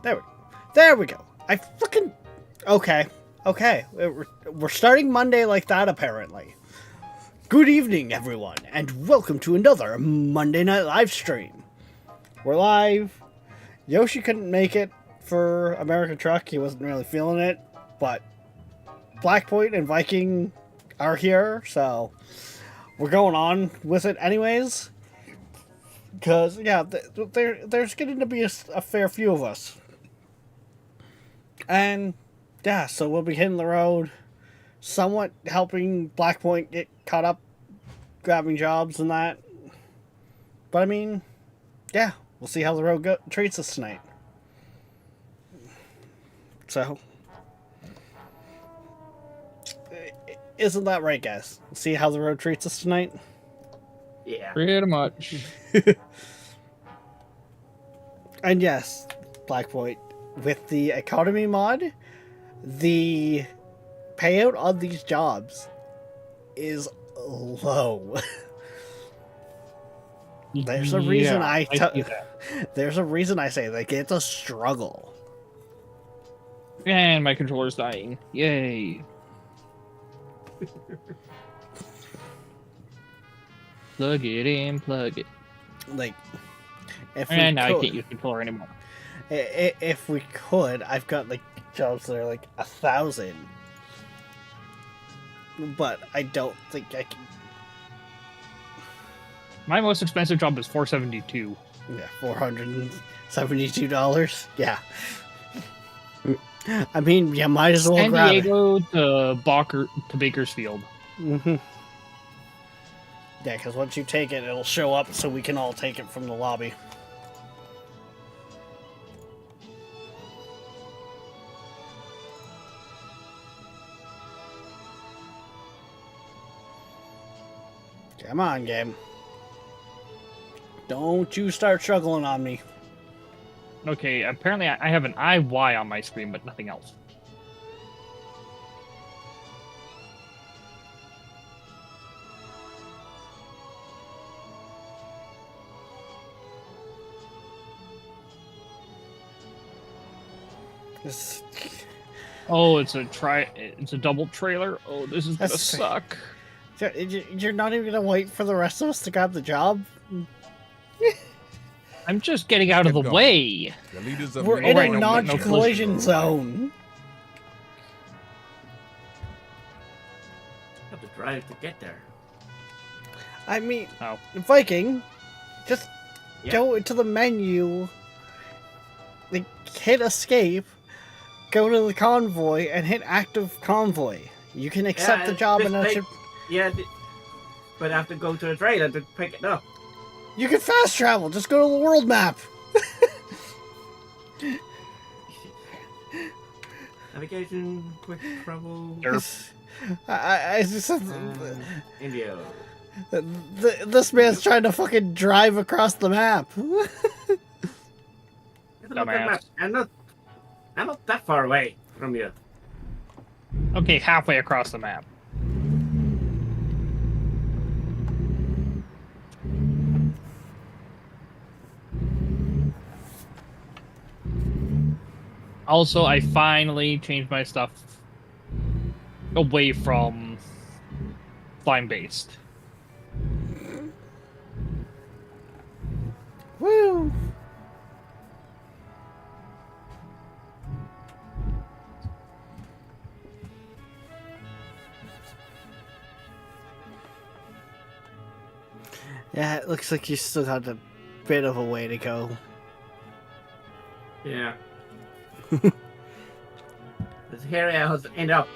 There we go. I fucking... Okay. We're starting Monday like that, apparently. Good evening, everyone, and welcome to another Monday Night live stream. We're live. Yoshi couldn't make it for American Truck. He wasn't really feeling it, but Blackpoint and Viking are here, so we're going on with it anyways. Because, yeah, there's getting to be a fair few of us. And, yeah, so we'll be hitting the road, somewhat helping Blackpoint get caught up, grabbing jobs and that. But, I mean, yeah, we'll see how the road treats us tonight. So, isn't that right, guys? See how the road treats us tonight? Yeah. Pretty much. And yes, Blackpoint, with the economy mod, the payout on these jobs is low. There's a reason there's a reason I say like it's a struggle. And my controller's dying. Yay. Plug it in, plug it. Like, if And now I could, can't use the controller anymore. if we could, I've got like jobs that are like 1,000, but I don't think I can. My most expensive job is $472. Yeah, $472. Yeah. I mean, you might as well San grab Diego to Bakersfield. it. Yeah, because once you take it, it'll show up so we can all take it from the lobby. Come on, game. Don't you start struggling on me. Okay, apparently I have an IY on my screen, but nothing else. This- Oh, it's a double trailer. Oh, this is gonna That's- suck. You're not even gonna wait for the rest of us to grab the job? I'm just getting out of the way. The leaders of We're the in a right, no non-collision zone. Have to drive to get there. I mean, Oh. Viking, just Yeah. go into the menu, like, hit escape, go to the convoy, and hit active convoy. You can accept the job and it should... Yeah, but I have to go to the trailer to pick it up. You can fast travel, just go to the world map. Navigation, quick travel. I just... India. This man's trying to fucking drive across the map. Look at the map. I'm not that far away from you. Okay, halfway across the map. Also, I finally changed my stuff away from Slime-based. Woo! Yeah, it looks like you still got a bit of a way to go. Yeah. This area has ended up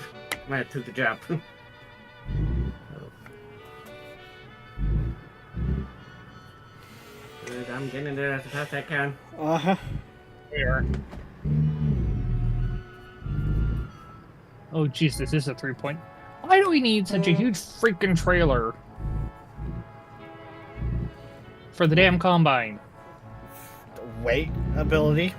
when I took the job. Good, I'm getting there as fast as I can. Uh-huh. There. Oh, jeez, this is a 3-point. Why do we need such a huge freaking trailer for the damn combine? Weight ability.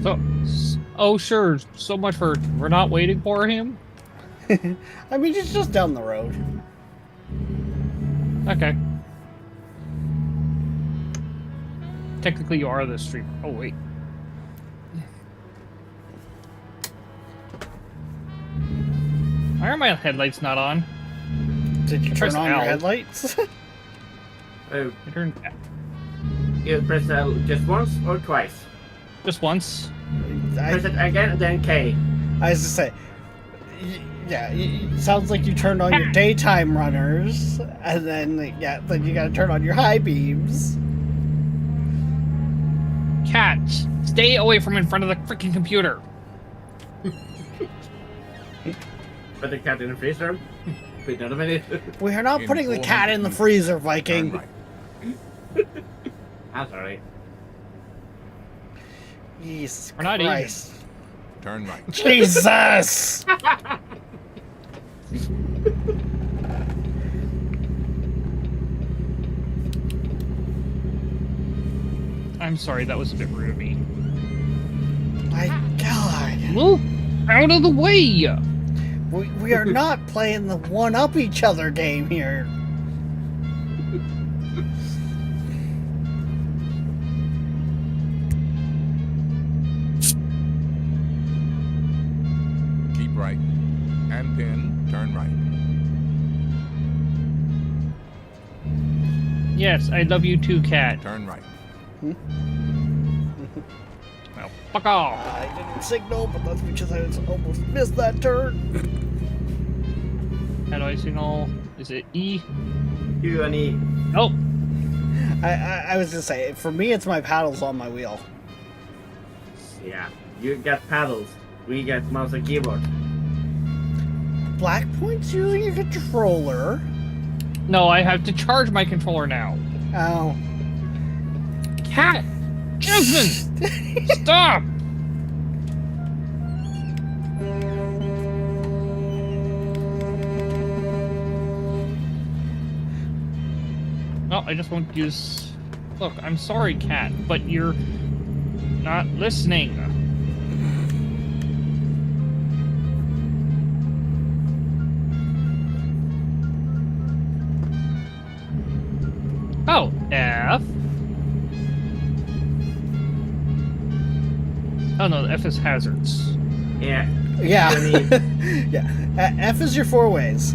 So, oh sure. So much for we're not waiting for him. I mean, it's just down the road. Okay. Technically, you are the street. Oh wait. Why are my headlights not on? Did you turn Press on your L. headlights? Oh, I turned you press L just once or twice? just once. Press it again and then K. I was to say, yeah, it sounds like you turned on your daytime runners, and then then you gotta turn on your high beams. Cat, stay away from in front of the freaking computer. Put the cat in the freezer. Wait another minute. We are not putting the cat in the freezer, Viking. Turn right. I'm sorry. Jesus We're not Christ. Turn right. Jesus! I'm sorry, that was a bit rude of me. My God. Move out of the way! We are not playing the one-up each other game here. Keep right. And pin. Turn right. Yes, I love you too, Cat. Turn right. Well, fuck off. I didn't signal, but that's because I almost missed that turn. How do I signal? Is it E? You and E. Oh, I was gonna say, for me, it's my paddles on my wheel. Yeah. You get paddles. We get mouse and keyboard. Blackpoint's using a controller. no, I have to charge my controller now. Oh. Cat! Jasmine! Stop! No, I just won't use... Look, I'm sorry, Cat, but you're not listening. Oh, F. Oh no, F is hazards. Yeah. Yeah. You yeah. F is your four ways.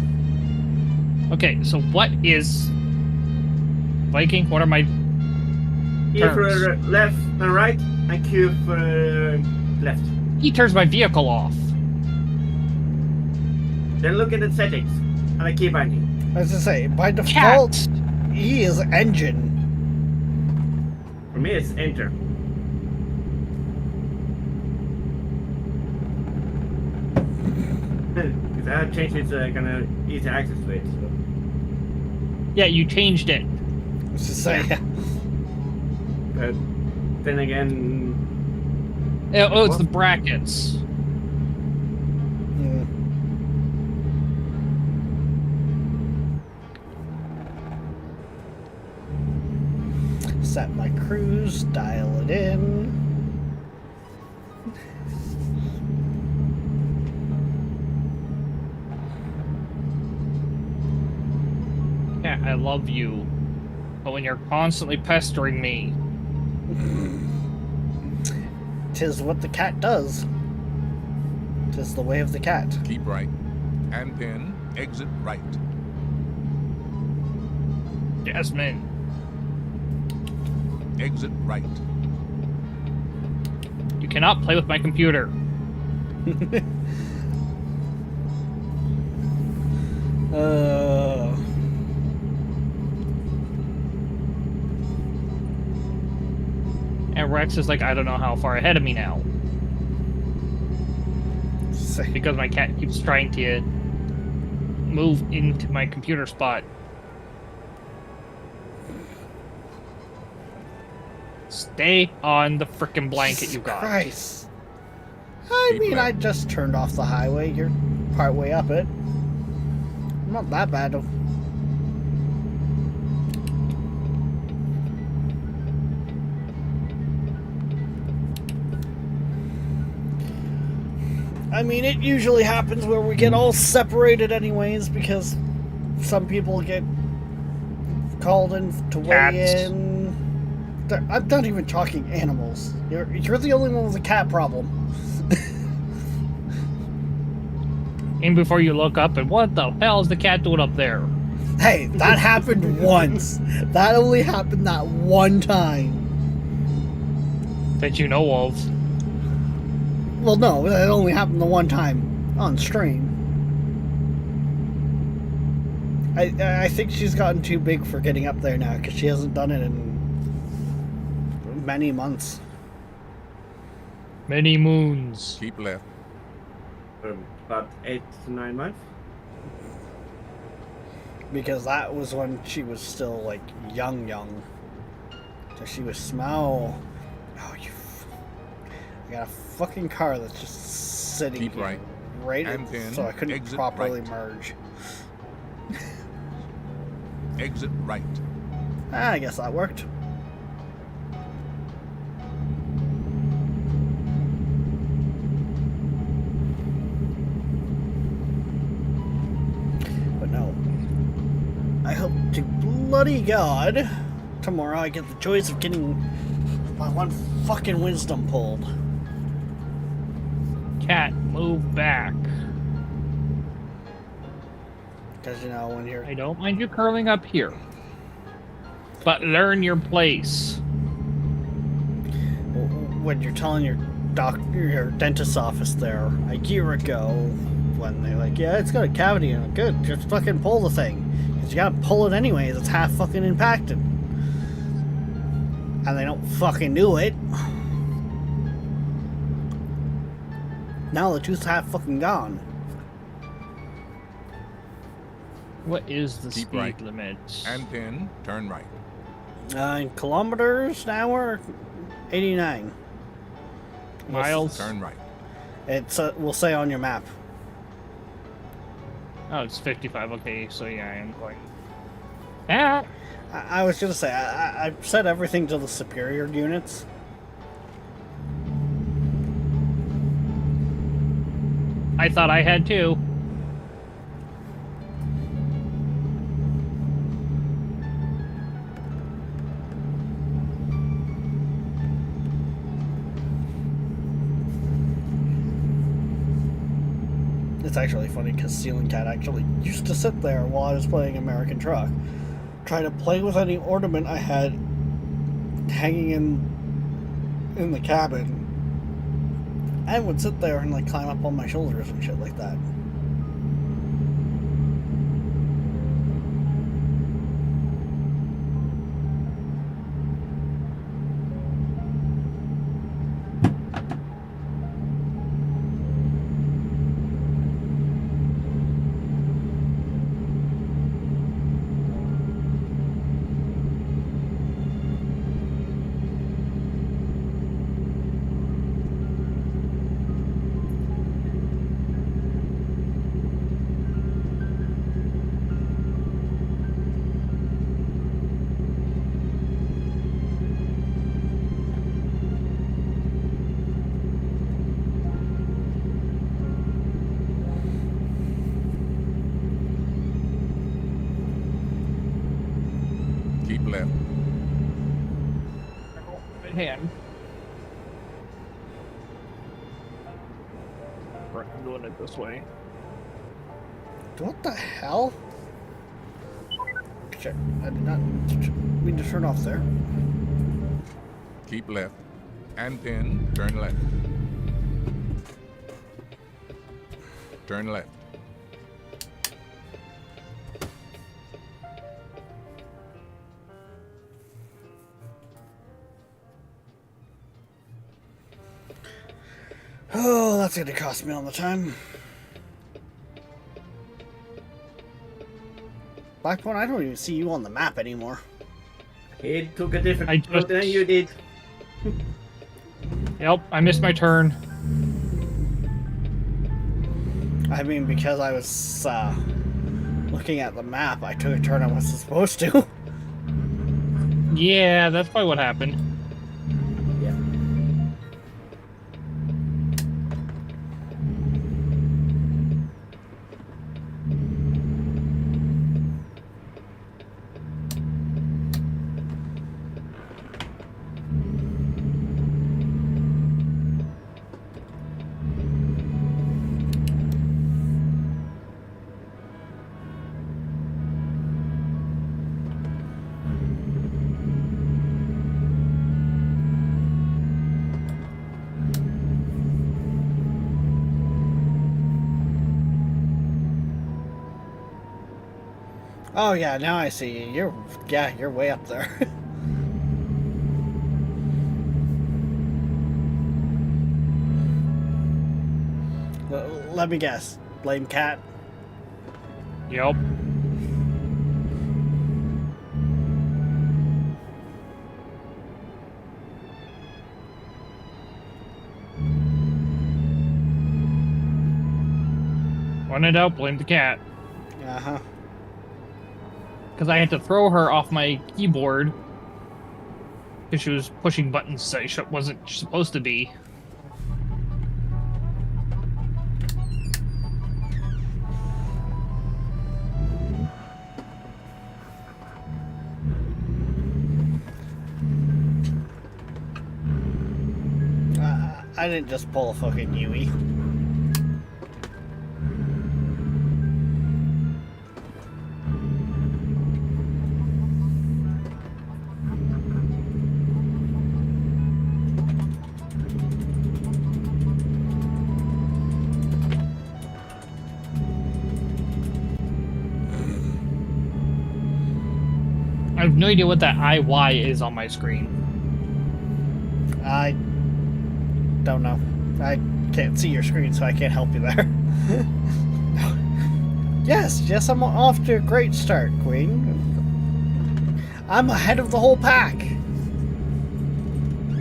Okay, so what is Viking? What are my E turns? for left and right, and Q for left. He turns my vehicle off. Then look at the settings and the key binding. I was gonna say, by default, Cat! E is engine. For me, it's enter. Because I have changed its kind of easy access to it. So. Yeah, you changed it. I was gonna say, yeah. But then again, Oh, it's the brackets. Mm. Set my cruise, dial it in. Yeah, I love you. But when you're constantly pestering me, Tis what the cat does. Tis the way of the cat. Keep right. And pin. Exit right. Jasmine. Exit right. You cannot play with my computer. Uh, And Rex is like, I don't know how far ahead of me now. say, Because my cat keeps trying to move into my computer spot. Stay on the frickin' blanket you got. Christ. I Keep mean, left. I just turned off the highway. You're part way up it. Not that bad. I mean, it usually happens where we get all separated anyways because some people get called in to weigh Cats. in. I'm not even talking animals. You're the only one with a cat problem. And before you look up and what the hell is the cat doing up there? Hey, that happened once. That only happened that one time. That you know of. Well, no, that only happened the one time on stream. I think she's gotten too big for getting up there now because she hasn't done it in many months. Many moons. Keep left. About 8 to 9 months. Because that was when she was still like young. So she was small. Oh, I got a fucking car that's just sitting Keep here, right. in, And then so I couldn't exit properly right. merge. Exit right. I guess that worked. But no. I hope to bloody God tomorrow I get the choice of getting my one fucking wisdom pulled. Cat, move back. Because, you know, when you're... I don't mind you curling up here. But learn your place. When you're telling your doctor, your dentist's office there a year ago, when they're like, yeah, it's got a cavity in it, good, just fucking pull the thing. Because you gotta pull it anyways, it's half fucking impacted. And they don't fucking do it. Now the tooth's half fucking gone. What is the Keep speed right. limit? And then turn right. In kilometers an hour, 89. Miles? Turn right. It's will say on your map. Oh, it's 55. Okay, so yeah, I am going. Ah! I was gonna say I set everything to the superior units. I thought I had to. It's actually funny because Ceiling Cat actually used to sit there while I was playing American Truck, try to play with any ornament I had hanging in the cabin, and would sit there and like climb up on my shoulders and shit like that. Keep left. Right hand. Right, I'm doing it this way. What the hell? Shit, I did not mean to turn off there. Keep left. And then turn left. Turn left. Oh, that's gonna cost me all the time. Blackbone, I don't even see you on the map anymore. He took a different I route than you did. Yep, I missed my turn. I mean, because I was looking at the map, I took a turn I wasn't supposed to. Yeah, that's probably what happened. Yeah. Oh yeah, now I see you. You're way up there. Let me guess. Blame Cat. Yep. When in doubt, blame the cat. Uh-huh. Because I had to throw her off my keyboard because she was pushing buttons that she wasn't supposed to be. I didn't just pull a fucking Yui. I have no idea what that IY is on my screen. I don't know. I can't see your screen, so I can't help you there. Yes, I'm off to a great start, Queen. I'm ahead of the whole pack.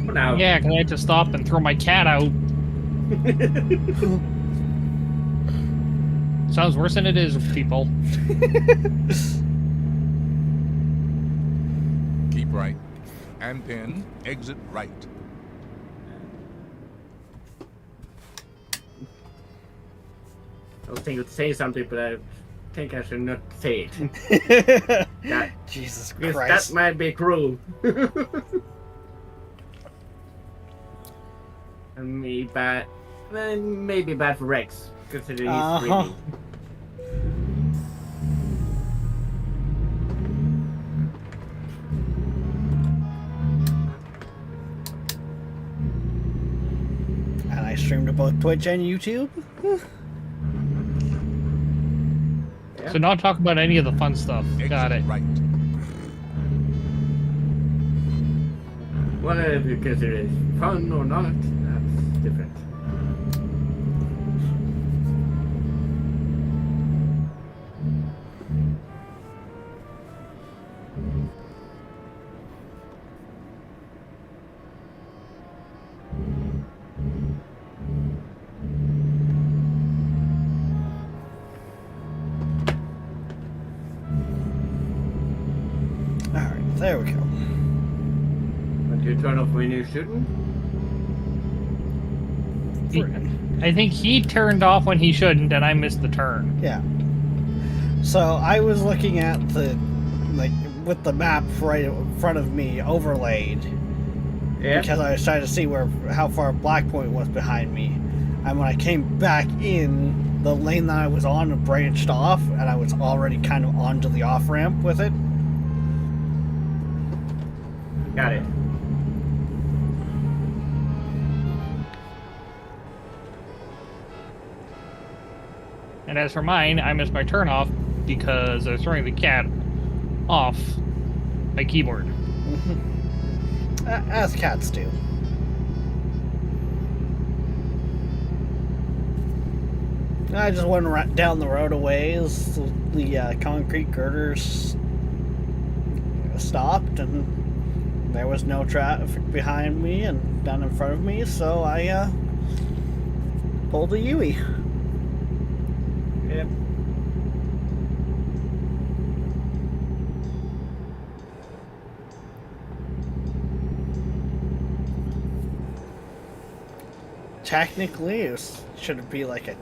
For now. Yeah, because I had to stop and throw my cat out. Sounds worse than it is, people. Keep right. And then exit right. I was thinking to say something, but I think I should not say it. That, Jesus because Christ. that might be cruel. And maybe bad for Rex, considering he's reading. And I stream to both Twitch and YouTube. So not talk about any of the fun stuff. Got it. Right. Whether you consider it fun or not, that's different. Alright, there we go. But you turn off when you're shooting? I think he turned off when he shouldn't, and I missed the turn. Yeah. So I was looking at the, like, with the map right in front of me overlaid. Yeah. Because I was trying to see how far Blackpoint was behind me. And when I came back in, the lane that I was on branched off, and I was already kind of onto the off-ramp with it. Got it. And as for mine, I missed my turn off because I was throwing the cat off my keyboard. As cats do. I just went down the road a ways. The concrete girders stopped, and there was no traffic behind me and down in front of me, so I pulled a Yui. Yep. Technically, it should be like a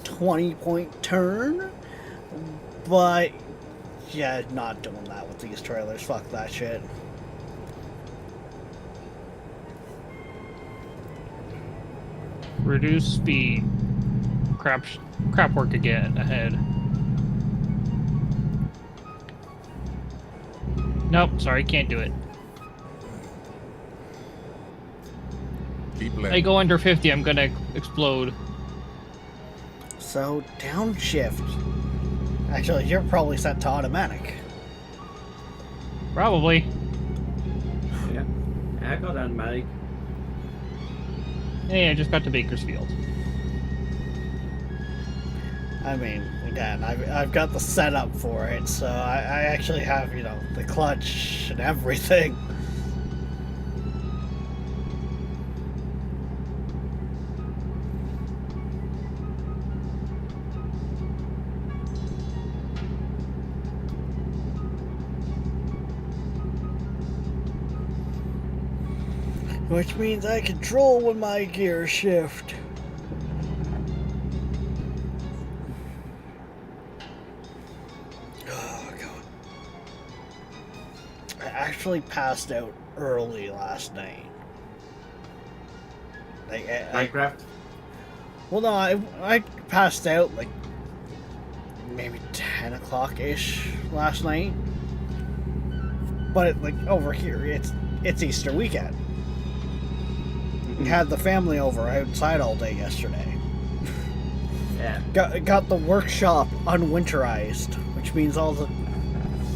20-point turn, but yeah, not doing that with these trailers. Fuck that shit. Reduce speed. Crap work again ahead. Nope, sorry, can't do it. Keep left. I go under 50, I'm gonna explode. So downshift. Actually, you're probably set to automatic. Probably. Yeah. I got automatic. Hey, I just got to Bakersfield. I mean, again, I've got the setup for it, so I actually have, you know, the clutch and everything. Which means I control when my gears shift. Oh, God. I actually passed out early last night. Like, Minecraft. well, no, I passed out like maybe 10 o'clock-ish last night. But, like, over here, it's Easter weekend. Had the family over outside all day yesterday. Yeah. Got the workshop unwinterized, which means all the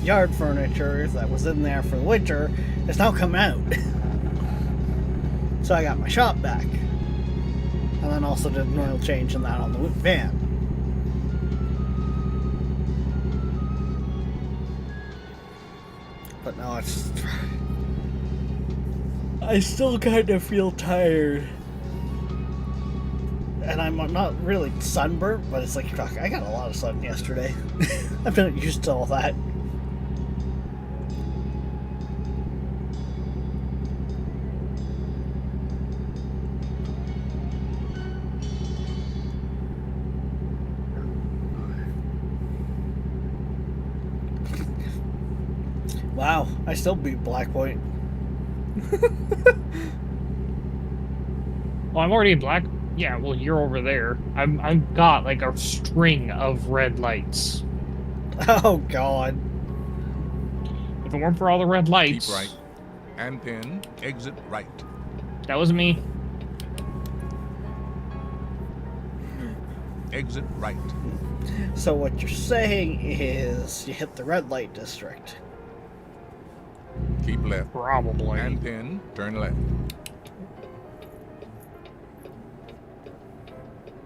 yard furniture that was in there for the winter is now come out. So I got my shop back. And then also did an oil change in that on the van. But no, it's... I still kind of feel tired. And I'm not really sunburnt, but it's like, fuck, I got a lot of sun yesterday. I'm not used to all that. Wow, I still beat Black Point. Well, I'm already in black. Yeah, well, you're over there. I'm got like a string of red lights. Oh, God. If it weren't for all the red lights, Keep right. And then exit right. that was me. Exit right. So what you're saying is you hit the red light district. Keep left. Probably. And then turn left.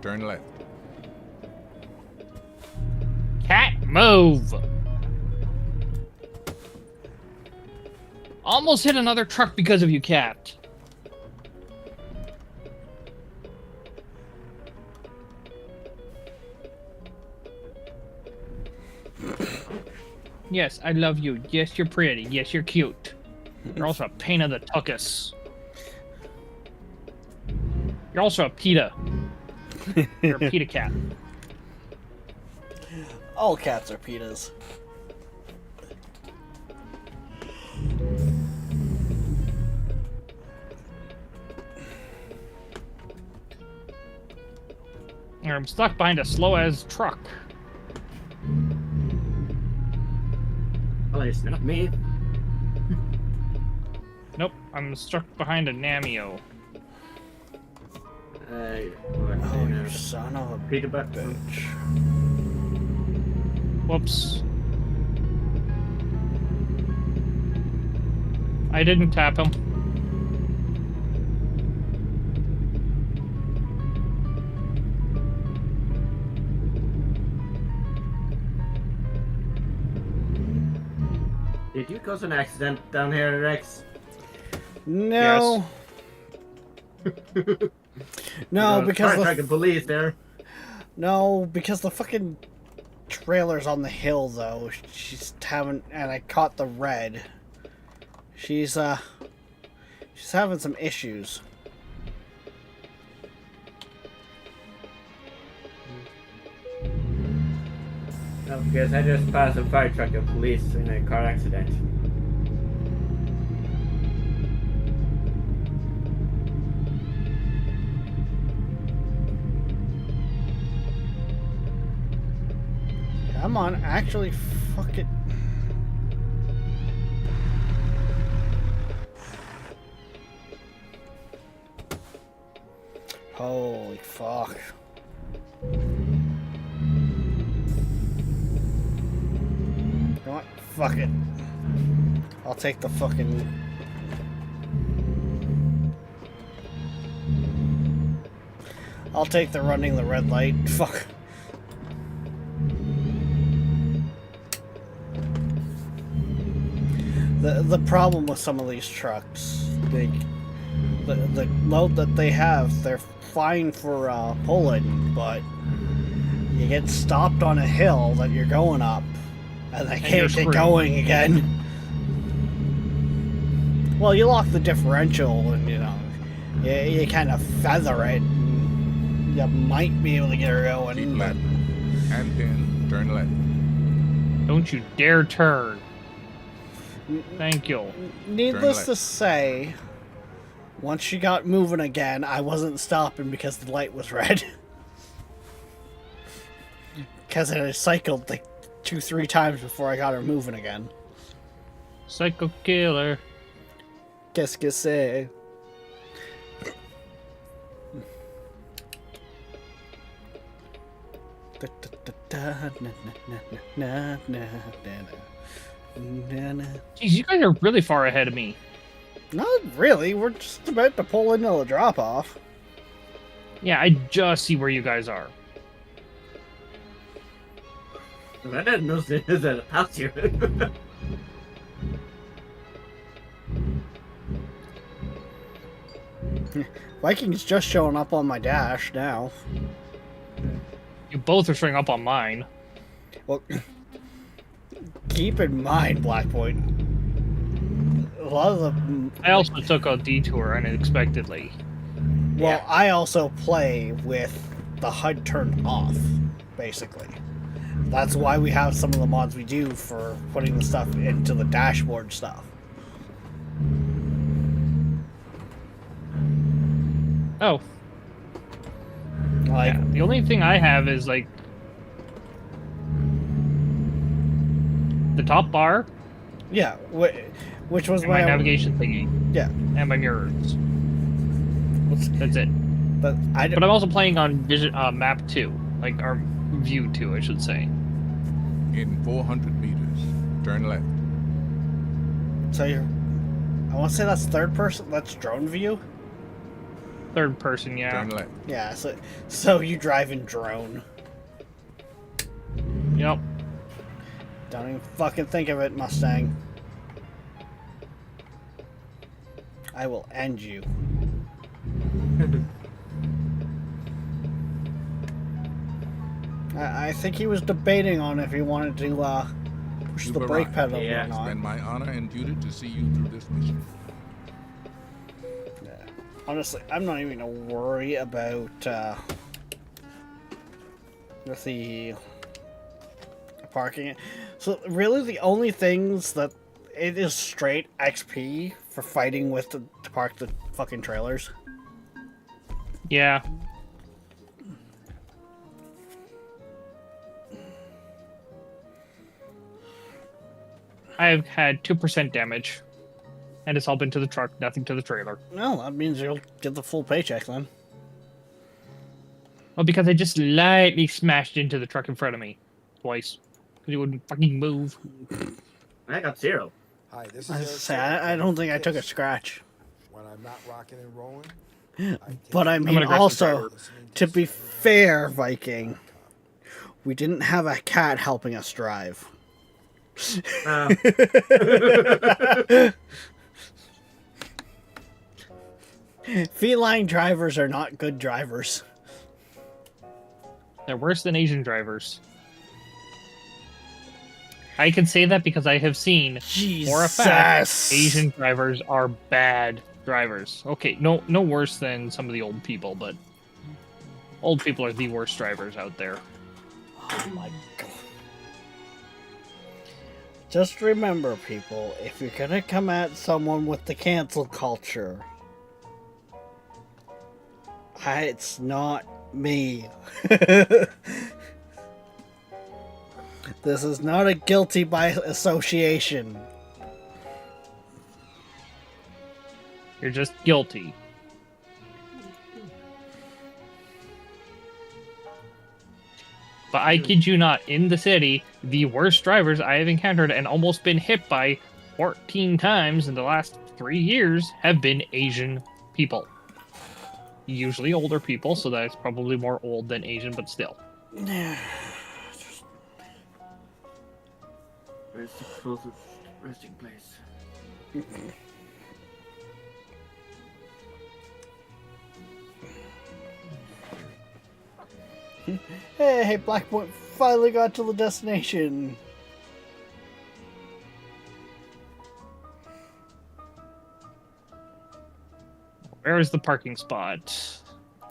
Turn left. Cat, move! Almost hit another truck because of you, Cat. Yes, I love you. Yes, you're pretty. Yes, you're cute. You're also a pain in the tuchus. You're also a PETA. You're a PETA cat. All cats are PETAs. I'm stuck behind a slow-as truck. Well, it's not me. Nope, I'm stuck behind a Namio. Oh, you son of a Peter Buck. bitch. Whoops. I didn't tap him. Did you cause an accident down here, Rex? No. No, because the police there. No, because the fucking trailer's on the hill though. She's having, and I caught the red. She's having some issues. No, because I just passed a fire truck of police in a car accident. Come on, actually, fuck it. Holy fuck. fuck it. I'll take the fucking... I'll take the running the red light. Fuck. The problem with some of these trucks, the load that they have, they're fine for pulling, but you get stopped on a hill that you're going up, and they can't get going again. Well, you lock the differential, and you know, you kind of feather it. And you might be able to get her going. Keep left. And then turn left. Don't you dare turn. Thank you. Needless to say, once she got moving again, I wasn't stopping because the light was red. Because I cycled like 2-3 times before I got her moving again. Psycho killer. Qu'est-ce que c'est? Jeez, you guys are really far ahead of me. Not really. We're just about to pull into the drop-off. Yeah, I just see where you guys are. I didn't know there's a house here. Viking's just showing up on my dash now. You both are showing up on mine. Well, keep in mind, Blackpoint, a lot of the... I also took a detour unexpectedly. Well, Yeah. I also play with the HUD turned off, basically. That's why we have some of the mods we do for putting the stuff into the dashboard stuff. Oh, Like, yeah. The only thing I have is like the top bar yeah, which was and my my navigation thingy Yeah, and my mirrors. what's- That's it. but But I'm also playing on vision map 2, like our view 2, I should say. In 400 meters, turn left. So you're... I want to say that's third person. That's drone view. Third person, yeah. Turn left. Yeah. So you drive in drone. Yep. Don't even fucking think of it, Mustang. I will end you. I think he was debating on if he wanted to push You've the brake arrived. pedal Yeah. or It's not. been my honor and duty to see you through this mission. Yeah. Honestly, I'm not even gonna worry about with the parking. So really, the only things that it is straight XP for fighting with to park the fucking trailers. Yeah. I've had 2% damage. And it's all been to the truck, nothing to the trailer. No, that means you'll get the full paycheck then. Well, because I just lightly smashed into the truck in front of me. Twice. Because it wouldn't fucking move. I got 0. Hi, this is I was Eric to say, Silver. I don't think I took a scratch. When I'm not rocking and rolling, I take But I it mean, gonna grab some also, listening to be Silver. fair, Viking, we didn't have a cat helping us drive. Feline drivers are not good drivers. They're worse than Asian drivers. I can say that because I have seen Jesus. for a fact Asian drivers are bad drivers. Okay, no worse than some of the old people, but old people are the worst drivers out there. Oh my god. Just remember, people, if you're gonna come at someone with the cancel culture, it's not me. This is not a guilty by association. You're just guilty. But I kid you not, in the city, the worst drivers I have encountered and almost been hit by 14 times in the last 3 years have been Asian people. Usually older people, so that's probably more old than Asian, but still. Where's the closest resting place? Hey, Black Point finally got to the destination. Where is the parking spot?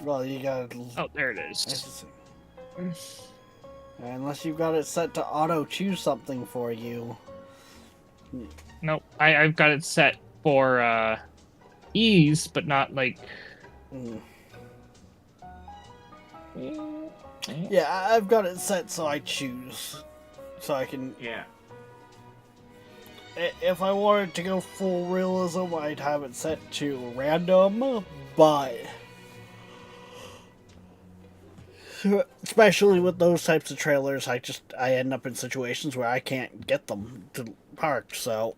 Well, you got. Oh, there it is. Unless you've got it set to auto choose something for you. Nope, I've got it set for ease, but not like. Mm. Yeah, I've got it set so I choose. So I can. Yeah. If I wanted to go full realism, I'd have it set to random, but. Especially with those types of trailers, I end up in situations where I can't get them to park, so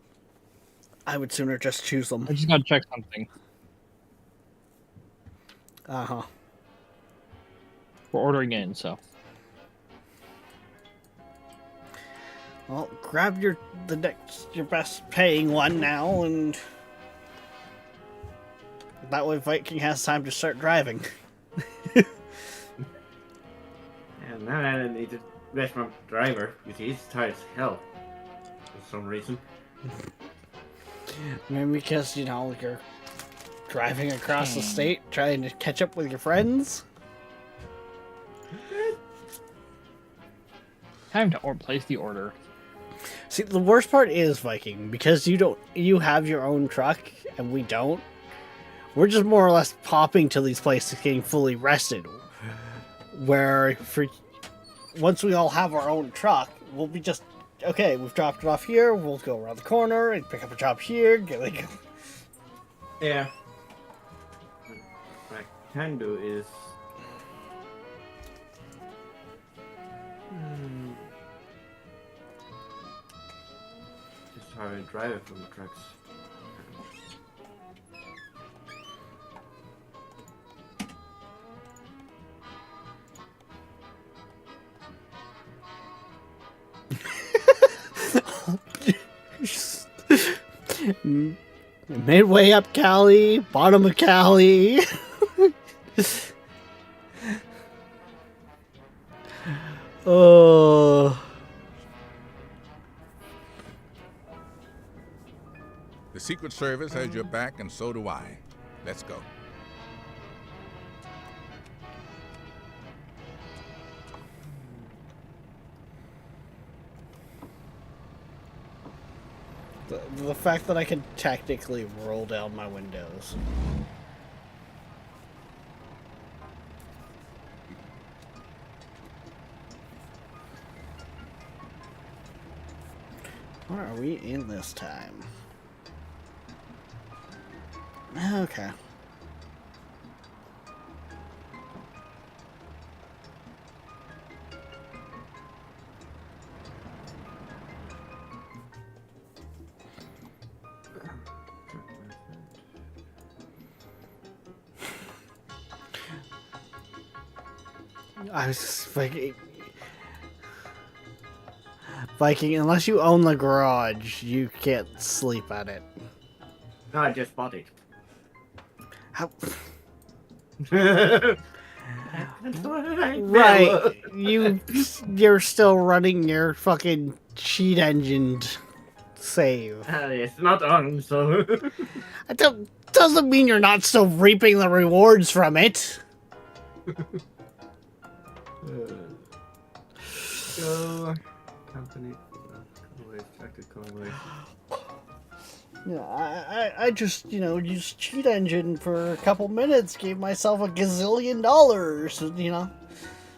I would sooner just choose them. I just gotta check something. Uh-huh. We're ordering in, so. Well, grab your best paying one now, and that way Viking has time to start driving. And now I need to rest my driver because he's tired as hell for some reason. Maybe because, you're driving across the state trying to catch up with your friends. Time to place the order. See, the worst part is, Viking, because you have your own truck and we don't. We're just more or less popping to these places getting fully rested. Where once we all have our own truck, we'll be just okay. We've dropped it off here. We'll go around the corner and pick up a job here. Yeah. What I can do is. Just have a driver from the trucks. Midway up Cali, bottom of Cali. Oh. The Secret Service has your back, and so do I. Let's go. The fact that I can technically roll down my windows. Where are we in this time? Okay. I was just Viking, unless you own the garage, you can't sleep at it. No, I just bought it. How? That's what I Right, you're still running your fucking cheat engine save. It's not on, so. That doesn't mean you're not still reaping the rewards from it. Go. Company. Yeah, I just, used cheat engine for a couple minutes, gave myself $1 gazillion,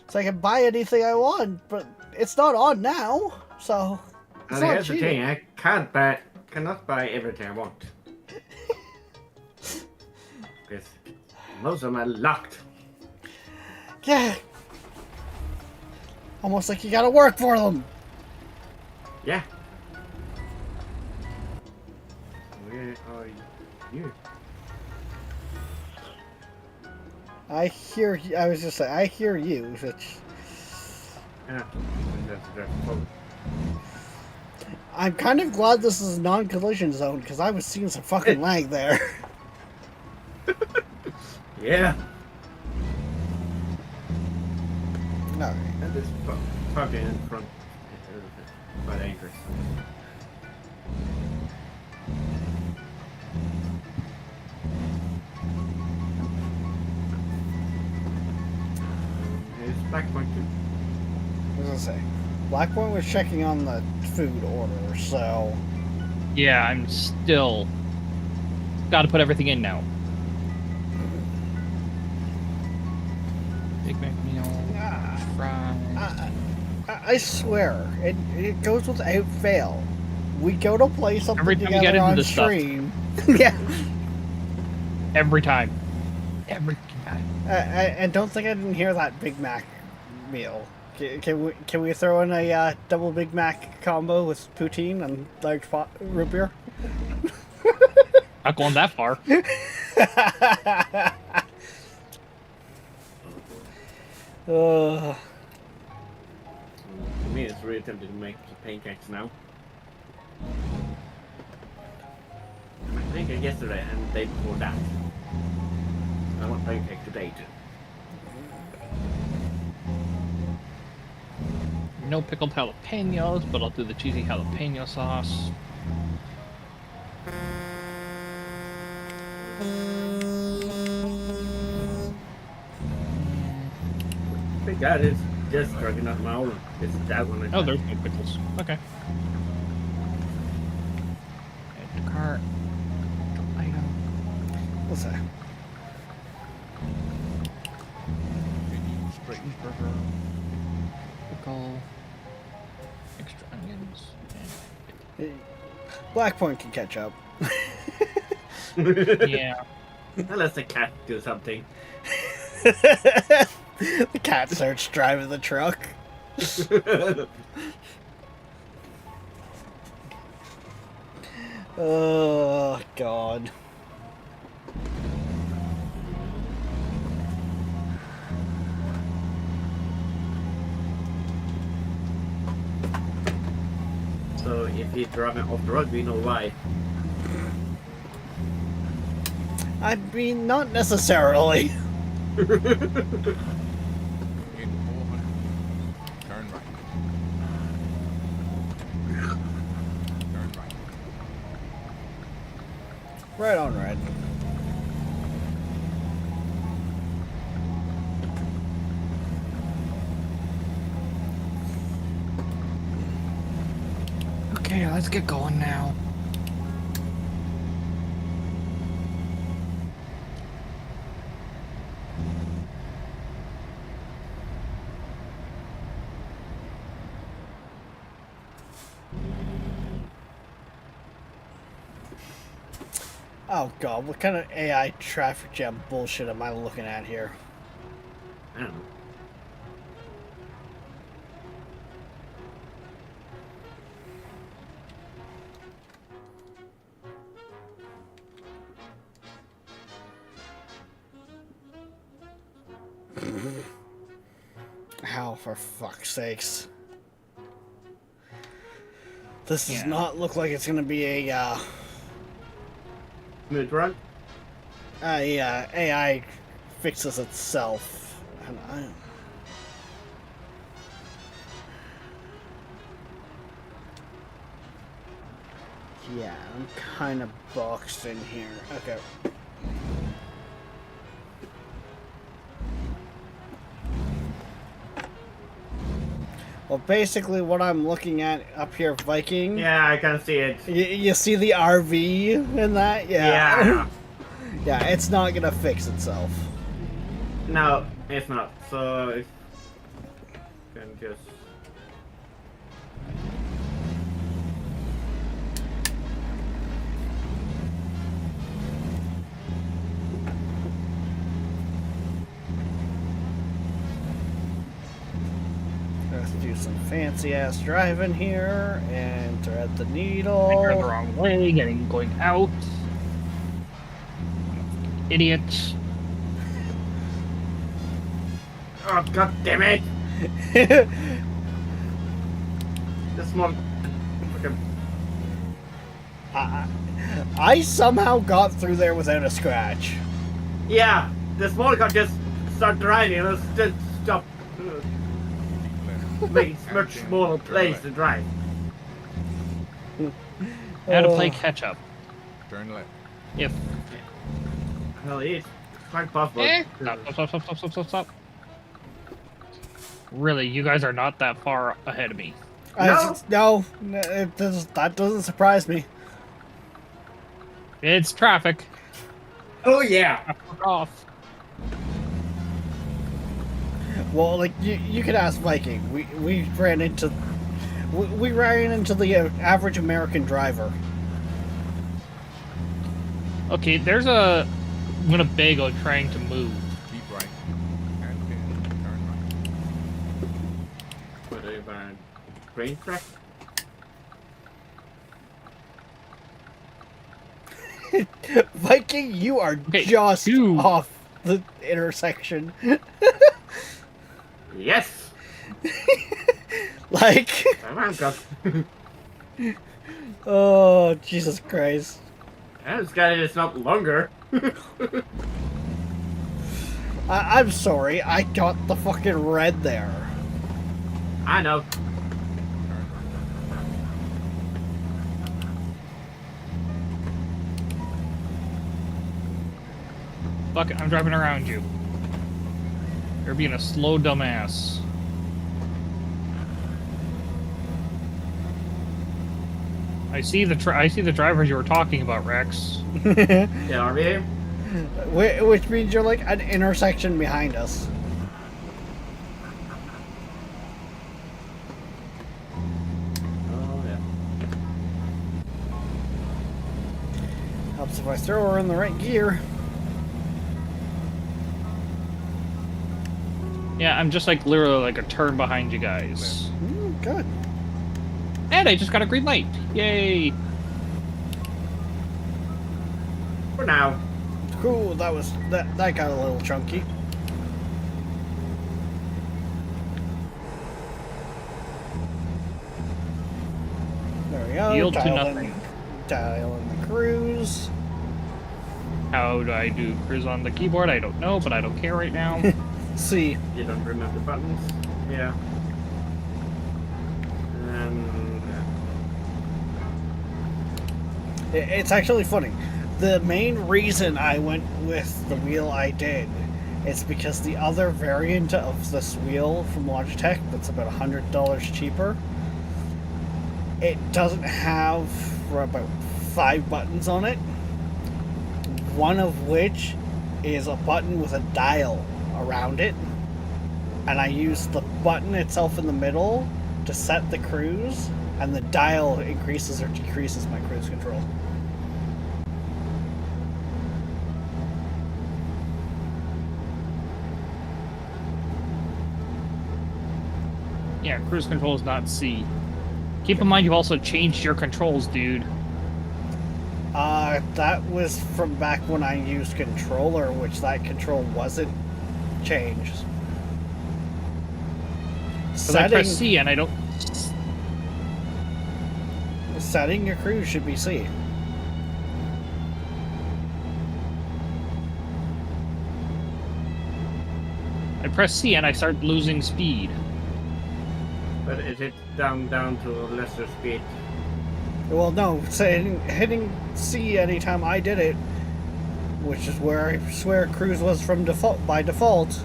so I can buy anything I want, but it's not on now, so it's not Here's the cheating. thing, I cannot buy everything I want. Because most of them are locked. Yeah. Almost like you gotta work for them. Yeah. Where are you? I hear. I was just like, I hear you, which Yeah. That's forward. I'm kind of glad this is a non-collision zone because I was seeing some fucking lag there. Yeah. Alright. And this parking in front. Quite dangerous. It's Black Point too. What was I say? Blackpoint was checking on the food order, so Yeah, I'm still got to put everything in now. Big Mac meal, fries. I swear it goes without fail. We go to play something Every time you together get into on this stuff. stream. Yeah. Every time. Every time. And don't think I didn't hear that Big Mac meal. Can we throw in a double Big Mac combo with poutine and large pot root beer? Not going that far. uh, To me, it's really tempting to make the pancakes now. I made pancake yesterday and the day before that. I want pancake today too. No pickled jalapenos, but I'll do the cheesy jalapeno sauce. I think that is just drinking up my own. It's that one. Oh, there's no pickles. Okay. Add to cart. Item. what's that? Cheeseburger. Pickle. Extra onions. Blackpoint can catch up. Yeah. Unless the cat do something. The cat starts driving the truck. Oh God. So if he's driving off the road, we know why. I mean, not necessarily. In 400. Turn right. Turn right. Right on, Red. Okay, let's get going now. Oh God, what kind of AI traffic jam bullshit am I looking at here? I don't know. How, for fuck's sakes. This does Yeah. not look like it's gonna be a, Smooth run? AI fixes itself. And yeah, I'm kind of boxed in here. Okay. Well, basically what I'm looking at up here, Viking, Yeah, I can see it. you see the RV in that? Yeah. Yeah, it's not gonna fix itself. No, it's not. So if can just Let's do do some fancy ass driving here and thread the I turned the needle. wrong way, going out. Idiots. Oh, god damn it! This one. Fucking. I somehow got through there without a scratch. Yeah, the small car just start driving and it's just stop. Making much smaller place to drive. How to play Oh. catch up. Turn left. If Hell, it's quite possible. Stop. Really, you guys are not that far ahead of me. No, that doesn't surprise me. It's traffic. Oh yeah. Fuck off. Well, like you could ask Viking. We ran into the average American driver. Okay, there's a Winnebago trying to move. Keep right. And then turn right. What are you buying? Train track? Viking, you are Okay, just two. off the intersection. Yes. Like, Come on, God. oh Jesus Christ! This guy is not longer. I'm sorry, I got the fucking red there. I know. Fuck it, I'm driving around you. You're being a slow dumbass. I see the drivers you were talking about, Rex. Yeah, are we? Which means you're like an intersection behind us. Oh yeah. Helps if I throw her in the right gear. Yeah, I'm just like literally like a turn behind you guys. Good. And I just got a green light. Yay! For now. Cool. That got a little chunky. There we go. Yield to Dial nothing. Dial in the cruise. How do I do cruise on the keyboard? I don't know, but I don't care right now. See. You don't remember buttons? Yeah. It's actually funny. The main reason I went with the wheel I did is because the other variant of this wheel from Logitech that's about $100 cheaper, it doesn't have about 5 buttons on it, one of which is a button with a dial around it, and I use the button itself in the middle to set the cruise, and the dial increases or decreases my cruise control. Yeah, cruise control is not C. Keep in mind you also changed your controls, dude. That was from back when I used controller, which that control wasn't changed. Because I press C and I don't... Setting your cruise should be C. I press C and I start losing speed. But is it down to a lesser speed? Well, no, hitting C anytime I did it, which is where I swear cruise was from by default,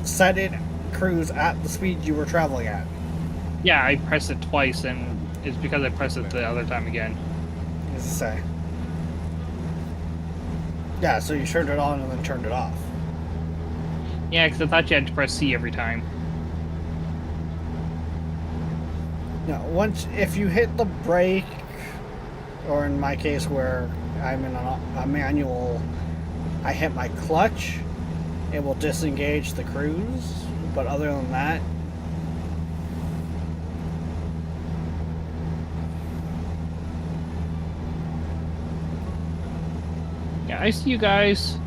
set it cruise at the speed you were traveling at. Yeah, I pressed it twice and it's because I pressed it the other time again. As I say. Yeah, so you turned it on and then turned it off. Yeah, because I thought you had to press C every time. No, if you hit the brake, or in my case where I'm in a manual, I hit my clutch, it will disengage the cruise, but other than that, Yeah, I see you guys.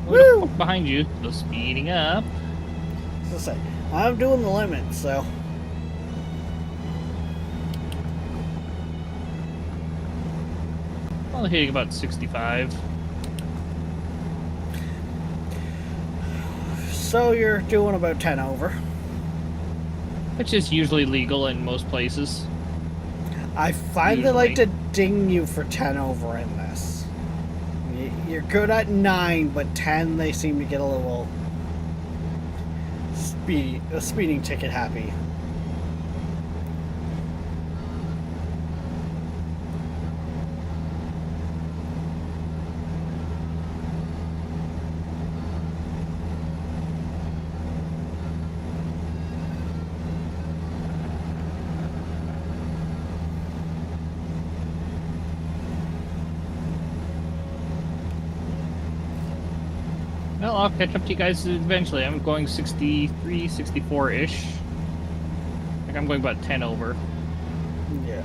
Woo! Behind you, so speeding up. Let's say, I'm doing the limit, so. Well, hitting about 65. So you're doing about 10 over. Which is usually legal in most places. I find they like to Usually. ding you for 10 over in this. You're good at 9, but 10 they seem to get a little speeding ticket happy. Well, I'll catch up to you guys eventually. I'm going 63, 64-ish. I think I'm going about 10 over. Yeah.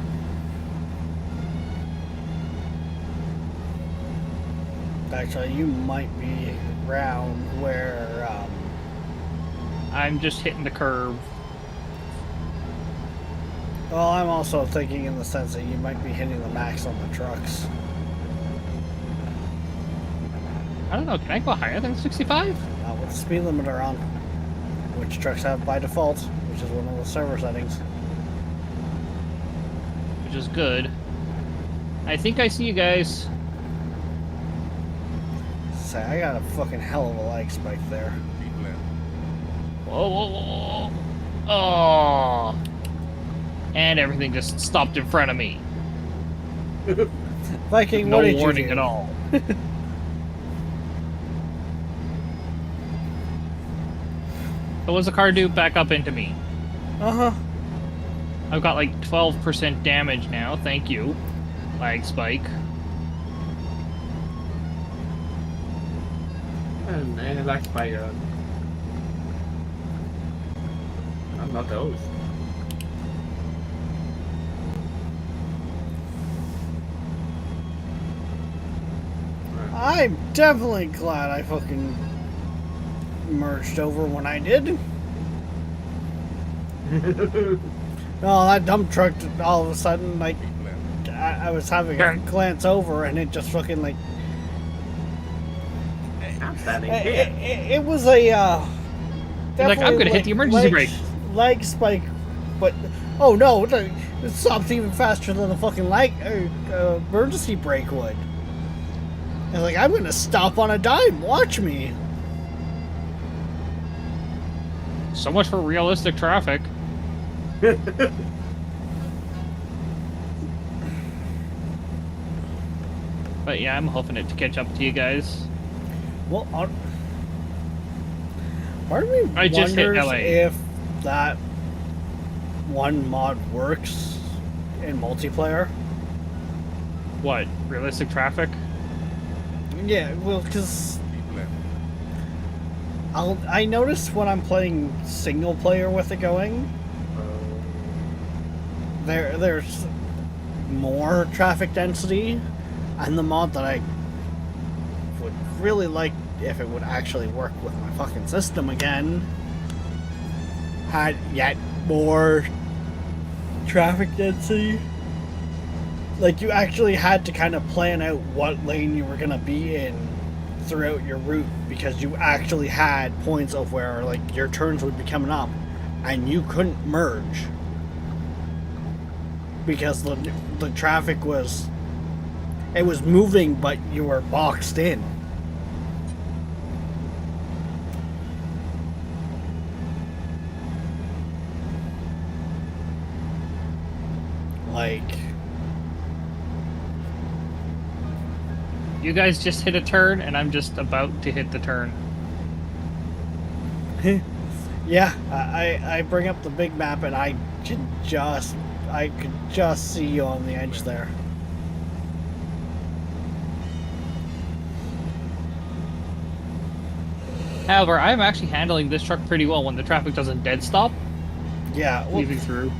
Actually, you might be around where, I'm just hitting the curve. well, I'm also thinking in the sense that you might be hitting the max on the trucks. I don't know, can I go higher than 65? Not with the speed limiter on, which trucks have by default, which is one of the server settings. Which is good. I think I see you guys. Say, I got a fucking hell of a lag spike there. Keep left. Whoa, whoa, whoa, whoa. Oh. And everything just stopped in front of me. Viking, No what did warning you do? at all. So what's the car do? Back up into me. Uh-huh. I've got like 12% damage now. Thank you. Lag spike. And I like my not those. I'm definitely glad I fucking merged over when I did. Oh, that dump truck all of a sudden, like, Keep left. I was having a glance over and it just fucking, like, I'm standing here. it was a, like, I'm gonna hit the emergency brake. Lag spike, but, oh no, it stopped even faster than the fucking emergency brake would. I was like, I'm gonna stop on a dime, watch me. So much for realistic traffic. But yeah, I'm hoping it to catch up to you guys. Well, part of me I just hit wonders LA. if that one mod works in multiplayer. What? Realistic traffic? Yeah, well, because Keep left. I notice when I'm playing single player with it going, there's more traffic density, and the mod that I would really like if it would actually work with my fucking system again had yet more traffic density. Like, you actually had to kind of plan out what lane you were gonna be in throughout your route, because you actually had points of where, like, your turns would be coming up and you couldn't merge because the traffic was moving, but you were boxed in. Like, You guys just hit a turn, and I'm just about to hit the turn. yeah, I bring up the big map and I could just see you on the edge there. However, I'm actually handling this truck pretty well when the traffic doesn't dead stop, Yeah, well, weaving through.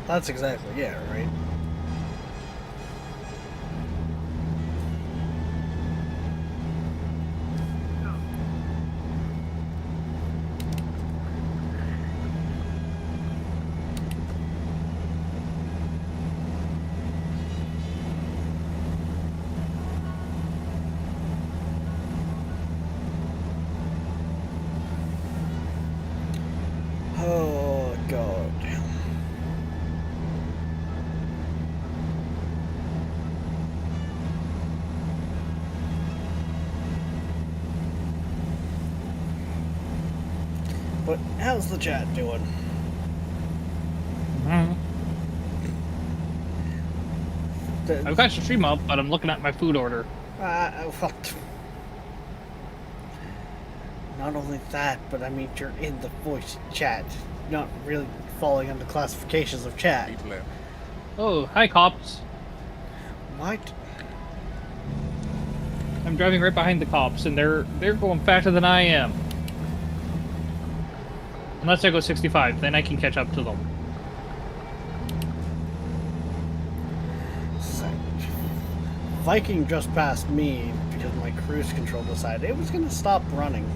that's exactly, yeah, right? But how's the chat doing? I've got your stream up, but I'm looking at my food order. Well, not only that, but I mean, you're in the voice chat. You're not really falling under classifications of chat. Keep left. Oh, hi, cops. What? I'm driving right behind the cops, and they're going faster than I am. Unless I go 65, then I can catch up to them. Viking just passed me because my cruise control decided it was going to stop running.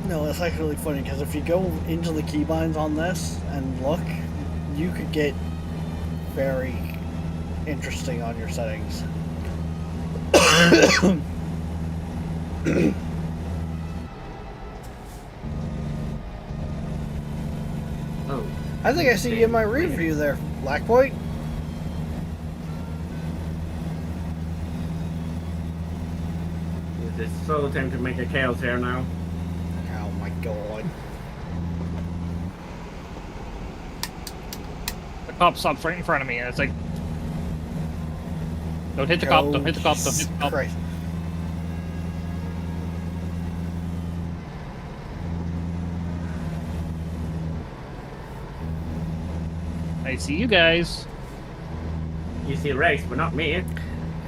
No, it's actually really funny because if you go into the keybinds on this and look, you could get very interesting on your settings. Oh, I think I see you in my review there, Black Point. it's so time to make a chaos here now. Oh my god. The cop stops right in front of me, and it's like, don't hit the cop, don't hit the cop, don't hit the cop. Christ. I see you guys. You see Rex, but not me.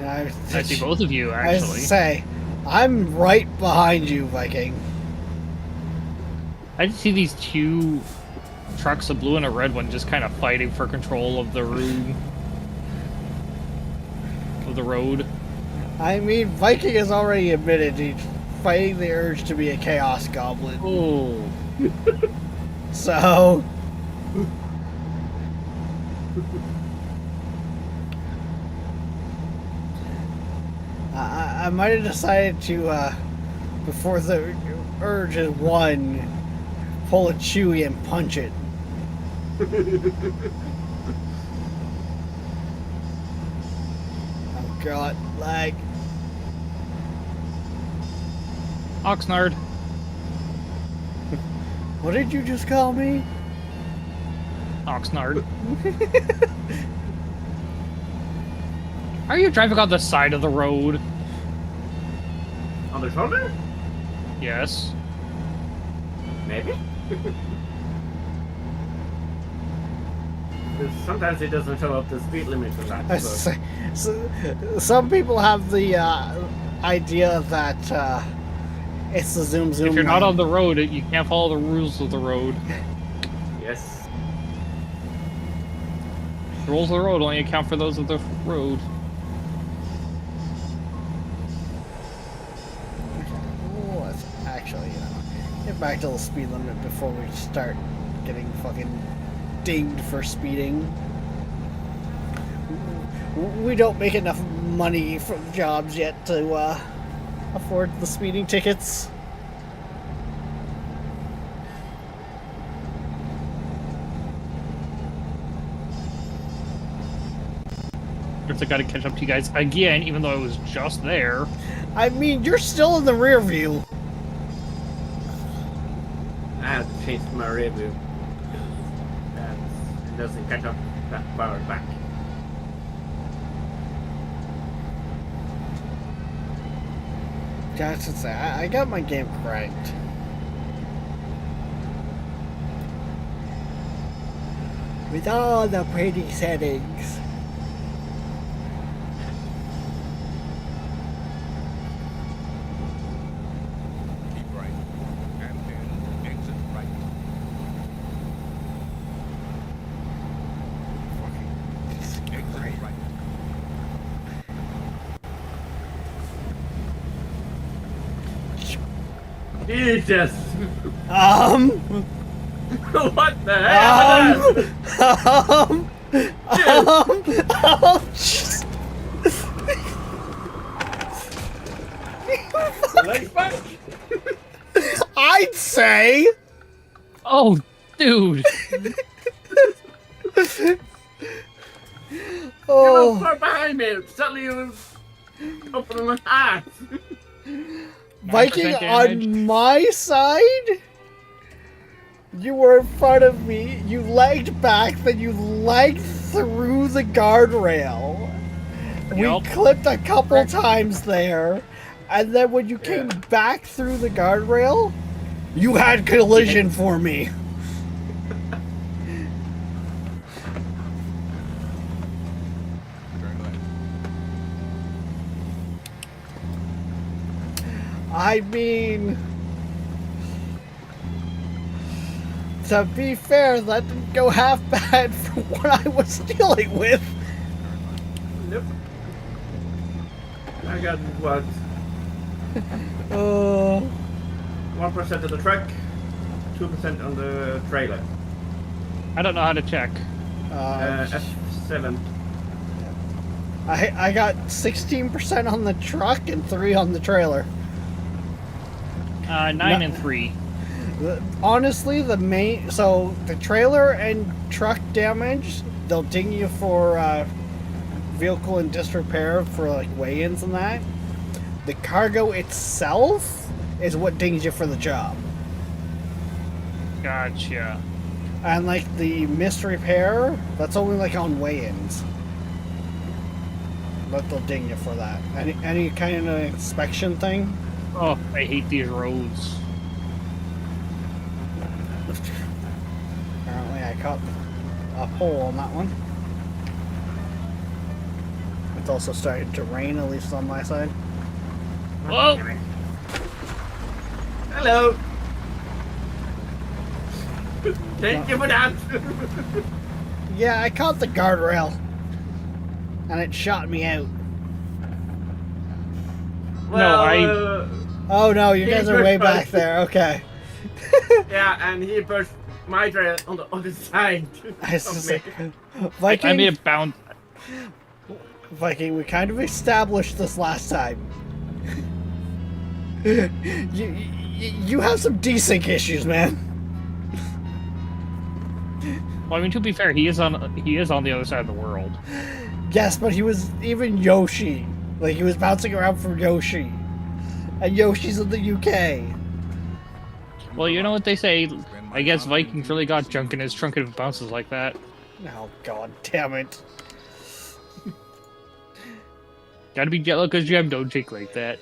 I I see both of you, I actually. say, I'm right behind you, Viking. I just see these two trucks, a blue and a red one, just kind of fighting for control of the room. Of the road. I mean, Viking has already admitted he's fighting the urge to be a Chaos Goblin. Oh. So... I might have decided to, before the urge is won, pull a Chewy and punch it. Oh god, lag. Oxnard. What did you just call me? Oxnard. Are you driving on the side of the road? On the shoulder? Yes. Maybe. 'Cause sometimes it doesn't show up the speed limit for I that. So. say, some people have the idea that it's the zoom zoom. If you're not lane. on the road, you can't follow the rules of the road. Yes. The rules of the road only account for those of the road. Let's actually, get back to the speed limit before we start getting fucking dinged for speeding. We don't make enough money from jobs yet to afford the speeding tickets. If I gotta catch up to you guys again, even though I was just there. I mean, you're still in the rear view. I have to change my review. It doesn't catch up that far back. That's to say, I got my game cranked. With all the pretty settings. Keep right. And then exit right. Exit right. Jesus! What the hell? Jeez. Legs back? I'd say. Oh, dude! Oh. Oh, Far behind me! Suddenly you Open my eyes. Viking 9% damage. on my side? You were in front of me, you lagged back, then you lagged through the guardrail. We Yup. clipped a couple times there, and then when you came back through the guardrail, you had collision for me. Turn left. I mean, to be fair, that didn't go half bad for what I was dealing with. Nope. I got what? Uh, 1% of the truck, 2% on the trailer. I don't know how to check. F7. I got 16% on the truck and 3 on the trailer. 9 No- and 3. Honestly, the trailer and truck damage, they'll ding you for vehicle in disrepair for like weigh-ins and that. The cargo itself is what dings you for the job. Gotcha. And like the missed repair, that's only like on weigh-ins. But they'll ding you for that. Any kind of inspection thing. Oh, I hate these roads. Apparently I caught a pole on that one. It's also starting to rain, at least on my side. Whoa! Hello. Thank you for that. Yeah, I caught the guardrail. And it shot me out. Well, Oh no, you Yeah, guys are good way fight. back there. Okay. yeah, and he pushed my trail on the other side. I was of just me. like, Viking, I made a bound. Viking, we kind of established this last time. you have some desync issues, man. Well, I mean, to be fair, he is on the other side of the world. Yes, but he was even Yoshi. Like, he was bouncing around from Yoshi. And Yoshi's in the UK. Well, you know what they say. I guess Vikings really got junk in his trunk if it bounces like that. Oh, god damn it. Gotta be Jello because Gem don't shake like that.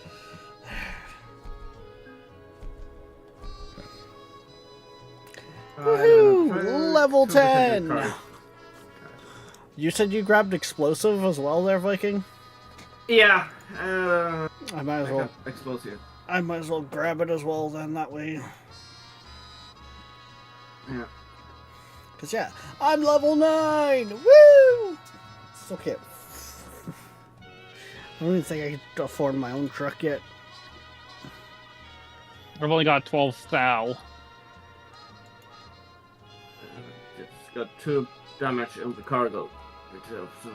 Woohoo! Level 2% 10! car. You said you grabbed explosive as well there, Viking? Yeah. I might I as well. got explosive. I might as well grab it as well then, that way. Yeah. Cause yeah, I'm level 9! Woo! Still can't. I don't even think I can afford my own truck yet. I've only got 12 thou. It's got 2 damage on the cargo itself. So.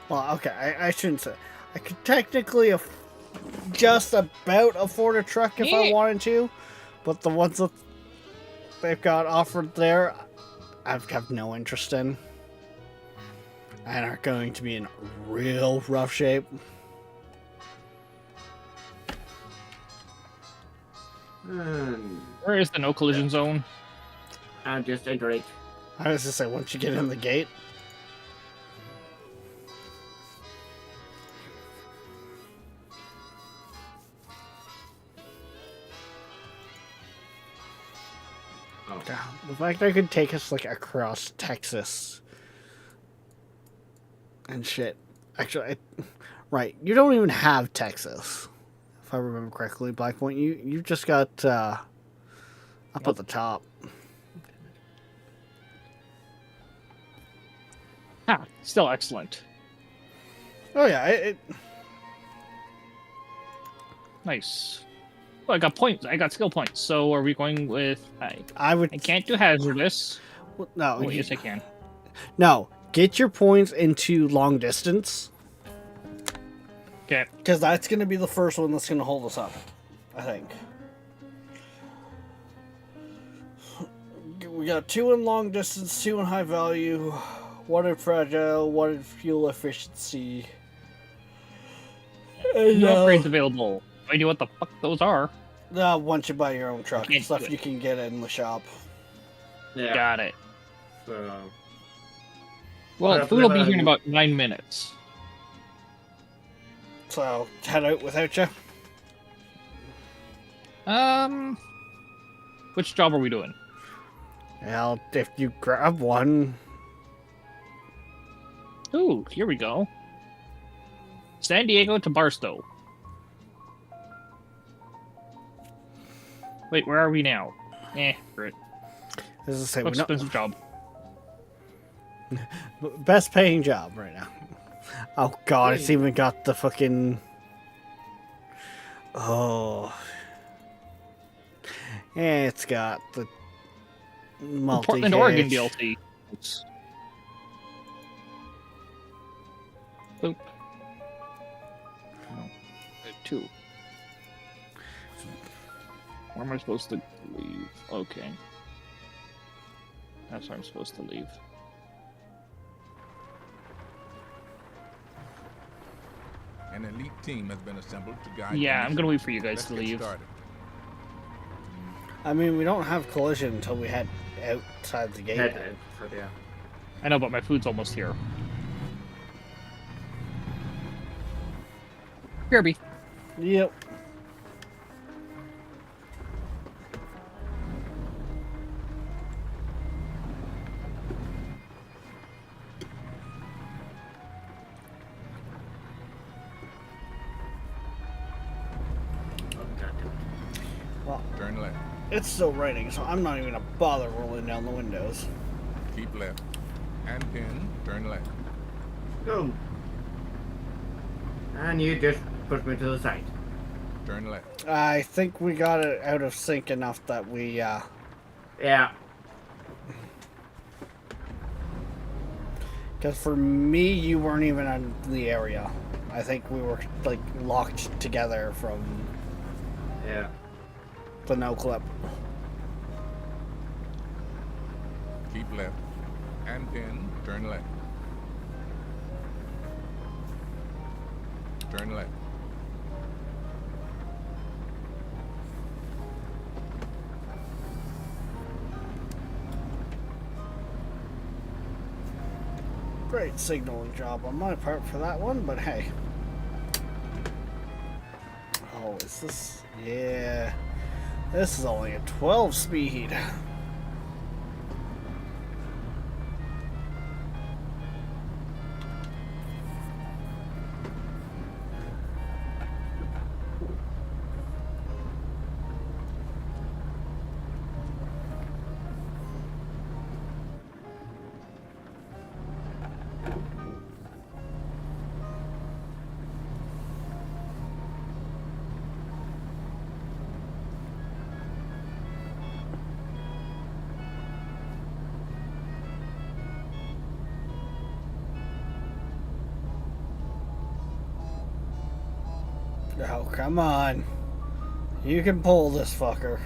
Well, okay, I shouldn't say. I could technically just about afford a truck if I Yeah. wanted to, but the ones that they've got offered there, I've got no interest in. And are going to be in real rough shape. And Where is the no collision zone? I just enter it. I was just say, once you get in the gate. Oh. The fact I could take us like across Texas and shit. Actually, right, you don't even have Texas, if I remember correctly. Black Point, you've just got up at the top. Ha! Still excellent. Oh yeah, Nice. Well, I got points. I got skill points. So are we going with... I would. I can't do hazardous. No, Oh, yes, I can. no. Get your points into long distance, Okay. because that's going to be the first one that's going to hold us up, I think. We got 2 in long distance, 2 in high value, 1 in fragile, 1 in fuel efficiency. No upgrades available. No idea what the fuck those are. Once you buy your own truck, Can't stuff do it. you can get in the shop. Yeah. Got it. So, Well, What food will be else? here in about 9 minutes. So, head out without you. Which job are we doing? Well, if you grab one. Ooh, here we go. San Diego to Barstow. Wait, where are we now? Great. As I say, Most we expensive job. best paying job right now. Oh god, it's even got the fucking. Oh. Yeah, it's got the multi. Portland, Oregon DLC. Oops. Boop. No. 2. Where am I supposed to leave? Okay. That's where I'm supposed to leave. An elite team has been assembled to guide. Yeah, the I'm mission. gonna wait for you guys Let's to get leave. started. I mean, we don't have collision until we head outside the gate. head out. So, yeah. I know, but my food's almost here. Kirby. Yep. Oh, goddamn. Well, Turn left. it's still raining, so I'm not even gonna bother rolling down the windows. Keep left. And pin. Turn left. Go. And you just put me to the side. Turn left. I think we got it out of sync enough that we, Yeah. because for me, you weren't even in the area. I think we were, like, locked together from Yeah. the no clip. Keep left. And pin. Turn left. Turn left. Great signaling job on my part for that one, but hey. Oh, is this? Yeah. This is only a 12 speed. Oh, come on. You can pull this fucker.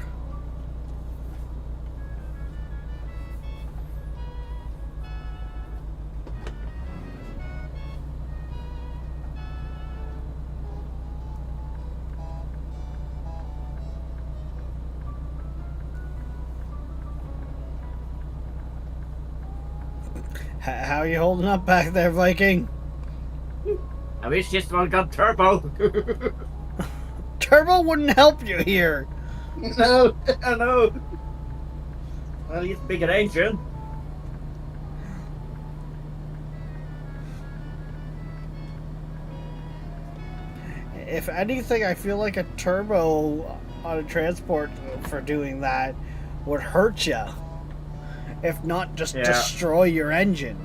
How are you holding up back there, Viking? I wish this one got turbo. Turbo wouldn't help you here. No, I know. Well, he's bigger engine. If anything, I feel like a turbo on a transport for doing that would hurt you. If not, just Yeah. destroy your engine.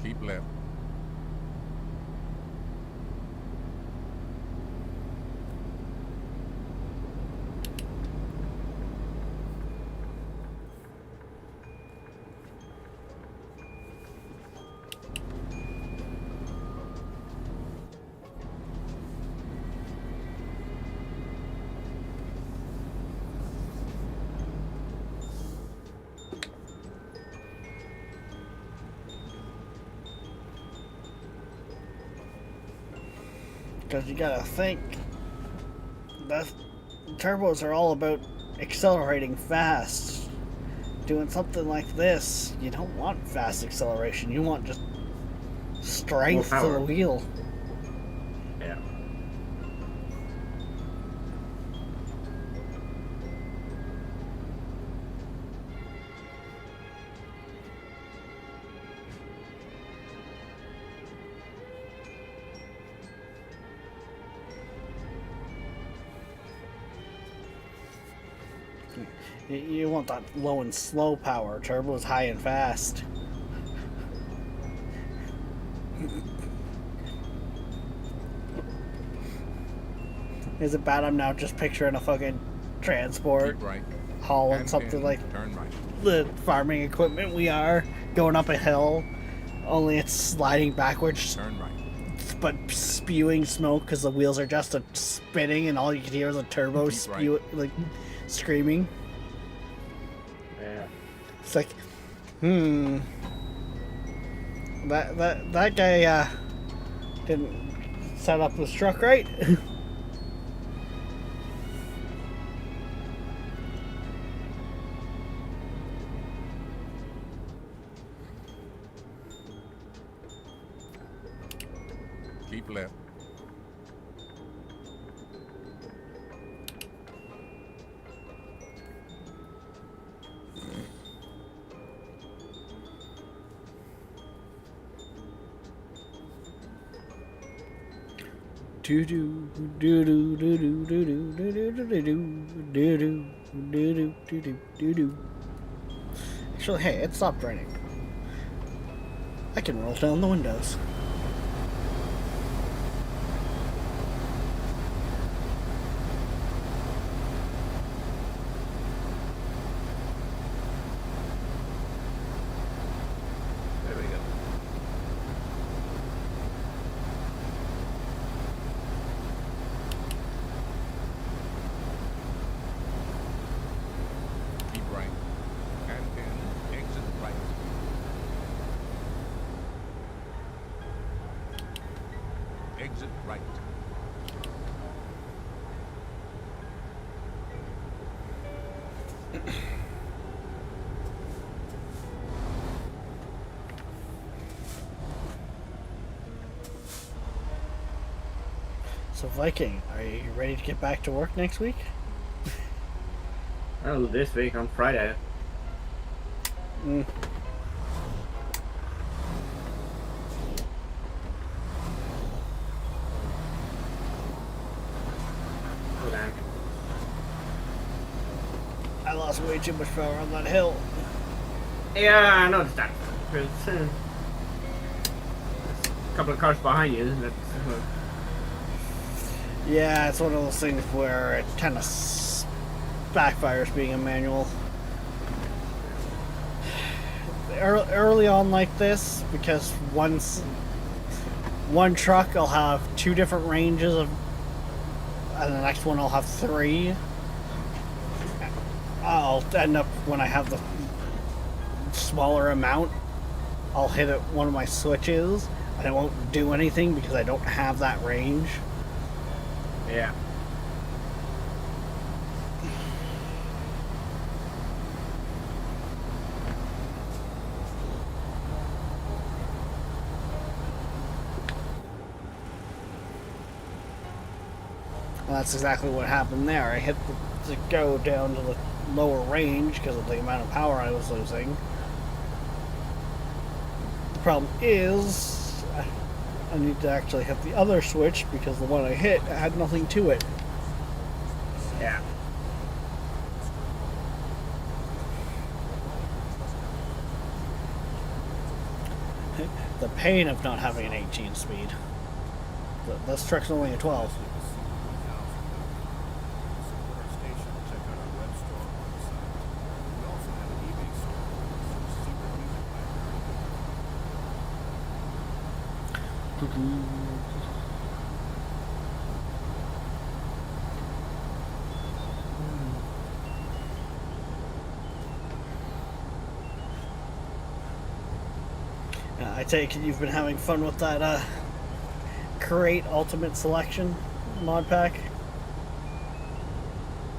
Keep left. Because you gotta think, that turbos are all about accelerating fast. Doing something like this, you don't want fast acceleration. You want just strength to power. the wheel. Yeah. You want that low and slow power. Turbo's high and fast. Is it bad I'm now just picturing a fucking transport Keep right. hauling And something pin, like turn right. the farming equipment we are, going up a hill, only it's sliding backwards, Turn right. but spewing smoke because the wheels are just spinning and all you can hear is a turbo Keep right. spew, like, screaming. Yeah. It's like, that guy didn't set up his truck right. Keep left. Do do do do do do do do do do do do do do do do do. Actually, hey, it stopped raining. I can roll down the windows. There we go. Keep right. And pin. Exit right. Exit right. So, Viking, are you ready to get back to work next week? Oh, this week on Friday. Mm. Oh, damn. I lost way too much power on that hill. Yeah, I noticed that. There's a couple of cars behind you. That's, Yeah, it's one of those things where it kind of backfires being a manual. Early on like this, because one truck will have 2 different ranges of, and the next one will have 3. I'll end up, when I have the smaller amount, I'll hit it one of my switches and it won't do anything because I don't have that range. yeah. And that's exactly what happened there. I hit to go down to the lower range because of the amount of power I was losing. The problem is, I need to actually hit the other switch because the one I hit had nothing to it. Yeah. The pain of not having an 18 speed. This truck's only a 12. I take it you've been having fun with that create ultimate selection mod pack?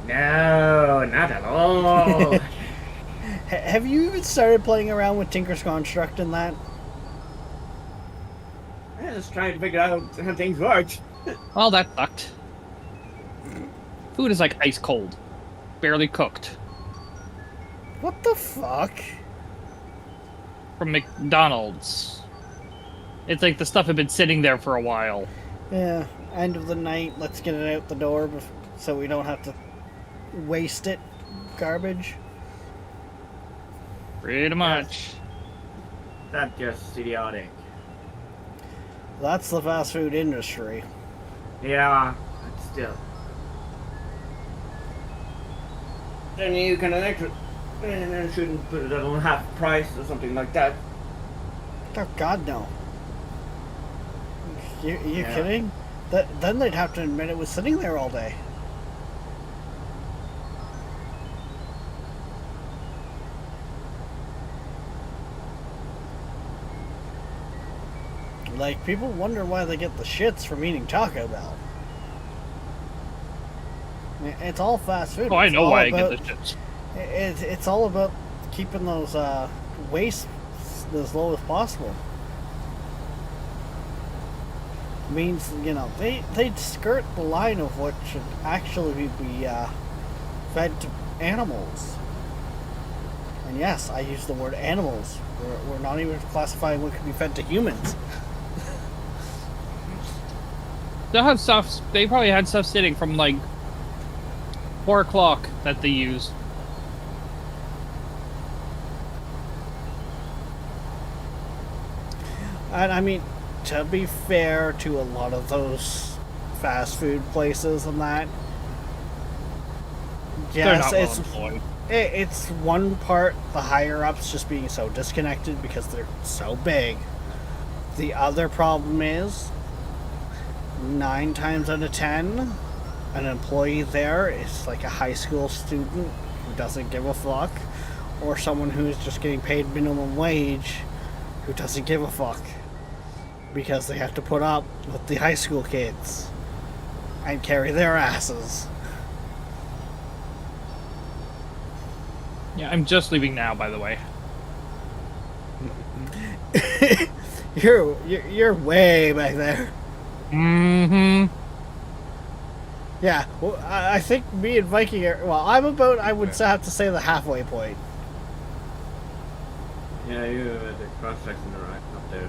No, not at all. Have you even started playing around with Tinker's Construct in that? I'm just trying to figure out how things work. Well, that sucked. Food is like ice cold, barely cooked. What the fuck? From McDonald's. It's like the stuff had been sitting there for a while. Yeah, end of the night, let's get it out the door so we don't have to waste it. Garbage. Pretty much. That's just idiotic. That's the fast food industry. Yeah, but still. Then you can shouldn't put it on half price or something like that. Oh God, no. You Yeah. kidding? Then they'd have to admit it was sitting there all day. Like, people wonder why they get the shits from eating Taco Bell. It's all fast food. Oh, I It's know all why I about- get the shits. It's all about keeping those wastes as low as possible. Means, you know, they'd skirt the line of what should actually be fed to animals. And yes, I use the word animals. We're not even classifying what could be fed to humans. They'll have stuff. They probably had stuff sitting from like 4 o'clock that they use. And I mean, to be fair to a lot of those fast food places and that, They're yes, not well it's employed. it's one part the higher ups just being so disconnected because they're so big. The other problem is 9 times out of 10, an employee there is like a high school student who doesn't give a fuck, or someone who's just getting paid minimum wage who doesn't give a fuck because they have to put up with the high school kids and carry their asses. Yeah, I'm just leaving now, by the way. You're way back there. Mm-hmm. Yeah, well, I think me and Viking are. Well, I'm about. I would have to say the halfway point. Yeah, you at the cross section right up there. So.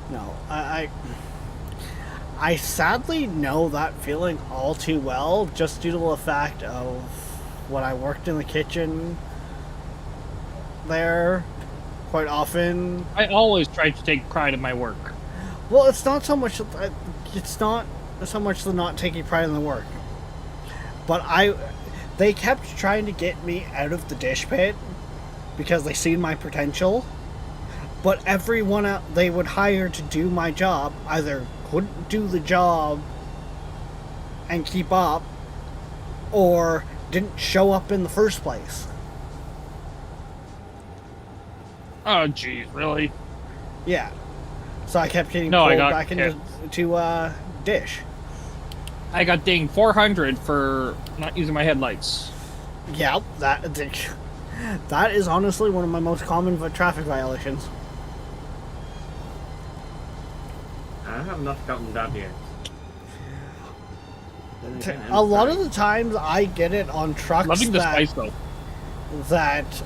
No, I sadly know that feeling all too well, just due to the fact of when I worked in the kitchen there quite often. I always try to take pride in my work. Well, it's not so much. It's not so much the not taking pride in the work, but they kept trying to get me out of the dish pit because they seen my potential. But everyone they would hire to do my job either couldn't do the job and keep up, or didn't show up in the first place. Oh, geez, really? Yeah. So I kept getting No, I pulled got back into dish. I got dinged 400 for not using my headlights. Yeah, that is honestly one of my most common traffic violations. I have not gotten that yet. Then again, I'm A lot sorry. of the times I get it on trucks Loving the that, spice, though. that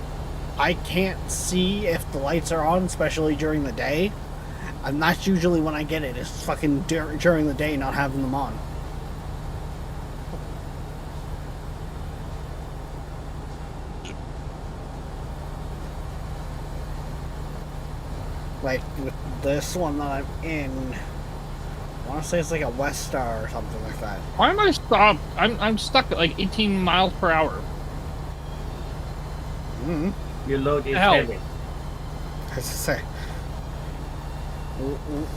I can't see if the lights are on, especially during the day. And that's usually when I get it, is fucking during the day not having them on. Like with this one that I'm in, I want to say it's like a West Star or something like that. Why am I stopped? I'm stuck at like 18 miles per hour. Mm-hmm. Your load is Hell. heavy. As I say,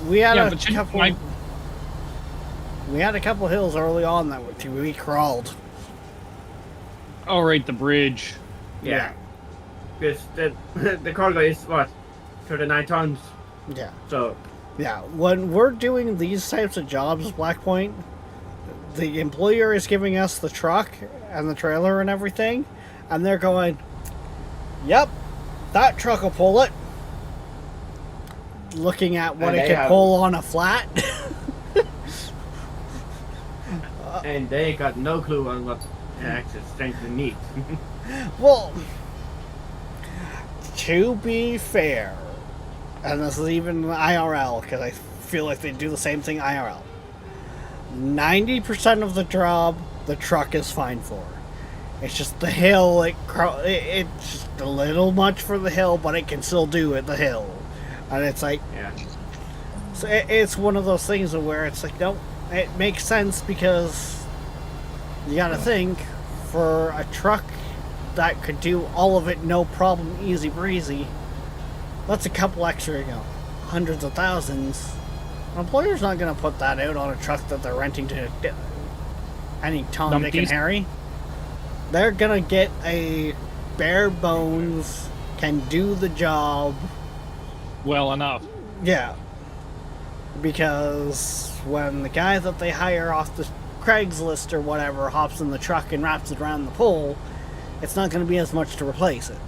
we had Yeah, a but shouldn't couple. my- We had a couple hills early on that we crawled. Oh, right, the bridge. Yeah. Because the cargo is what, 39 tons. Yeah. So Yeah, when we're doing these types of jobs, Black Point, the employer is giving us the truck and the trailer and everything, and they're going, "Yep, that truck will pull it." Looking at what And it they can have- pull on a flat. and they got no clue on what axis strength they need. Well, to be fair, and this is even IRL, because I feel like they do the same thing IRL. 90% of the job, the truck is fine for. It's just the hill, it's just a little much for the hill, but it can still do it, the hill. And it's like, Yeah. so it's one of those things where it's like, no, it makes sense because you gotta think, for a truck that could do all of it no problem, easy breezy, that's a couple extra, hundreds of thousands. An employer's not gonna put that out on a truck that they're renting to any Tom, Dick, and Numpties. Harry. They're gonna get a bare bones, can do the job. Well enough. Yeah. Because when the guy that they hire off the Craigslist or whatever hops in the truck and wraps it around the pole, it's not going to be as much to replace it.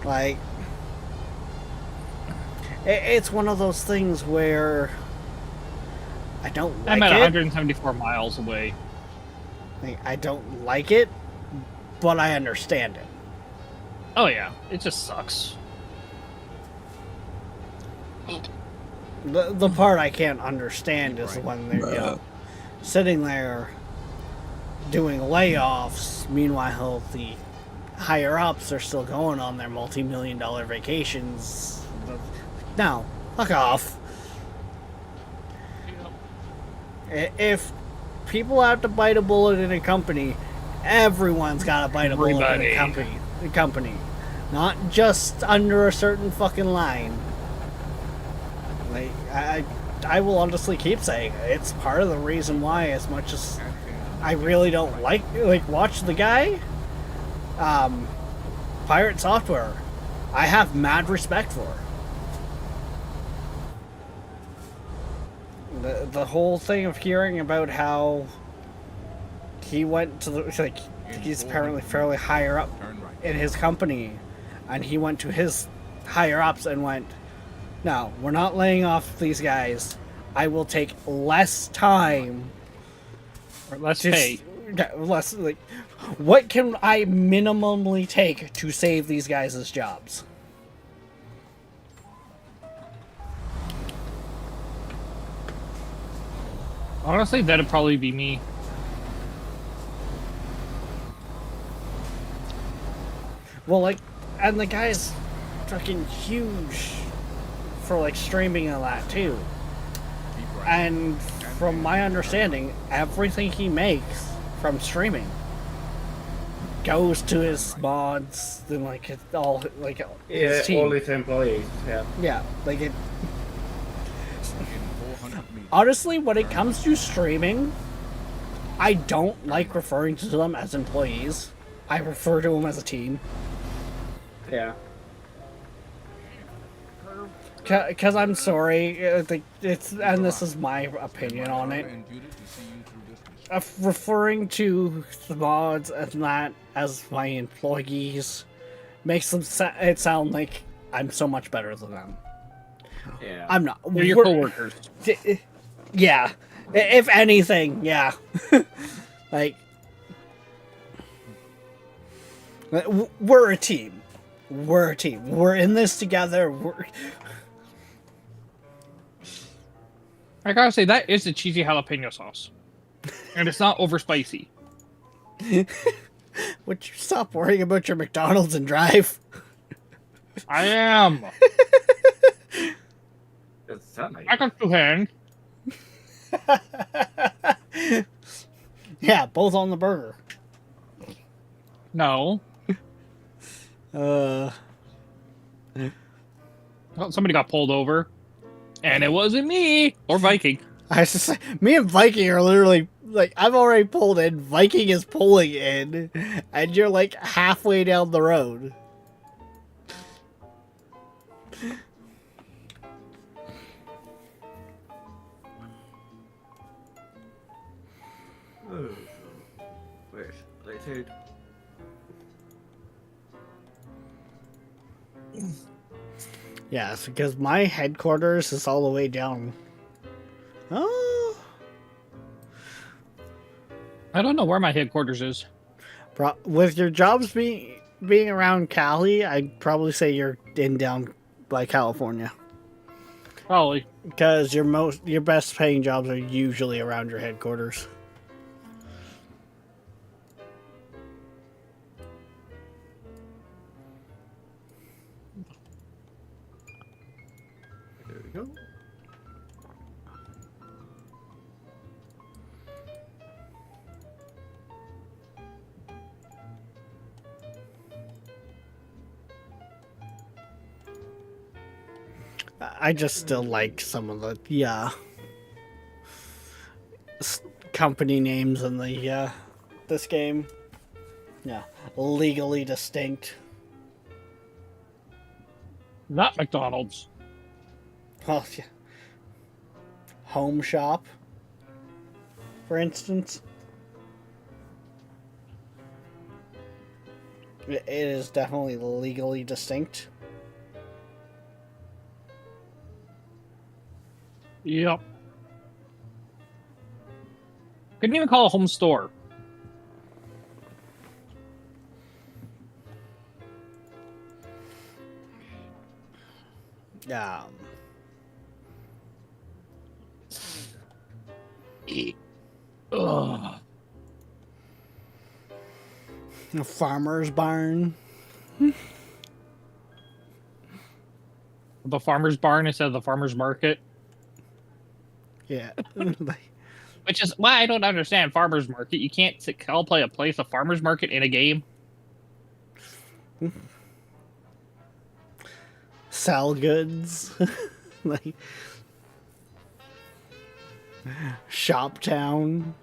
Like, it's one of those things where I don't like I'm at it. 174 miles away. Like, I don't like it, but I understand it. Oh yeah, it just sucks. The part I can't understand is when they're sitting there doing layoffs. Meanwhile, the higher ups are still going on their multi-million-dollar vacations. No, fuck off. If people have to bite a bullet in a company, everyone's got to bite a bullet in Everybody. a company. Not just under a certain fucking line. Like, I will honestly keep saying it's part of the reason why, as much as I really don't like watch the guy, Pirate Software, I have mad respect for. The whole thing of hearing about how he went to the he's apparently fairly higher up Turn right. in his company, and he went to his higher ups and went, "No, we're not laying off these guys. I will take less time, Or let's to pay. less like, what can I minimally take to save these guys' jobs?" Honestly, that'd probably be me. Well, like, and the guy's fucking huge for like streaming and that too. Keep right. And from my understanding, everything he makes from streaming goes to his mods and like it all like Yeah, his team. all its employees. Yeah. Yeah, like it. In 400 meters. Honestly, when it comes to streaming, I don't like referring to them as employees. I refer to them as a team. Yeah. Because I'm sorry, it's and this is my opinion on it. And Judith, we see you through this mission. Referring to the mods and that as my employees makes them it sound like I'm so much better than them. Yeah. I'm not. They're your We're- coworkers. Yeah. If anything, yeah. Like, we're a team. We're a team. We're in this together. I gotta say, that is the cheesy jalapeno sauce. And it's not over spicy. Would you stop worrying about your McDonald's and drive? I am. Doesn't sound like I got two hands. Yeah, both on the burger. No. Uh, Well, somebody got pulled over. And it wasn't me. Or Viking. I was just say, me and Viking are literally Like, I've already pulled in, Viking is pulling in, and you're like halfway down the road. Oh, where's Latitude? Yeah, it's because my headquarters is all the way down. Oh, I don't know where my headquarters is. with your jobs being around Cali, I'd probably say you're in down by California. Probably. Because your best paying jobs are usually around your headquarters. There we go. I just still like some of the company names in the this game. Yeah, legally distinct. Not McDonald's. Well, yeah. Home Shop, for instance. It is definitely legally distinct. Yep. Couldn't even call a home store. Ugh. A farmer's barn. The farmer's barn instead of the farmer's market. Yeah. Which is why I don't understand farmer's market. You can't call play a place a farmer's market in a game. Sell goods. Like Shop Town.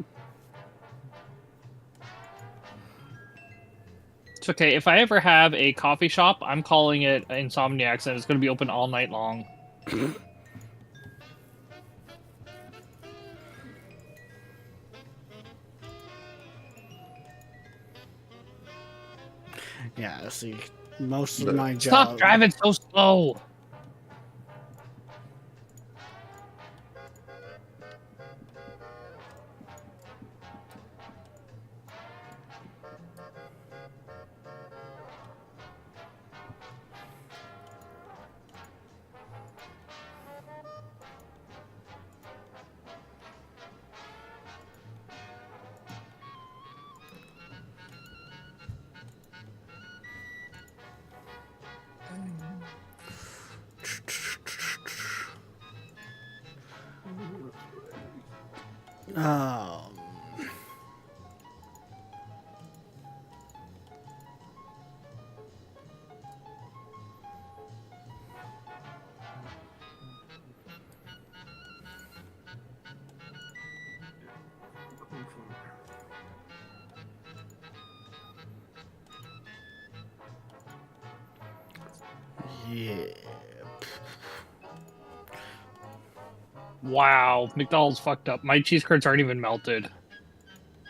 It's okay. If I ever have a coffee shop, I'm calling it Insomniacs, and it's going to be open all night long. Yeah, see, most of my Stop job. driving so slow. Um, yeah. Wow, McDonald's fucked up. My cheese curds aren't even melted.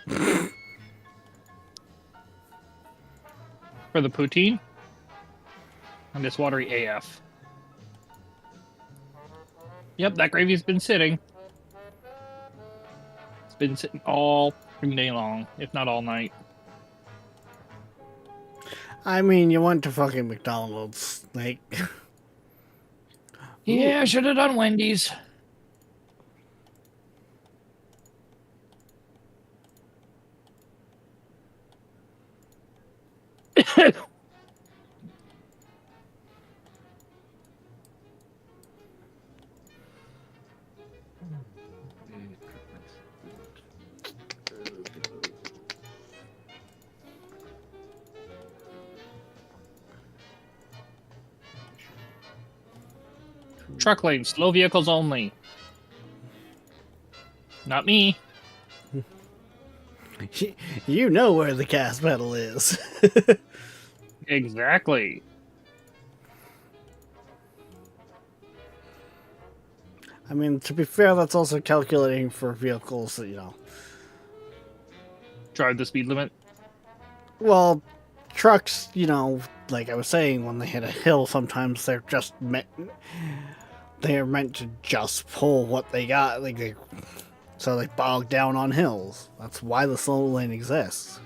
For the poutine? And it's watery AF. Yep, that gravy's been sitting. It's been sitting all day long, if not all night. I mean, you went to fucking McDonald's, like. Yeah, I should have done Wendy's. Truck lane, slow vehicles only. Not me. You know where the gas pedal is. Exactly. I mean, to be fair, that's also calculating for vehicles that, Drive the speed limit. well, trucks, like I was saying, when they hit a hill, sometimes they're meant to just pull what they got, so they bog down on hills. That's why the slow lane exists.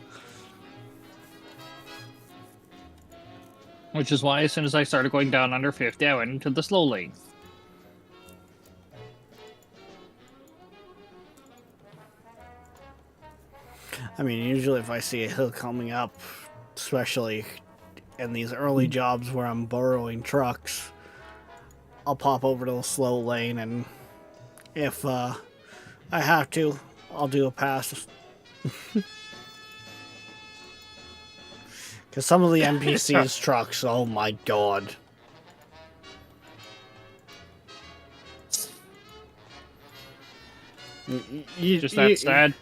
Which is why as soon as I started going down under 50, I went into the slow lane. I mean, usually if I see a hill coming up, especially in these early jobs where I'm borrowing trucks, I'll pop over to the slow lane, and if I have to, I'll do a pass. Because some of the NPC's trucks, oh my god. Just that sad.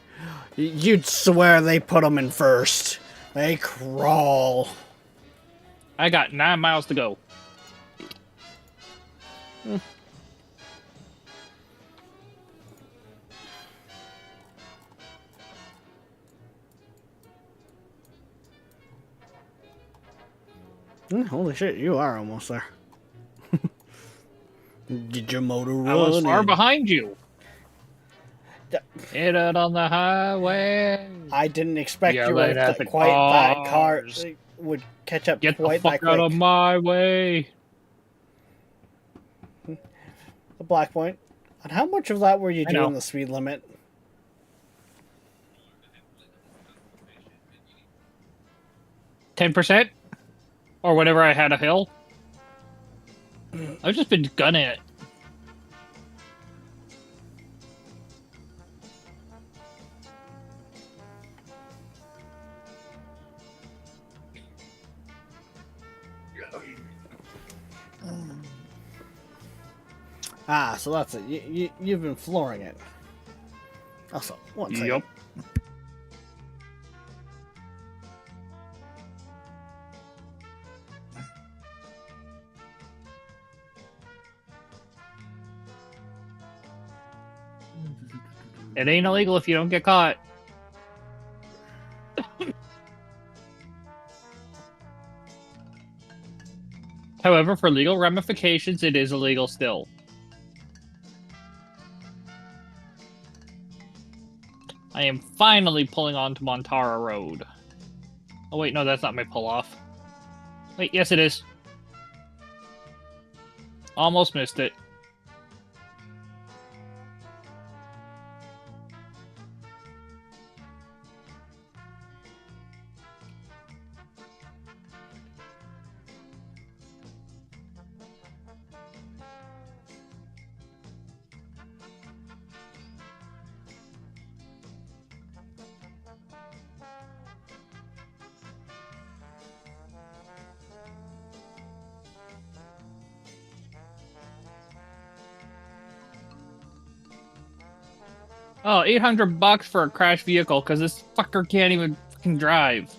You'd swear they put them in first. They crawl. I got 9 miles to go. Holy shit, you are almost there. Get your motor running. I was far behind you. Hit it on the highway. I didn't expect Yeah, you right would at the quite that car cars. would catch up Get the quite that fuck quick. out of my way. The Black Point. And how much of that were you I doing know. the speed limit? 10%? Or whenever I had a hill? I've just been gunning it. Ah, so that's it. You've been flooring it. Also, one second. Yup. It ain't illegal if you don't get caught. However, for legal ramifications, it is illegal still. I am finally pulling onto Montara Road. Oh wait, no, that's not my pull-off. Wait, yes it is. Almost missed it. Oh, $800 for a crashed vehicle because this fucker can't even fucking drive.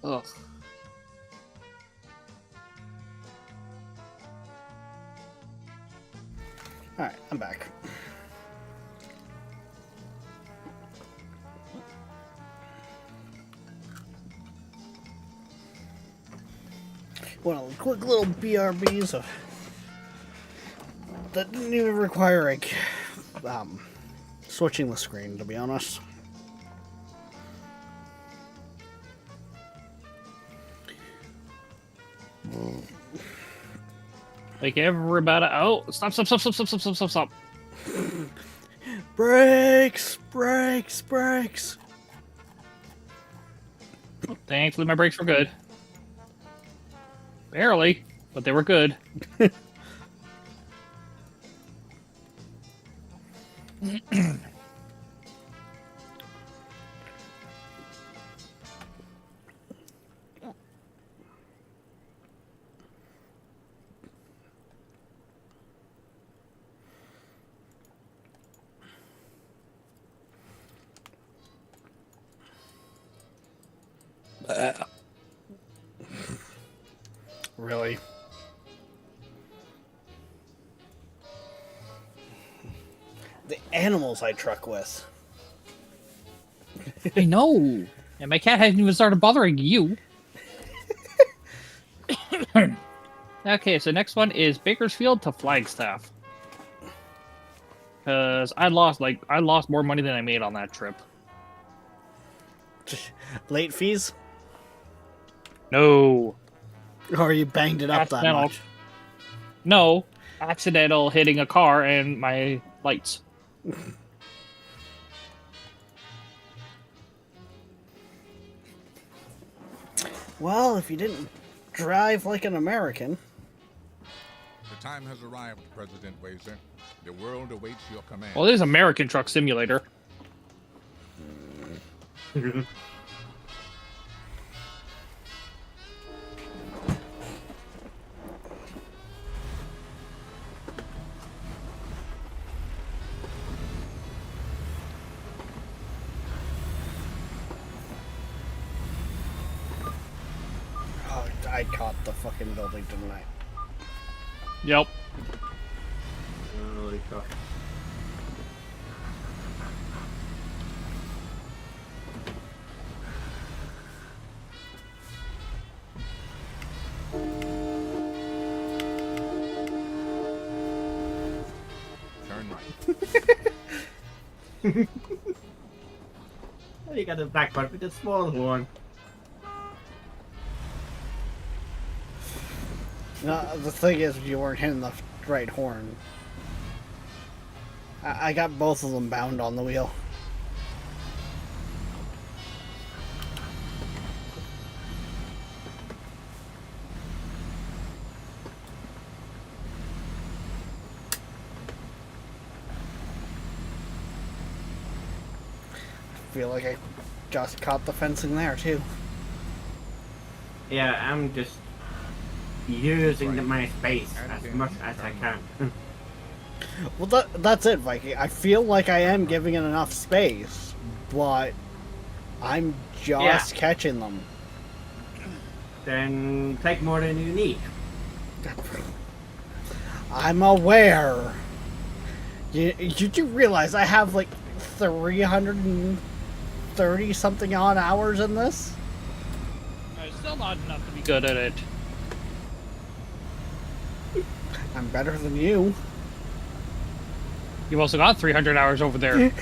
Ugh. Alright, I'm back. Well, quick little BRBs of that didn't even require switching the screen, to be honest. Like everybody. Oh, stop. Brakes! Thankfully, my brakes were good. Barely, but they were good. Really? The animals I truck with. I know. And my cat hasn't even started bothering you. Okay, so next one is Bakersfield to Flagstaff. Because I lost more money than I made on that trip. Late fees? No. Or you banged it up that Accidental. much? No. Accidental hitting a car and my lights. Well, if you didn't drive like an American. The time has arrived, President Wazer. The world awaits your command. Well, this is American Truck Simulator. Oh, I caught the fucking building, didn't I? Yep. Holy fuck. Turn right. Oh, you got the back part with the small horn. No, the thing is, you weren't hitting the right horn. I got both of them bound on the wheel. I feel like I just caught the fencing there, too. Yeah, I'm just using my space as much as I can. Well, that's it, Viking. I feel like I am giving it enough space, but I'm just catching them. Then take more than you need. I'm aware. You do realize I have like 330 something odd hours in this? It's still not enough to be good at it. I'm better than you. You've also got 300 hours over there.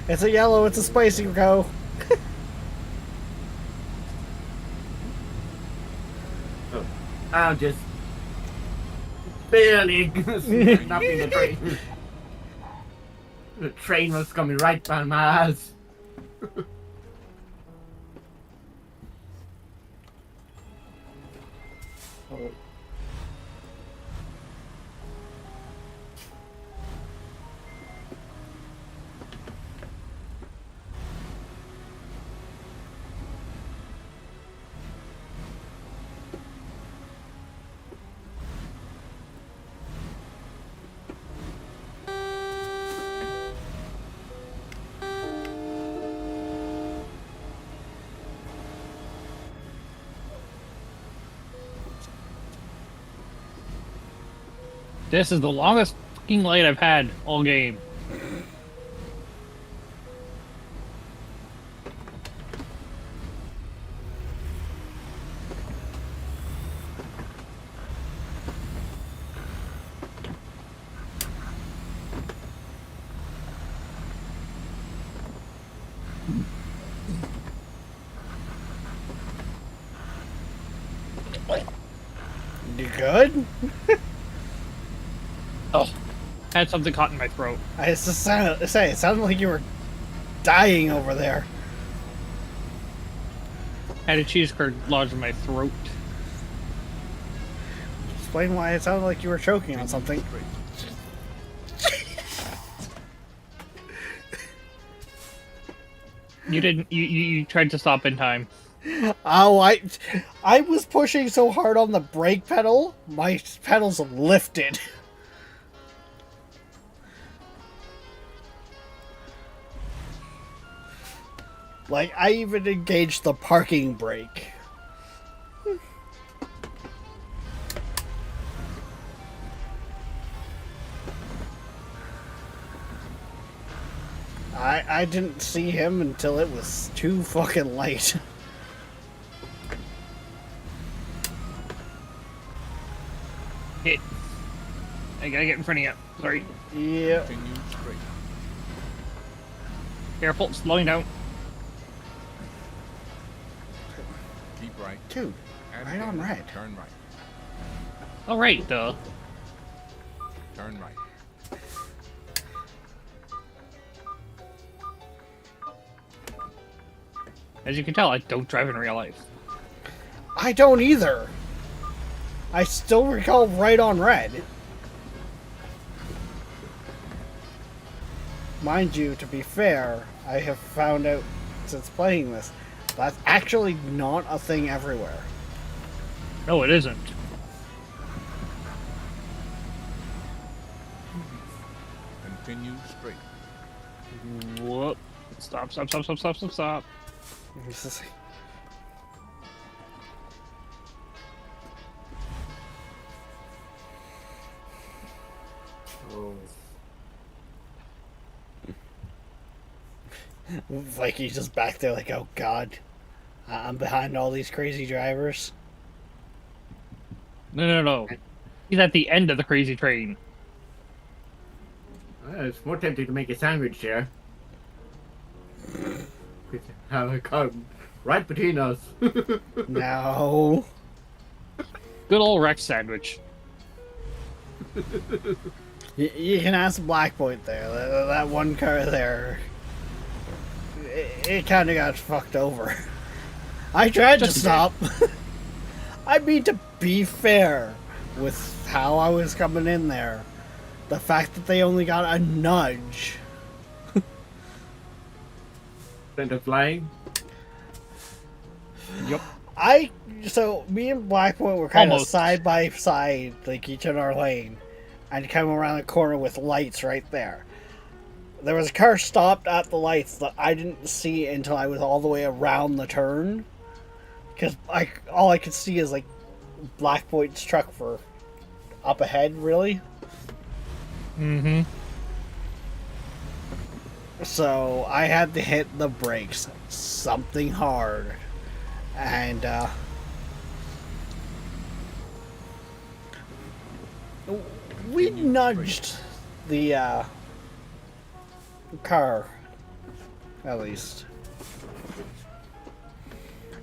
It's a yellow, it's a spicy go. Oh, I'm just barely sneaking up in the train. The train was coming right by my ass. Oh. This is the longest fucking light I've had all game. You good? Oh, had something caught in my throat. I just say it sounded like you were dying over there. Had a cheese curd lodged in my throat. Explain why it sounded like you were choking on something. You didn't. You tried to stop in time. Oh, I was pushing so hard on the brake pedal, my pedals lifted. Like, I even engaged the parking brake. I didn't see him until it was too fucking late. Hit. I gotta get in front of you. Sorry. Yeah. Continue straight. Careful, slowing down. Keep right. Dude, And right on then red. Turn right. All right, duh. Turn right. As you can tell, I don't drive in real life. I don't either. I still recall right on red. Mind you, to be fair, I have found out since playing this, that's actually not a thing everywhere. No, it isn't. Continue straight. Whoop. Stop, stop, stop, stop, stop, stop, stop. This is- Oh. Vikey's just back there like, oh god, I'm behind all these crazy drivers. No, no, no. He's at the end of the crazy train. It's more tempting to make a sandwich here. Have a come right between us. No. Good old Rex sandwich. You can ask Black Point there. That one car there, it kind of got fucked over. I tried to Just a stop. I mean, to be fair with how I was coming in there, the fact that they only got a nudge. Instead of flying. Yep. So me and Black Point were kind of Almost. side by side, like each in our lane, and come around the corner with lights right there. There was a car stopped at the lights that I didn't see until I was all the way around the turn, because all I could see is like Black Point's truck for up ahead, really. Mm-hmm. So I had to hit the brakes something hard, and we nudged the car, at least.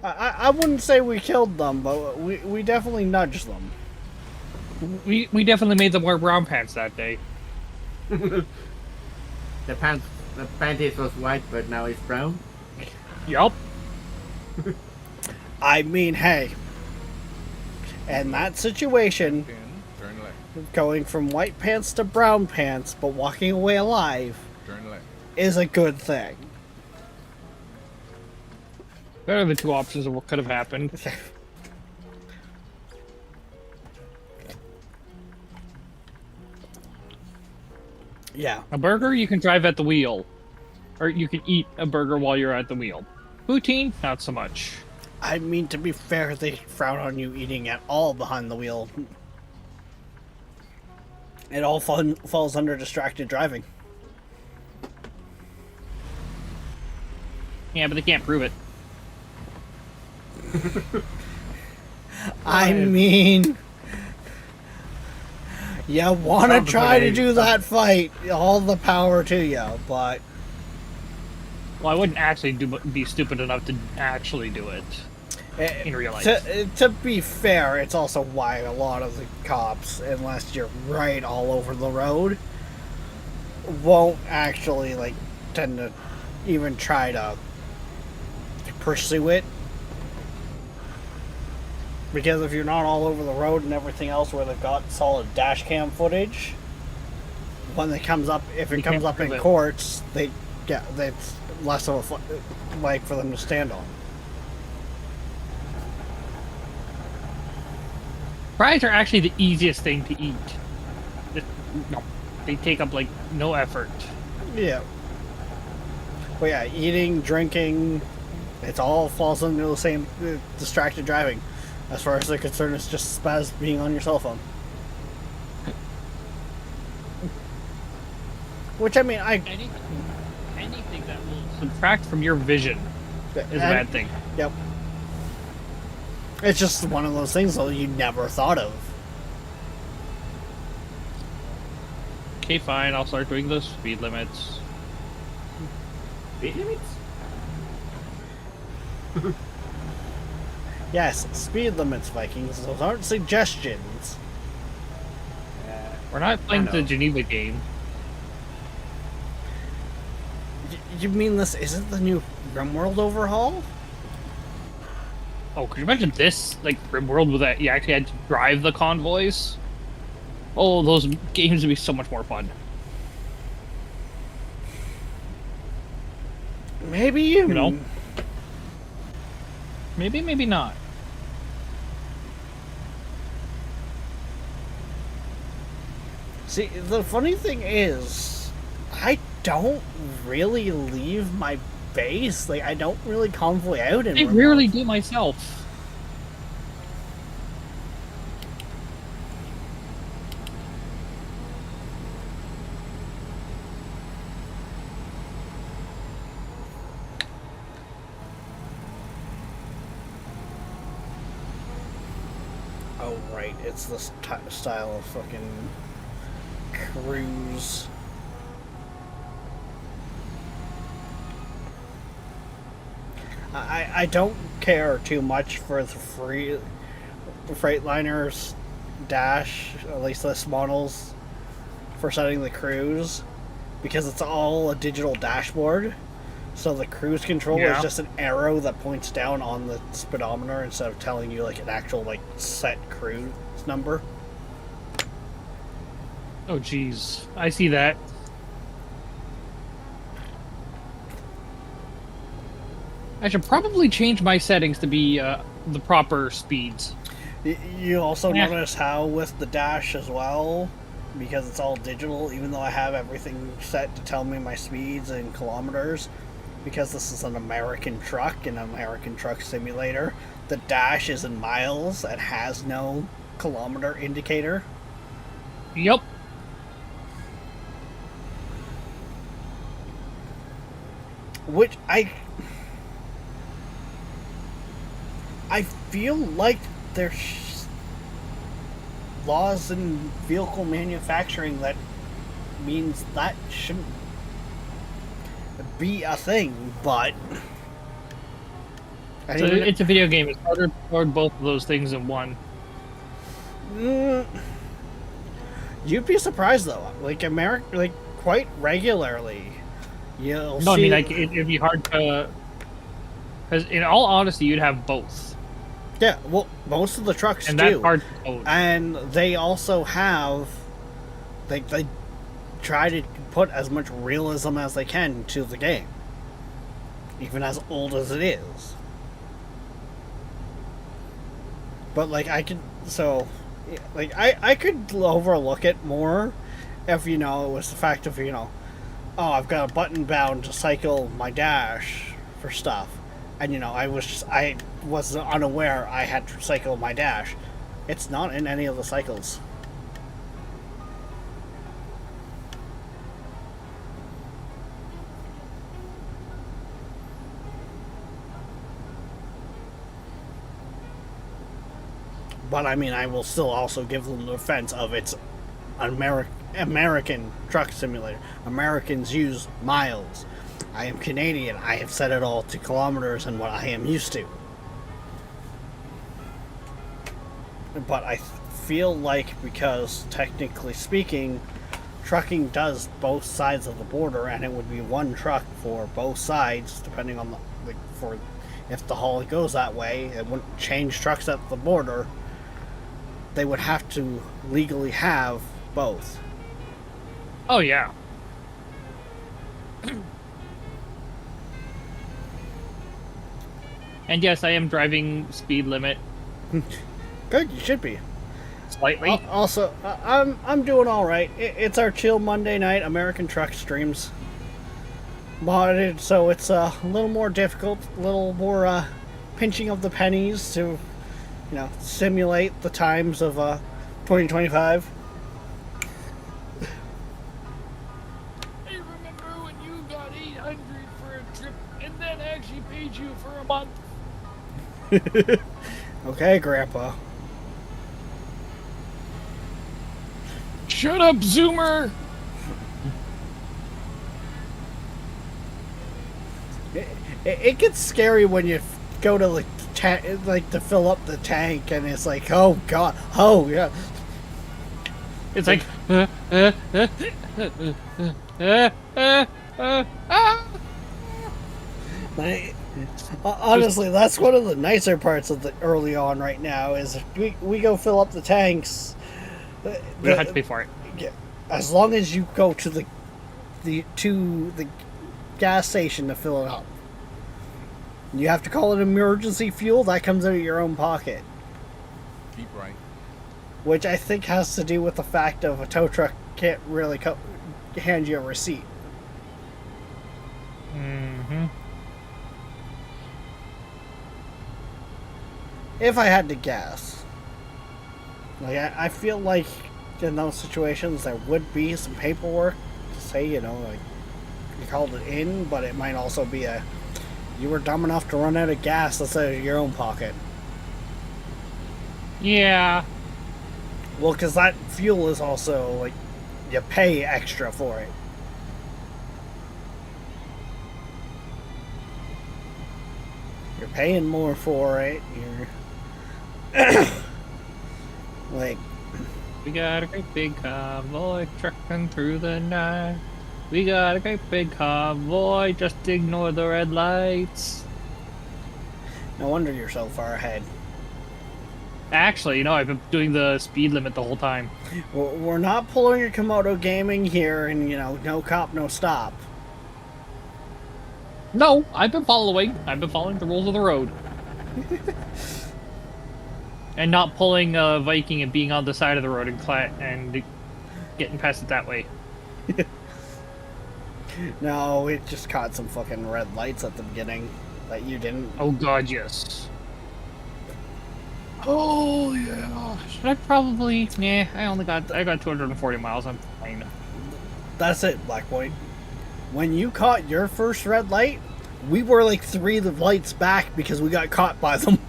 I wouldn't say we killed them, but we definitely nudged them. We definitely made them wear brown pants that day. The panties was white, but now it's brown. Yup. I mean, hey, in that situation, Then turn left. going from white pants to brown pants, but walking away alive, Turn left. is a good thing. Better than two options of what could have happened. Yeah. A burger, you can drive at the wheel. Or you can eat a burger while you're at the wheel. Poutine, not so much. I mean, to be fair, they frown on you eating at all behind the wheel. It all falls under distracted driving. Yeah, but they can't prove it. I mean, you want to Sounds try to like- do that fight, all the power to you, but Well, I wouldn't actually be stupid enough to actually do it in real life. to be fair, it's also why a lot of the cops, unless you're right all over the road, won't actually like tend to even try to pursue it. Because if you're not all over the road and everything else where they've got solid dash cam footage, when it comes up, if it You comes can't up in prove it. courts, that's less of a leg for them to stand on. Fries are actually the easiest thing to eat. Just, no, they take up like no effort. Yeah. But yeah, eating, drinking, It all falls under the same distracted driving. As far as they're concerned, it's just as bad as being on your cell phone. Which, I mean, Anything that will subtract from your vision is a bad thing. Yep. It's just one of those things, though, you never thought of. Okay, fine. I'll start doing the speed limits. Speed limits? Yes, speed limits, Vikings. Those aren't suggestions. We're not playing I the know. Geneva game. You mean this isn't the new RimWorld overhaul? Oh, could you imagine this, like, RimWorld with that you actually had to drive the convoys? Oh, those games would be so much more fun. Maybe You know? Maybe, maybe not. See, the funny thing is, I don't really leave my base. Like, I don't really convoy out in I RimWorld. rarely do myself. Oh, right. It's this style of fucking cruise. I don't care too much for the Freightliners dash, at least this models, for setting the cruise, because it's all a digital dashboard. So the cruise control Yeah. is just an arrow that points down on the speedometer instead of telling you like an actual like set cruise number. Oh, jeez. I see that. I should probably change my settings to be the proper speeds. You also Yeah. notice how with the dash as well, because it's all digital, even though I have everything set to tell me my speeds in kilometers, because this is an American truck, an American truck simulator, the dash is in miles and has no kilometer indicator. Yep. Which I feel like there's laws in vehicle manufacturing that means that shouldn't be a thing, but I So didn't- it's a video game. It's harder to record both of those things in one. You'd be surprised though. Like like quite regularly, you'll No, I see. mean, like, it'd be hard to... Because in all honesty, you'd have both. Yeah, well, most of the trucks And do. that's hard to code. And they also have, they try to put as much realism as they can to the game, even as old as it is. But like I could, so like I could overlook it more if it was the fact of oh, I've got a button bound to cycle my dash for stuff, and I was unaware I had to cycle my dash. It's not in any of the cycles. But I mean, I will still also give them the defense of it's an American truck simulator. Americans use miles. I am Canadian. I have set it all to kilometers and what I am used to. But I feel like because technically speaking, trucking does both sides of the border, and it would be one truck for both sides, depending on if the haul goes that way. It wouldn't change trucks at the border. They would have to legally have both. Oh, yeah. And yes, I am driving speed limit Good, you should be. slightly. Also, I'm doing all right. It's our chill Monday night American truck streams. modded, so it's a little more difficult, a little more pinching of the pennies to, simulate the times of 2025. I remember when you got 800 for a trip and then actually paid you for a month. Okay, Grandpa. Shut up, Zoomer! It gets scary when you go to to fill up the tank, and it's like, oh god, oh yeah. It's like, Honestly, that's one of the nicer parts of the early on right now is we go fill up the tanks. we don't have to pay for it. As long as you go to the gas station to fill it up. You have to call it emergency fuel, that comes out of your own pocket. Keep right. Which I think has to do with the fact of a tow truck can't really hand you a receipt. Mm-hmm. If I had to guess. I feel like in those situations there would be some paperwork to say, you called it in, but it might also be you were dumb enough to run out of gas, that's out of your own pocket. Yeah. Well, because that fuel is also, you pay extra for it. You're paying more for it, We got a great big convoy trucking through the night. We got a great big convoy, just ignore the red lights. no wonder you're so far ahead. Actually, I've been doing the speed limit the whole time. We're not pulling a Komodo Gaming here and, no cop, no stop. No, I've been following the rules of the road. And not pulling a Viking and being on the side of the road and getting past it that way. No, it just caught some fucking red lights at the beginning that you didn't. Oh god, yes. Oh yeah. Should I probably? Nah, I got 240 miles. I'm fine. That's it, Black Point. When you caught your first red light, we were like 3 lights back because we got caught by them.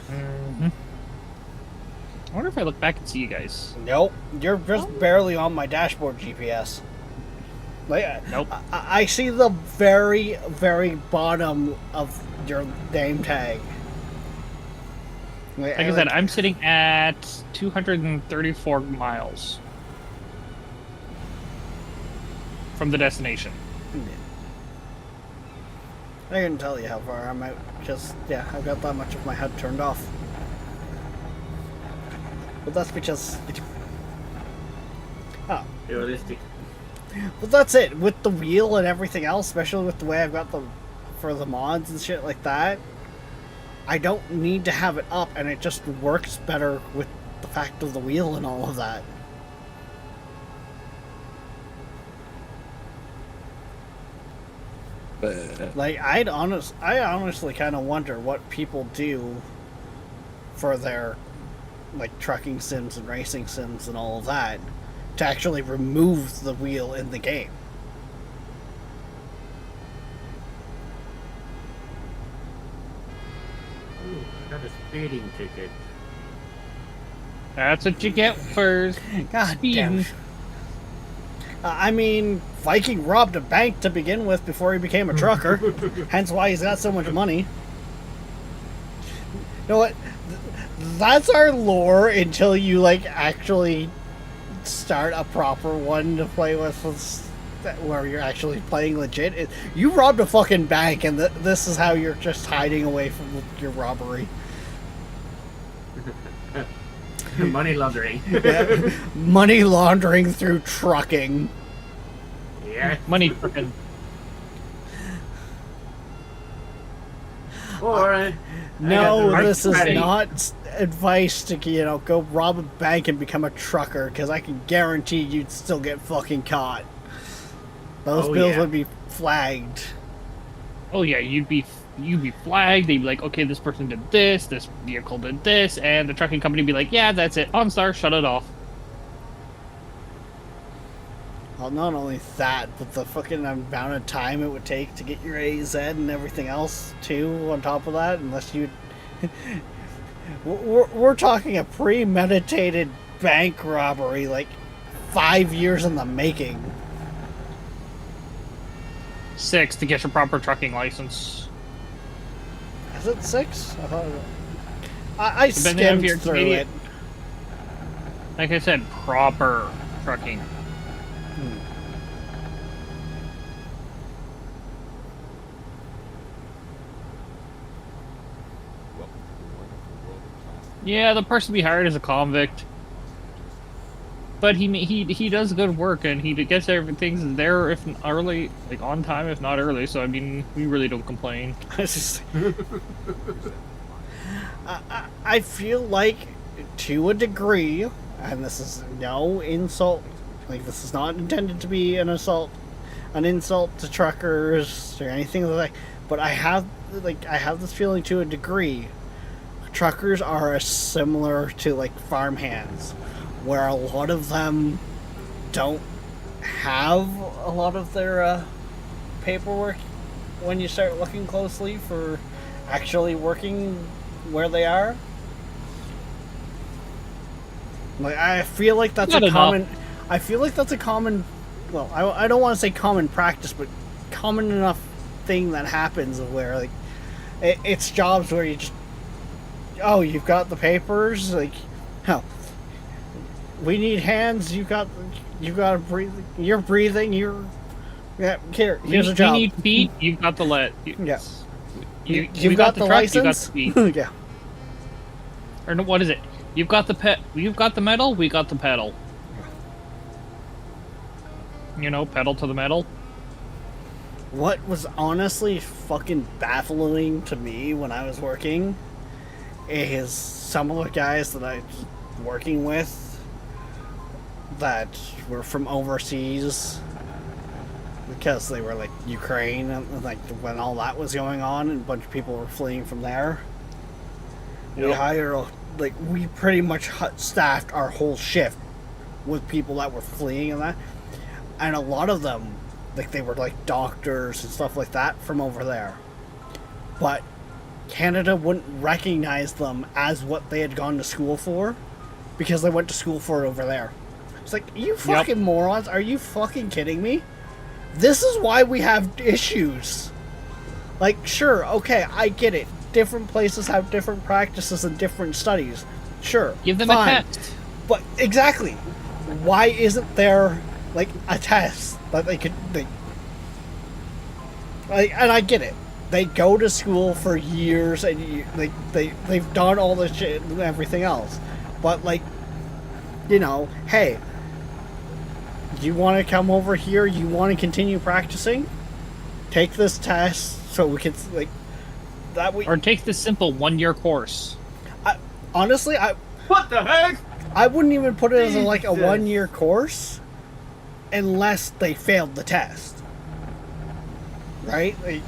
Mm-hmm. I wonder if I look back and see you guys. Nope, you're just barely on my dashboard GPS. Nope. I see the very, very bottom of your name tag. Like I said, I'm sitting at 234 miles from the destination. I couldn't tell you how far I'm out. I've got that much of my HUD turned off. But that's because... Oh. Realistic. But that's it. With the wheel and everything else, especially with the way I've got for the mods and shit like that, I don't need to have it up, and it just works better with the fact of the wheel and all of that. I honestly kind of wonder what people do for their trucking sims and racing sims and all of that to actually remove the wheel in the game. Ooh, I got a speeding ticket. That's what you get for God speeding. damn it. I mean, Viking robbed a bank to begin with before he became a trucker. Hence why he's got so much money. You know what? That's our lore until you, actually start a proper one to play with where you're actually playing legit. You robbed a fucking bank, and this is how you're just hiding away from your robbery. Money laundering. Yeah. Money laundering through trucking. Yeah. Money trucking. Or No, I got the this is ready. not advice to, go rob a bank and become a trucker, because I can guarantee you'd still get fucking caught. Those Oh, bills yeah. would be flagged. Oh yeah, you'd be flagged. They'd be like, okay, this person did this vehicle did this, and the trucking company would be like, yeah, that's it. OnStar, shut it off. Well, not only that, but the fucking amount of time it would take to get your AZ and everything else too. On top of that, unless you, we're talking a premeditated bank robbery, like 5 years in the making. 6 to get your proper trucking license. Is it 6? I thought I Depending on if you're skimmed through Canadian. it. Like I said, proper trucking. Welcome to the wonderful world of plastic. Yeah, the person we hired is a convict, but he does good work and he gets everything's there if early, like on time, if not early. So I mean, we really don't complain. It's just- I feel like, to a degree, and this is no insult, like this is not intended to be an insult to truckers or anything like that, but I have this feeling to a degree, truckers are similar to like farmhands, where a lot of them don't have a lot of their paperwork when you start looking closely for actually working where they are. Like, I feel like that's Not a enough. common. I feel like that's a common. Well, I don't want to say common practice, but common enough thing that happens where like it's jobs where you just, oh, you've got the papers, like, hell, we need hands. You got to breathe. You're breathing. Yeah. Here's a job. We need feet. You've got the Yeah. We You've got the truck, license. You got the feet. Yeah. Or no, what is it? You've got the You've got the metal. We got the pedal. You know, pedal to the metal. What was honestly fucking baffling to me when I was working is some of the guys that I was working with that were from overseas, because they were like Ukraine and like when all that was going on and a bunch of people were fleeing from there. We we pretty much staffed our whole shift with people that were fleeing and that, and a lot of them, like, they were like doctors and stuff like that from over there, but Canada wouldn't recognize them as what they had gone to school for because they went to school for it over there. It's like, you fucking morons, are you fucking kidding me? This is why we have issues. Like, sure, okay, I get it. Different places have different practices and different studies. Sure, Give them fine. a test. But exactly, why isn't there like a test that they could? And I get it. They go to school for years and they've done all this shit and everything else. But like, you know, hey, you want to come over here? You want to continue practicing? Take this test so we can like that. Or take this simple 1-year course. Honestly, What the heck? I wouldn't even put it as like a Jesus. 1-year course unless they failed the test. Right? Like,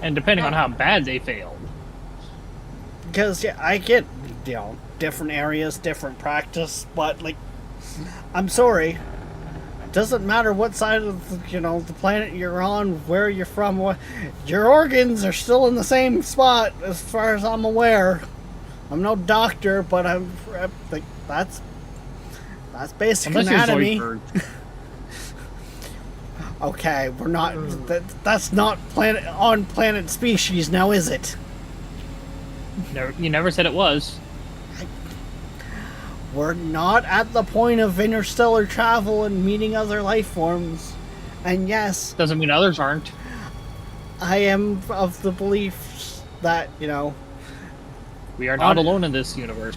And depending on how bad they failed. because, yeah, I get, you know, different areas, different practice, but, like, I'm sorry. Doesn't matter what side of the, you know, the planet you're on, where you're from, what, your organs are still in the same spot as far as I'm aware. I'm no doctor, but I'm like, that's basic Unless you're anatomy. Zoidberg. Okay, we're not. That's not planet species, now is it? You never said it was. We're not at the point of interstellar travel and meeting other life forms. And yes, Doesn't mean others aren't. I am of the belief that, you know, We are not alone in this universe.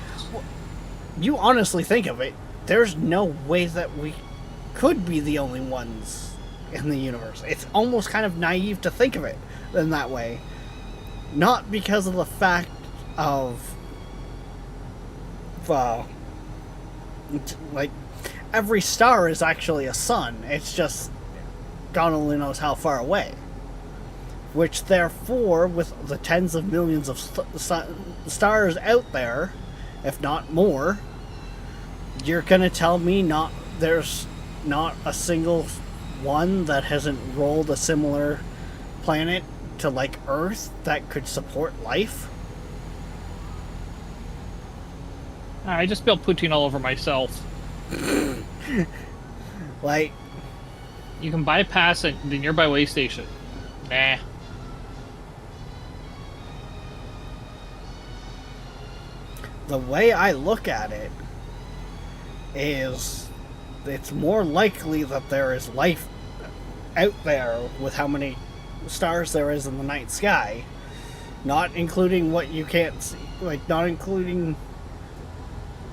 you honestly think of it, there's no way that we could be the only ones in the universe. It's almost kind of naive to think of it in that way. Not because of the fact of, like, every star is actually a sun. It's just God only knows how far away. Which, therefore, with the tens of millions of stars out there, if not more, you're gonna tell me there's not a single one that hasn't rolled a similar planet to, like, Earth that could support life? I just spilled poutine all over myself. Like, You can bypass the nearby way station. Nah. the way I look at it is it's more likely that there is life out there with how many stars there is in the night sky, not including what you can't see, like not including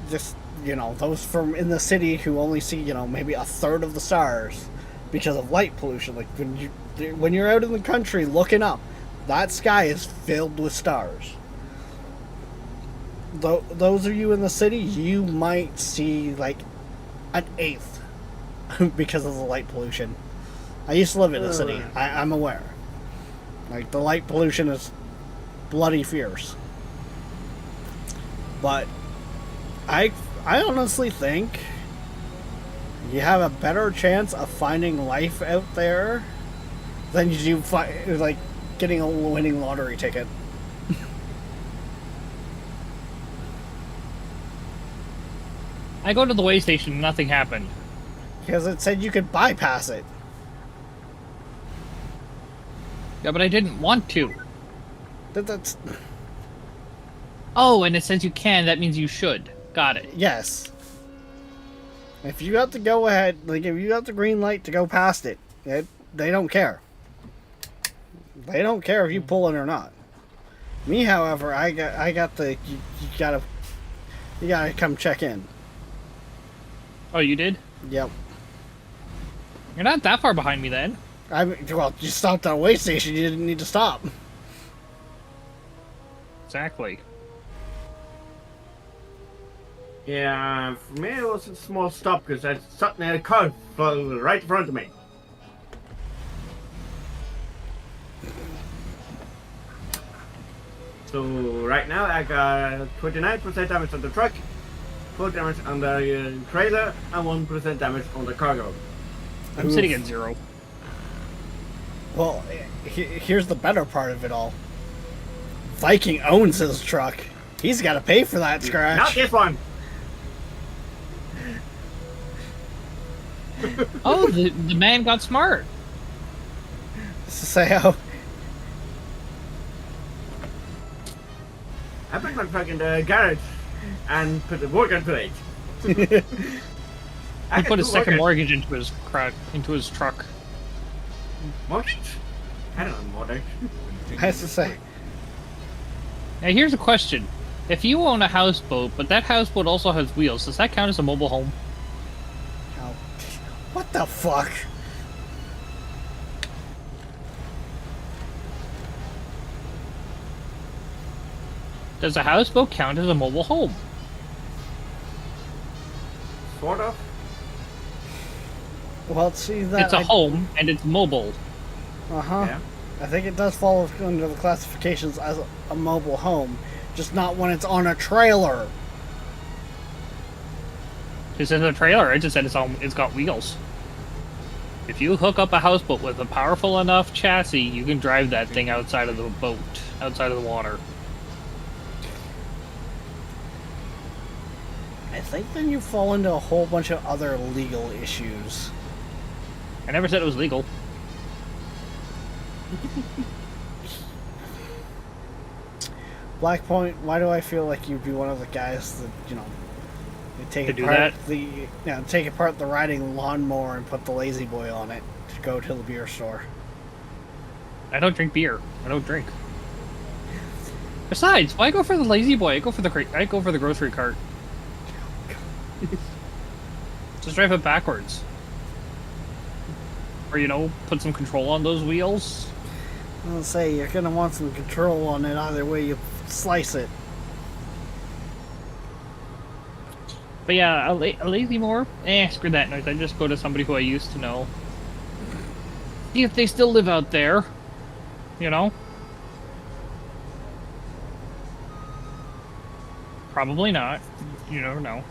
just, you know, those from in the city who only see, you know, maybe a third of the stars because of light pollution. Like when you're out in the country looking up, that sky is filled with stars. Those of you in the city, you might see like an eighth because of the light pollution. I used to live in the city. I'm aware. Like, the light pollution is bloody fierce. But I honestly think you have a better chance of finding life out there than you do like getting a winning lottery ticket. I go to the way station and nothing happened. Because it said you could bypass it. Yeah, but I didn't want to. That's Oh, and it says you can, that means you should. Got it. yes. If you got to go ahead, like if you got the green light to go past it, they don't care. They don't care if you pull it or not. Me, however, I got the you gotta come check in. Oh, you did? Yep. You're not that far behind me then. Well, you stopped at a way station. You didn't need to stop. Exactly. Yeah, for me it was a small stop because I suddenly had a car fall right in front of me. So right now I got 29% damage on the truck, 4 damage on the trailer, and 1% damage on the cargo. I'm sitting at 0. Well, here's the better part of it all. Viking owns his truck. He's got to pay for that scratch. Not this one! Oh, the man got smart. Just to say how. I put my truck in the garage and put the work plate. He put a second mortgage into his truck. Mortgage? I don't know mortgage. I have to say. Now here's a question. If you own a houseboat, but that houseboat also has wheels, does that count as a mobile home? Oh, what the fuck? Does a houseboat count as a mobile home? Sort of. Well, see that. It's a home, and it's mobile. Uh-huh. Yeah. I think it does fall under the classifications as a mobile home, just not when it's on a trailer. It says a trailer, it just said it's got wheels. If you hook up a houseboat with a powerful enough chassis, you can drive that thing outside of the boat, outside of the water. I think then you fall into a whole bunch of other legal issues. I never said it was legal. Black Point, why do I feel like you'd be one of the guys that, you know, you take To do apart that? take apart the riding lawnmower and put the Lazy Boy on it to go to the beer store. I don't drink beer. I don't drink. Besides, why go for the lazy boy? I go for the grocery cart. Just drive it backwards. Or, you know, put some control on those wheels. I'll say you're gonna want some control on it either way you slice it. But yeah, a lazy mower? Screw that noise. I just go to somebody who I used to know. See if they still live out there. You know? Probably not. You never know.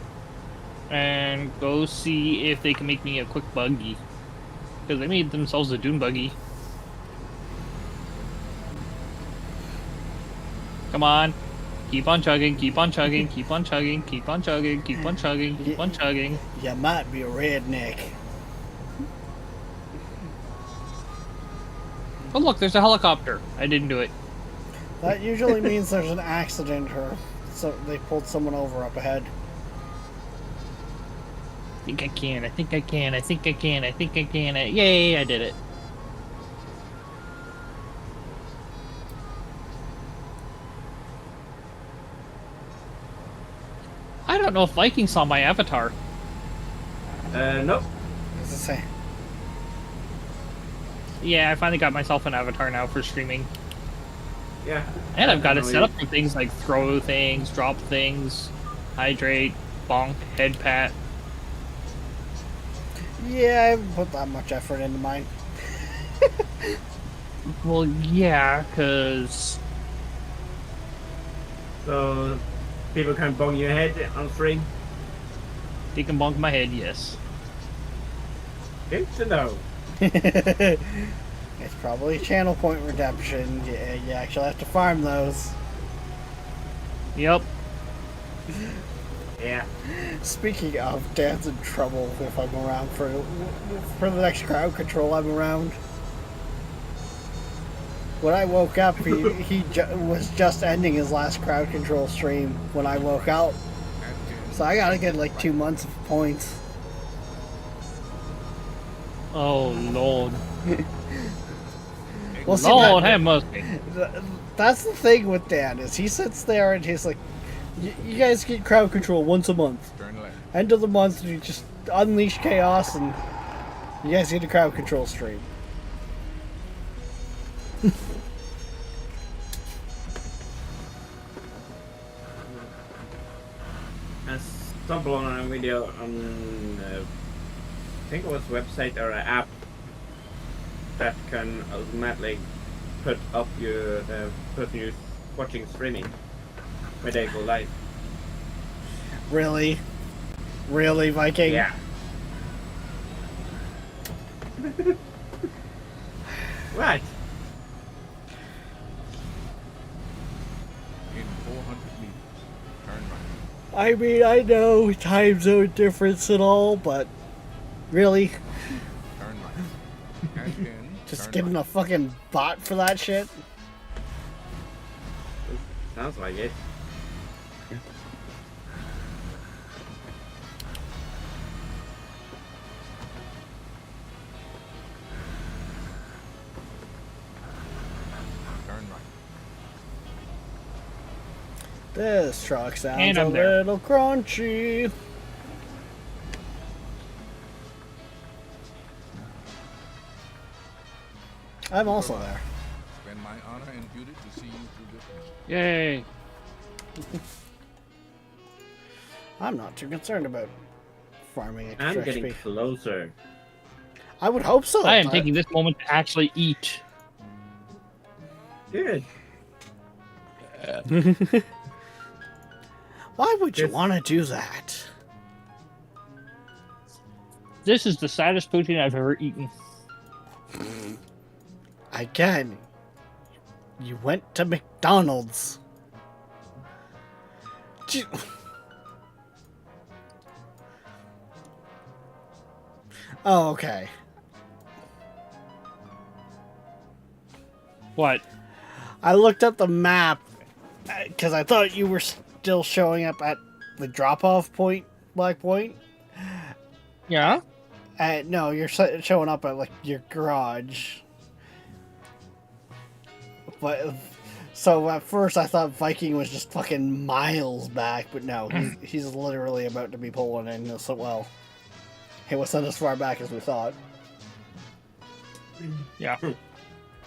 And go see if they can make me a quick buggy. Because they made themselves a dune buggy. Come on. Keep on chugging, keep on chugging, keep on chugging, keep on chugging, keep on chugging, keep on chugging. You might be a redneck. Oh look, there's a helicopter. I didn't do it. That usually means there's an accident or so they pulled someone over up ahead. I think I can, I think I can, I think I can, I think I can. Yay, I did it. I don't know if Viking saw my avatar. Nope. What's it say? Yeah, I finally got myself an avatar now for streaming. Yeah. And I've got it set up for things like throw things, drop things, hydrate, bonk, head pat. Yeah, I haven't put that much effort into mine. Well, yeah, because... So people can bong your head on stream. They can bonk my head, yes. Good to know. It's probably channel point redemption. You actually have to farm those. Yep. Yeah. Speaking of, Dan's in trouble if I'm around for the next crowd control I'm around. When I woke up, he was just ending his last crowd control stream when I woke up. So I gotta get like 2 months of points. Oh, Lord. Well, see, Lord have mercy. that's the thing with Dan, is he sits there and he's like, you guys get crowd control once a month. Turn left. End of the month, you just unleash chaos and you guys get a crowd control stream. I stumbled on a video on, I think it was a website or an app that can automatically put up your person you're watching streaming when they go live. Really? Really, Viking? Yeah. What? In 400 meters, turn right. I mean, I know time zone difference and all, but really? Turn right. And then Just turn getting right. a fucking bot for that shit? Sounds like it. Turn right. This truck sounds And a I'm there. little crunchy. I'm also there. It's been my honor and duty to see you through this mission. Yay. I'm not too concerned about farming I'm extra getting XP. closer. I would hope so. I am but- taking this moment to actually eat. Good. Why would you Yes. want to do that? This is the saddest poutine I've ever eaten. Again, you went to McDonald's. Gee- Oh, okay. What? I looked up the map because I thought you were still showing up at the drop-off point, Black Point. Yeah? No, you're showing up at like your garage. But so at first I thought Viking was just fucking miles back, but no, he's literally about to be pulling in. So well, he wasn't as far back as we thought. Yeah.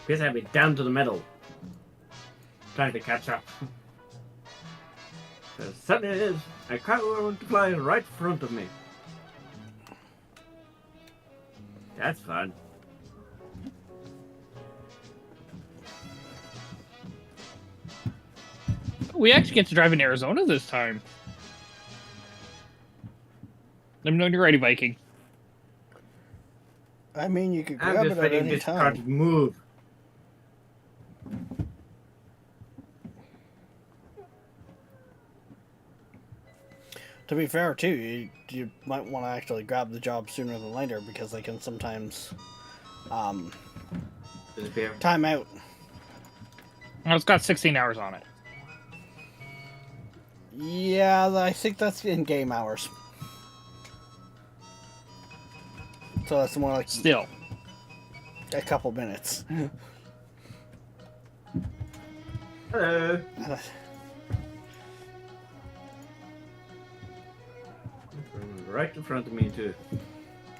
Because I've been down to the middle. Trying to catch up. The sun is a cow want to fly right in front of me. That's fun. We actually get to drive in Arizona this time. Let me know when you're ready, Viking. I mean, you could I'm grab just it at waiting any this car to time. move. To be fair, too, you might want to actually grab the job sooner than later because they can sometimes Disappear. time out. Oh, it's got 16 hours on it. Yeah, I think that's in game hours. So that's more like Still. a couple minutes. Hello. Right in front of me too.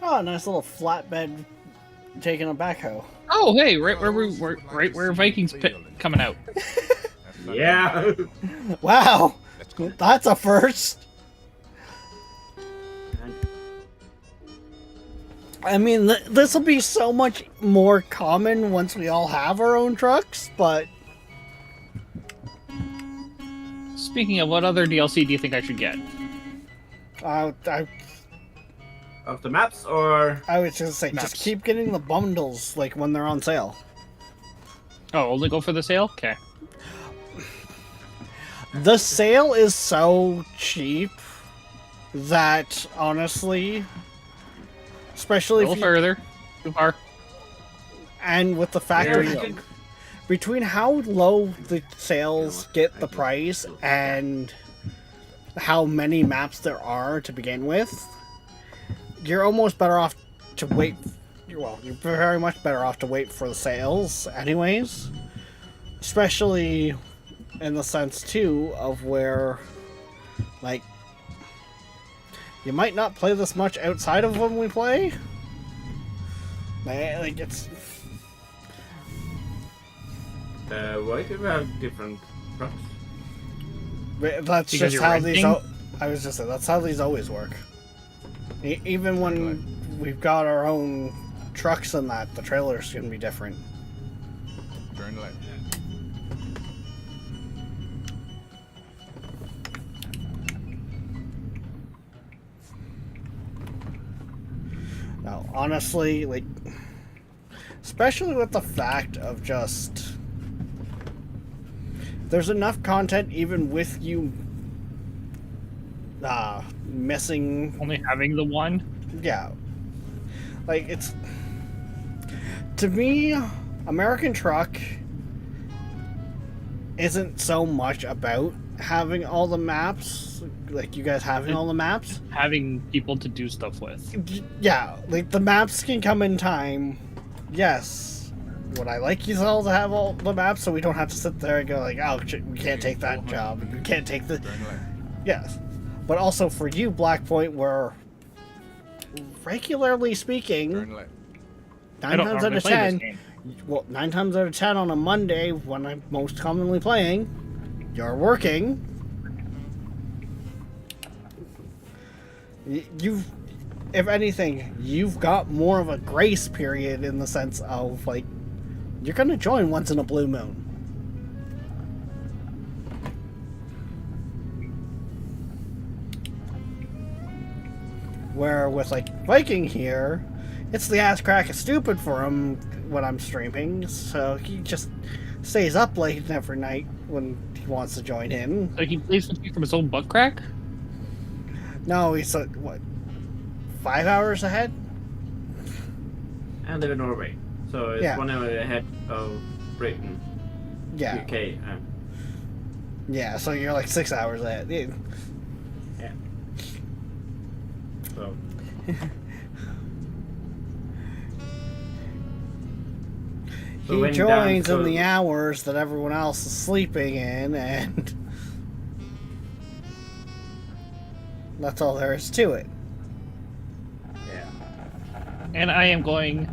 Oh, nice little flatbed taking a backhoe. Oh, hey, right where Vikings coming out. Yeah. Wow, Let's go. that's a first. I mean, this will be so much more common once we all have our own trucks, but Speaking of, what other DLC do you think I should get? I Of the maps or was just say, Maps. just keep getting the bundles like when they're on sale. Oh, only go for the sale? Okay. The sale is so cheap that honestly, A especially little if you, further. Too far. and with the fact There that you go. between how low the sales get the price and how many maps there are to begin with, you're almost better off to wait. Well, you're very much better off to wait for the sales anyways, especially in the sense too of where, like, you might not play this much outside of when we play. Like, it's why do we have different trucks? that's Because just you're how these. renting? I was just saying that's how these always work. Even when we've got our own trucks and that, the trailers can be different. Turn left. Now, honestly, like, especially with the fact of just there's enough content even with you missing. Only having the one? Yeah, like, it's, to me, American Truck isn't so much about having all the maps, like you guys having all the maps. Having people to do stuff with. Yeah, like, the maps can come in time. Yes. Would I like you all to have all the maps so we don't have to sit there and go like, oh, shit, we can't take that job. We can't take the... Turn left. Yes. But also for you, Blackpoint, where, regularly speaking, Turn left. I 9 don't times out normally of play this 10, game. well, 9 times out of 10 on a Monday, when I'm most commonly playing, you're working. You've, if anything, you've got more of a grace period in the sense of, like, you're gonna join once in a blue moon. Where with, like, Viking here, it's the ass crack of stupid for him when I'm streaming, so he just stays up late every night when he wants to join in. So he plays with you from his own butt crack? No, he's like, what, 5 hours ahead? I live in Norway, so it's Yeah. 1 hour ahead of Britain, Yeah. UK. Yeah, so you're like 6 hours ahead. Yeah. So So He when joins down in the goes- hours that everyone else is sleeping in, and that's all there is to it. yeah. And I am going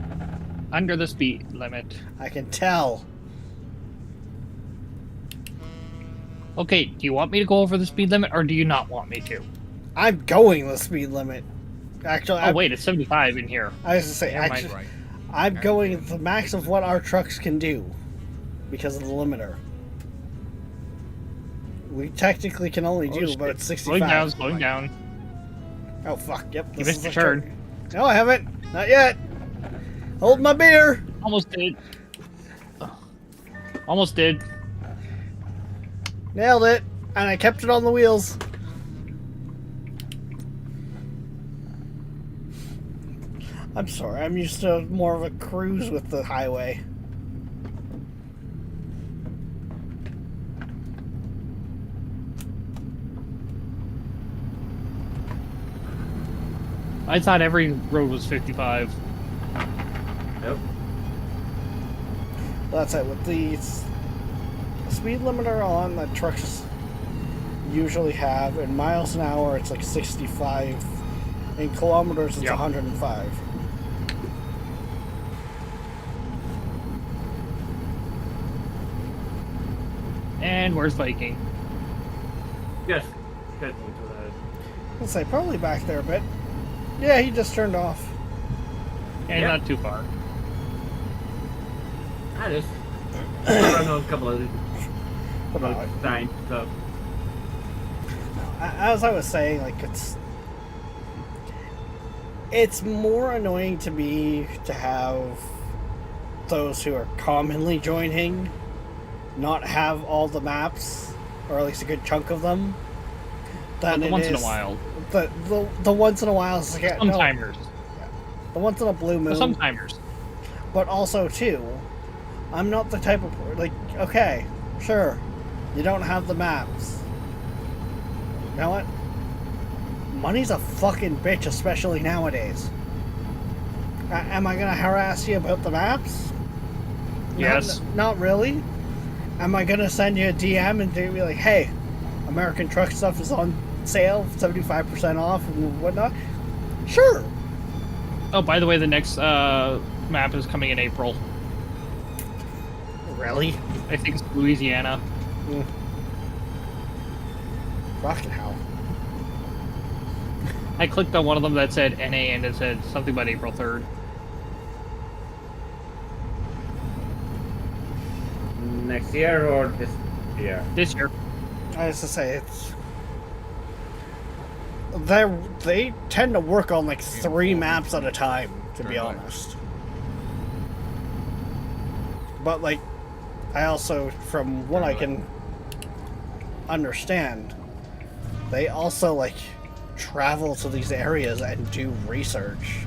under the speed limit. I can tell. Okay, do you want me to go over the speed limit or do you not want me to? I'm going the speed limit. Actually, Oh, wait, it's 75 in here. I was to say, Never mind. actually, Right. I'm going the max of what our trucks can do because of the limiter. We technically can only do about 65. Slowing down. Oh fuck! Yep. You This missed is your a turn. No, I haven't. Not yet. Hold my beer. Almost did. Almost did. Nailed it, and I kept it on the wheels. I'm sorry. I'm used to more of a cruise with the highway. I thought every road was 55. Nope. That's it. With the speed limiter on that trucks usually have, in miles an hour, it's like 65. In kilometers, it's Yeah. 105. And where's Viking? Just get into that. Let's say probably back there a bit. Yeah, he just turned off. And Yeah. not too far. I just run on a couple of But no, signs, so as I was saying, like it's more annoying to me to have those who are commonly joining not have all the maps, or at least a good chunk of them. Than But once in a while. The once in a while is like Some no, timers. the once in a blue moon. Some timers. But also too, I'm not the type of like. Okay, sure, you don't have the maps. You know what? Money's a fucking bitch, especially nowadays. Am I gonna harass you about the maps? Yes. Not really. Am I gonna send you a DM and be like, "Hey, American Truck stuff is on sale, 75% off and whatnot"? Sure. Oh, by the way, the next map is coming in April. Really? I think it's Louisiana. Fucking hell. I clicked on one of them that said NA and it said something about April 3rd. next year or this year? This year. I was to say it's they tend to work on like 3 maps at a time, to be honest. But like, I also, from what I can understand, they also like travel to these areas and do research.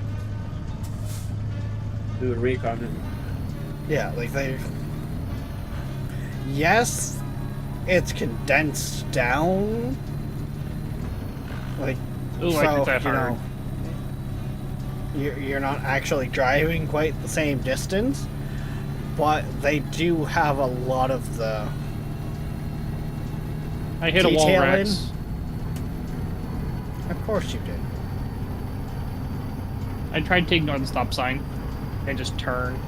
Do recon. Yeah, like they. Yes, it's condensed down. Like, Ooh, so, I think that hard. You're not actually driving quite the same distance, but they do have a lot of the. I hit a wall, Detailing. Rex. Of course you did. I tried to ignore the stop sign and just turn.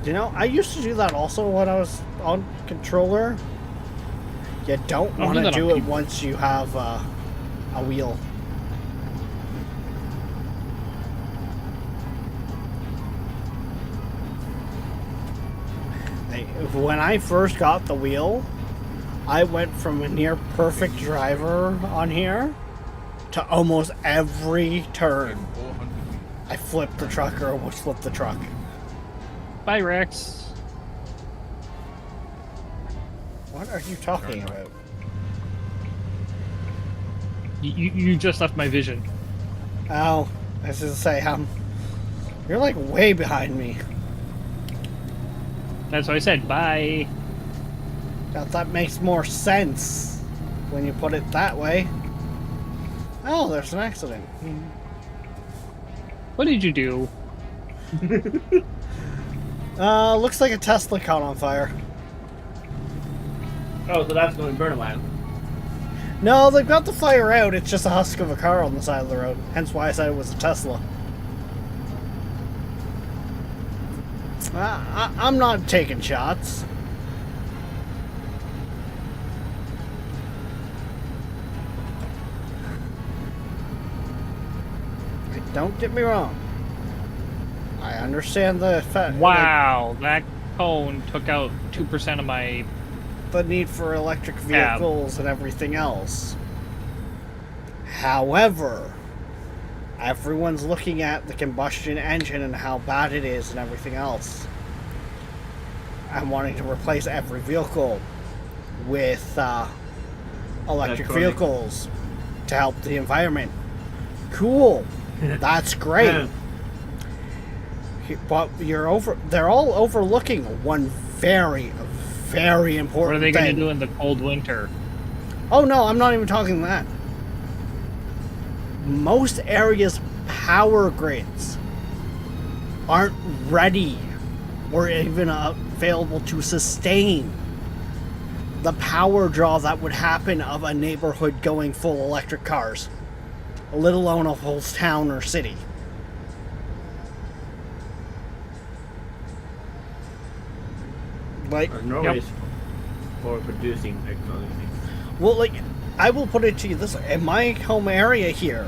You know, I used to do that also when I was on controller. You don't I'll want do to that on do it keyboard. once you have a wheel. When I first got the wheel, I went from a near perfect driver on here to almost every turn. 400 meters. I flipped the truck or almost flipped the truck. Bye, Rex. What are you talking about? You just left my vision. Oh, I was just to say, you're like way behind me. That's what I said. Bye. That makes more sense when you put it that way. Oh, there's an accident. What did you do? Looks like a Tesla caught on fire. Oh, so that's going to burn a while. No, they've got the fire out. It's just a husk of a car on the side of the road. Hence why I said it was a Tesla. I'm not taking shots. Don't get me wrong. I understand the fact. Wow, that cone took out 2% of my the need for electric vehicles and everything else. However, everyone's looking at the combustion engine and how bad it is and everything else, and wanting to replace every vehicle with electric vehicles to help the environment. Cool. That's great. But they're all overlooking one very, very important What are they thing. going to do in the cold winter? Oh no, I'm not even talking that. Most areas' power grids aren't ready or even available to sustain the power draw that would happen of a neighborhood going full electric cars, let alone a whole town or city. Like, There's no Yep. ways for producing electricity. well, like, I will put it to you this way. In my home area here,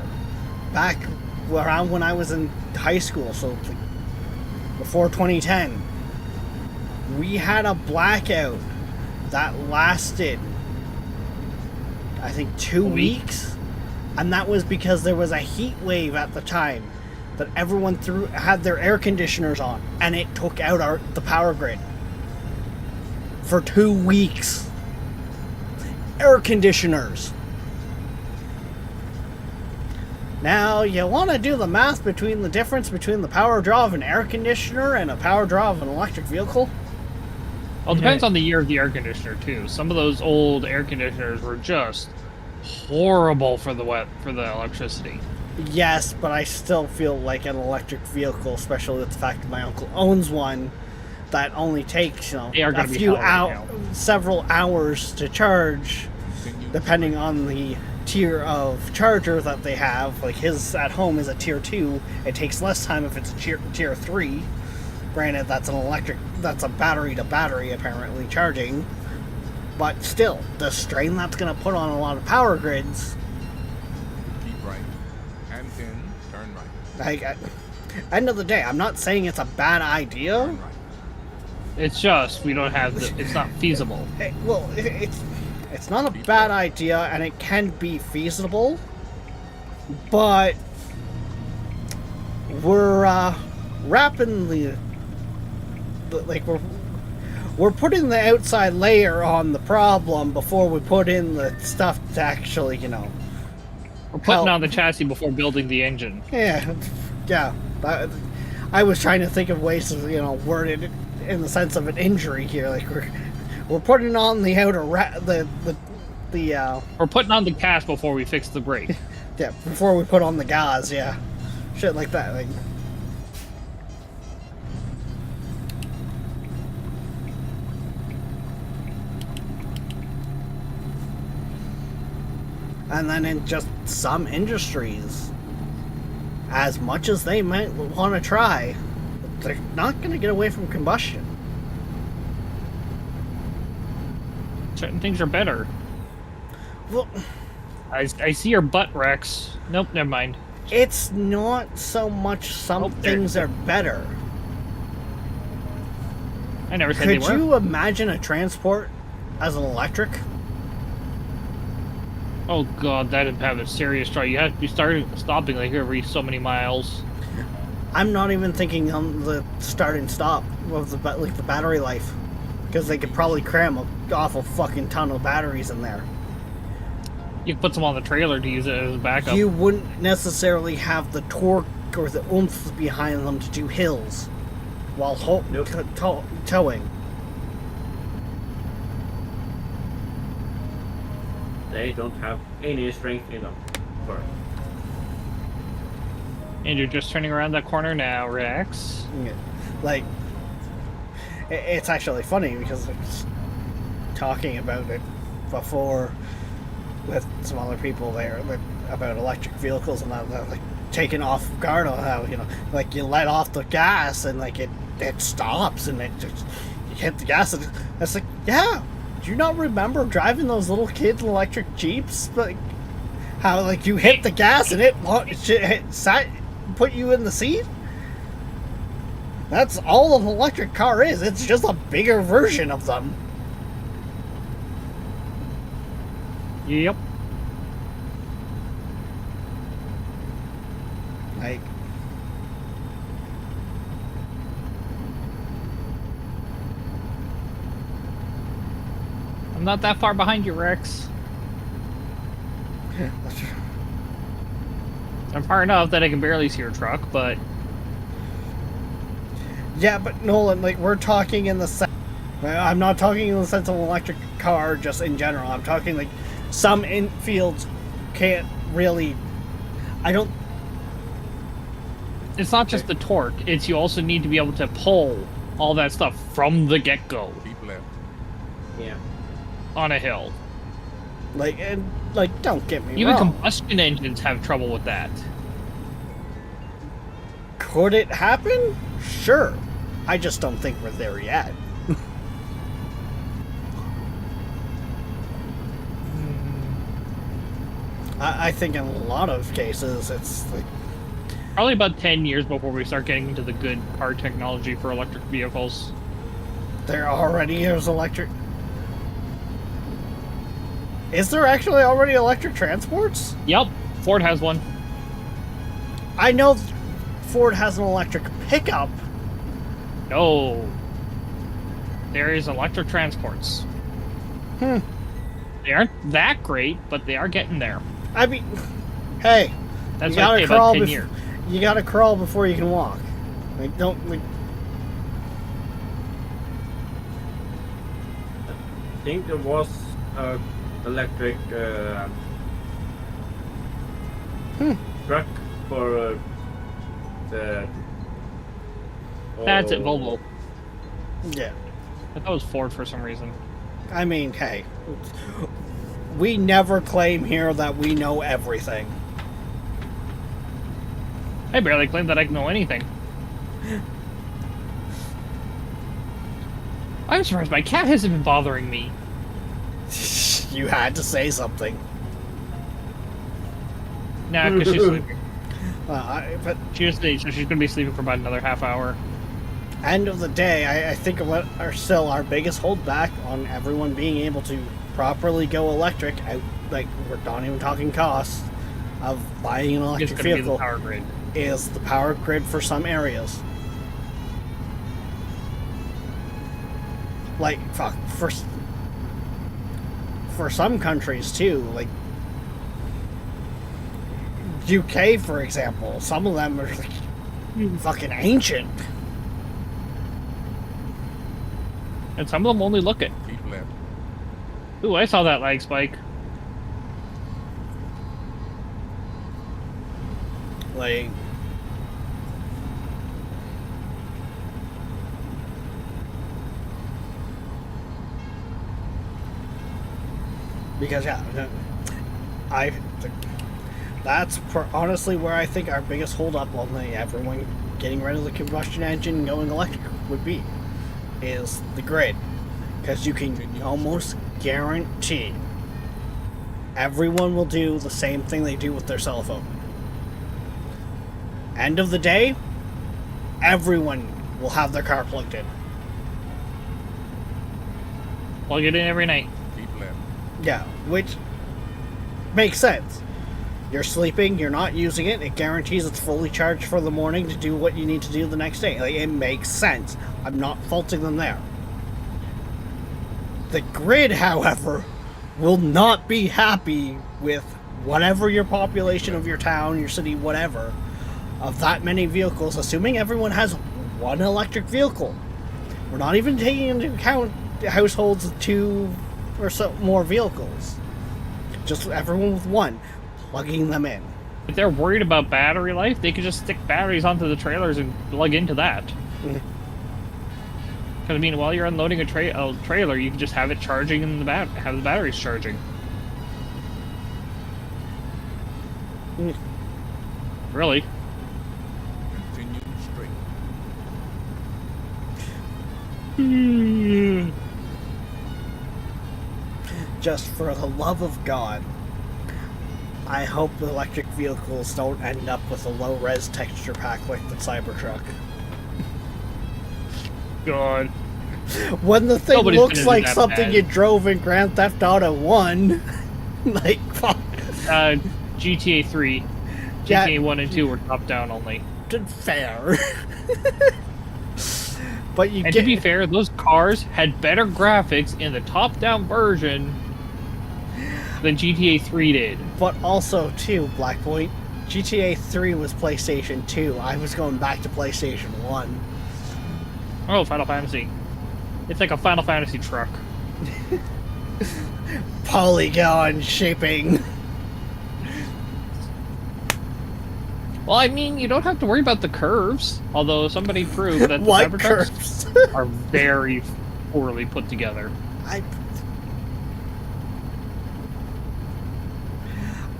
back around when I was in high school, so like before 2010, we had a blackout that lasted, I think, 2 weeks. And that was because there was a heat wave at the time that everyone had their air conditioners on, and it took out the power grid for 2 weeks. Air conditioners. Now, you want to do the math between the difference between the power draw of an air conditioner and a power draw of an electric vehicle? Well, it depends on the year of the air conditioner too. Some of those old air conditioners were just horrible for the electricity. Yes, but I still feel like an electric vehicle, especially with the fact that my uncle owns one, that only takes, They are a gonna be few hell right now. several hours to charge, depending on the tier of charger that they have. Like his at home is a tier 2. It takes less time if it's a tier 3. Granted, that's a battery to battery apparently charging. But still, the strain that's going to put on a lot of power grids. Keep right. Hand in, turn right. Like, end of the day, I'm not saying it's a bad idea. Turn right. It's just we don't have it's not feasible. It's not a bad idea, and it can be feasible, but we're wrapping we're putting the outside layer on the problem before we put in the stuff to actually, We're putting help. on the chassis before building the engine. Yeah. I was trying to think of ways to, word it in the sense of an injury here. Like we're putting on the outer We're putting on the cast before we fix the brake. yeah, before we put on the gauze, yeah. Shit like that. Like, and then in just some industries, as much as they might want to try, they're not going to get away from combustion. Certain things are better. Well, I see your butt, Rex. Nope, never mind. it's not so much some Oh, there- things are better. I never said they Could were. you imagine a transport as an electric? Oh god, that'd have a serious trouble. You have to be stopping like every so many miles. I'm not even thinking on the start and stop of the battery life, because they could probably cram an awful fucking ton of batteries in there. You can put some on the trailer to use it as a backup. You wouldn't necessarily have the torque or the oomph behind them to do hills while Nope. towing. They don't have any strength in them. For it. And you're just turning around that corner now, Rex. Yeah. Like, it's actually funny because I was talking about it before with some other people there about electric vehicles and that, like taking off guard on how, like you let off the gas and like it stops and it just, you hit the gas and it's like, yeah, do you not remember driving those little kids electric Jeeps? Like how like you hit the gas and it put you in the seat? That's all an electric car is. It's just a bigger version of them. Yep. Like, I'm not that far behind you, Rex. I'm far enough that I can barely see your truck, but yeah, but Nolan, like, we're talking in the sense. I'm not talking in the sense of an electric car, just in general. I'm talking like some infields can't really. I don't. it's not just the torque. It's you also need to be able to pull all that stuff from the get-go Keep left. Yeah. on a hill. Like, and, like, don't get me Even wrong. combustion engines have trouble with that. Could it happen? Sure. I just don't think we're there yet. I think in a lot of cases, it's like, Probably about 10 years before we start getting into the good car technology for electric vehicles. there already is electric. Is there actually already electric transports? Yep, Ford has one. I know Ford has an electric pickup. No. There is electric transports. Hmm. They aren't that great, but they are getting there. I mean, hey, That's you why I gotta say about crawl 10 years. You gotta crawl before you can walk. Like, don't like. I think there was electric truck for the. That's at oh, Volvo. Yeah. I thought it was Ford for some reason. I mean, hey, we never claim here that we know everything. I barely claim that I can know anything. I'm surprised my cat hasn't been bothering me. You had to say something. Nah, because she's sleeping. But So she's gonna be sleeping for about another half hour. end of the day, I think what are still our biggest holdback on everyone being able to properly go electric. Like, we're not even talking costs of buying an It's electric gonna be the vehicle. power grid. Is the power grid for some areas. Like, fuck, for some countries too, like UK, for example, some of them are like fucking ancient. And some of them only look it. Keep left. Ooh, I saw that lag spike. Like, because yeah, that's honestly where I think our biggest holdup on everyone getting rid of the combustion engine and going electric would be, is the grid, because you can almost guarantee everyone will do the same thing they do with their cell phone. End of the day, everyone will have their car plugged in. Plug it in every night. Keep left. Yeah, which makes sense. You're sleeping, you're not using it, it guarantees it's fully charged for the morning to do what you need to do the next day. Like, it makes sense. I'm not faulting them there. The grid, however, will not be happy with whatever your population of your town, your city, whatever, of that many vehicles, assuming everyone has one electric vehicle. We're not even taking into account households with 2 or so more vehicles. Just everyone with one, plugging them in. If they're worried about battery life, they could just stick batteries onto the trailers and plug into that. Mm. Because I mean, while you're unloading a trailer, you can just have it charging in the have the batteries charging. Mm. Really? Continue straight. Just for the love of God, I hope the electric vehicles don't end up with a low-res texture pack like the Cybertruck. God. When the thing Nobody's looks gonna do like that something bad. you drove in Grand Theft Auto 1. Like, fuck. GTA 3, Yeah. GTA 1 and 2 were top down only. Fair. But you And get to be fair, those cars had better graphics in the top down version than GTA 3 did. But also, too, Blackpoint, GTA 3 was PlayStation 2. I was going back to PlayStation 1. Oh, Final Fantasy. It's like a Final Fantasy truck. Polygon shaping. Well, I mean, you don't have to worry about the curves. Although somebody proved that the What Cybertrucks curves? are very poorly put together.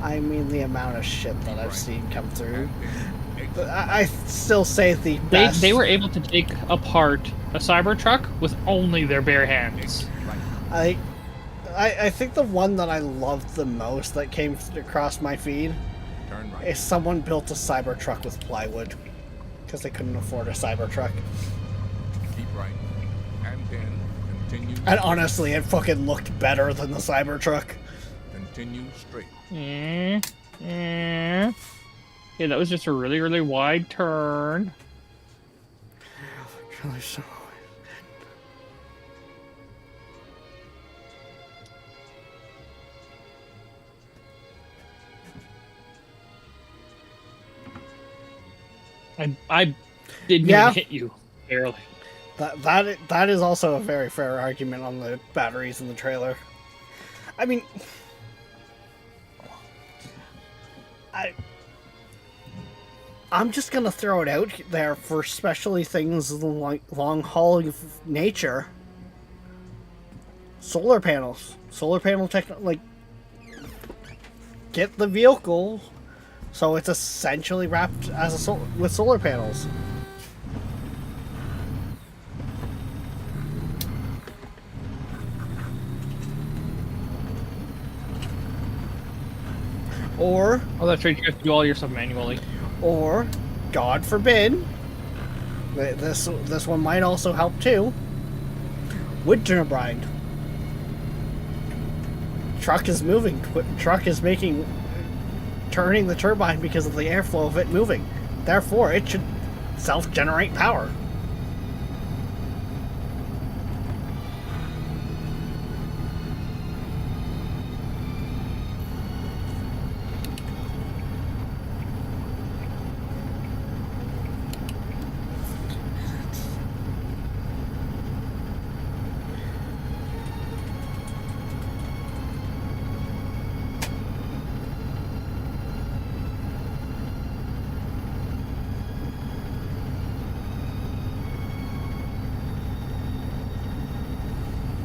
I mean, the amount of shit that I've seen come through. And But then I still say the They, best. they were able to take apart a Cybertruck with only their bare hands. right. I think the one that I loved the most that came across my feed Turn right. is someone built a Cybertruck with plywood because they couldn't afford a Cybertruck. Keep right. And then continue. And honestly, it fucking looked better than the Cybertruck. Continue straight. Yeah, that was just a really, really wide turn. Really so. I didn't Yeah. even hit you. Barely. That is also a very fair argument on the batteries in the trailer. I mean, I'm just gonna throw it out there for especially things like long haul of nature. Solar panels, solar panel like get the vehicle so it's essentially wrapped as a with solar panels. Or, Oh, that's right. You have to do all your stuff manually. or, God forbid, this one might also help too. Wood turbine. Truck is moving. Truck is turning the turbine because of the airflow of it moving. Therefore, it should self-generate power.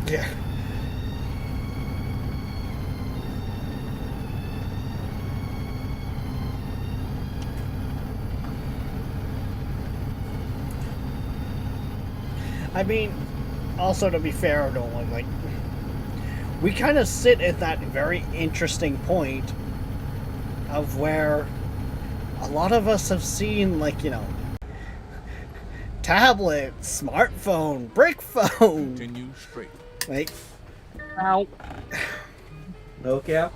Yeah. I mean, also to be fair, Nolan, like, we kind of sit at that very interesting point of where a lot of us have seen, like, you know, tablet, smartphone, brick phone, Continue straight. like, Ow. Nokia.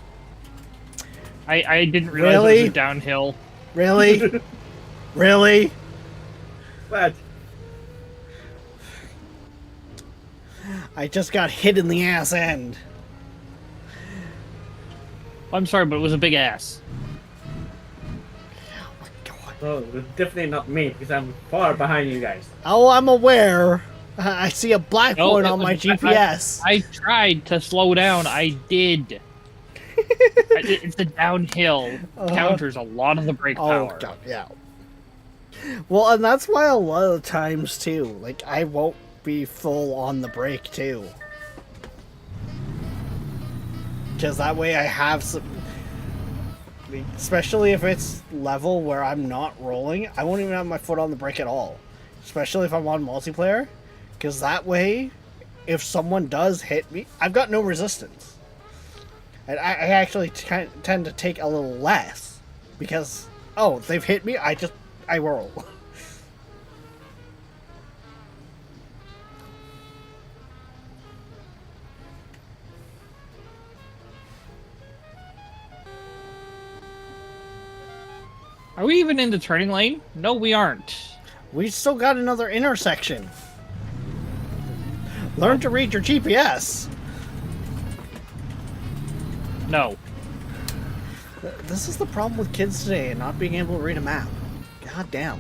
I didn't realize it Really? was a downhill. really? Really? What? I just got hit in the ass end. I'm sorry, but it was a big ass. Oh my god. Oh, it's definitely not me because I'm far behind you guys. Oh, I'm aware. I see a black No, point it on my was- GPS. I tried to slow down. I did. It's a downhill. Counters a lot of the brake Oh, power. god, yeah. Well, and that's why a lot of the times, too, like, I won't be full on the brake, too. Because that way I have some... Especially if it's level where I'm not rolling, I won't even have my foot on the brake at all. Especially if I'm on multiplayer. Because that way, if someone does hit me, I've got no resistance. And I actually tend to take a little less. Because, oh, they've hit me, I roll. Are we even in the turning lane? No, we aren't. We still got another intersection. Learn to read your GPS. No. This is the problem with kids today and not being able to read a map. God damn.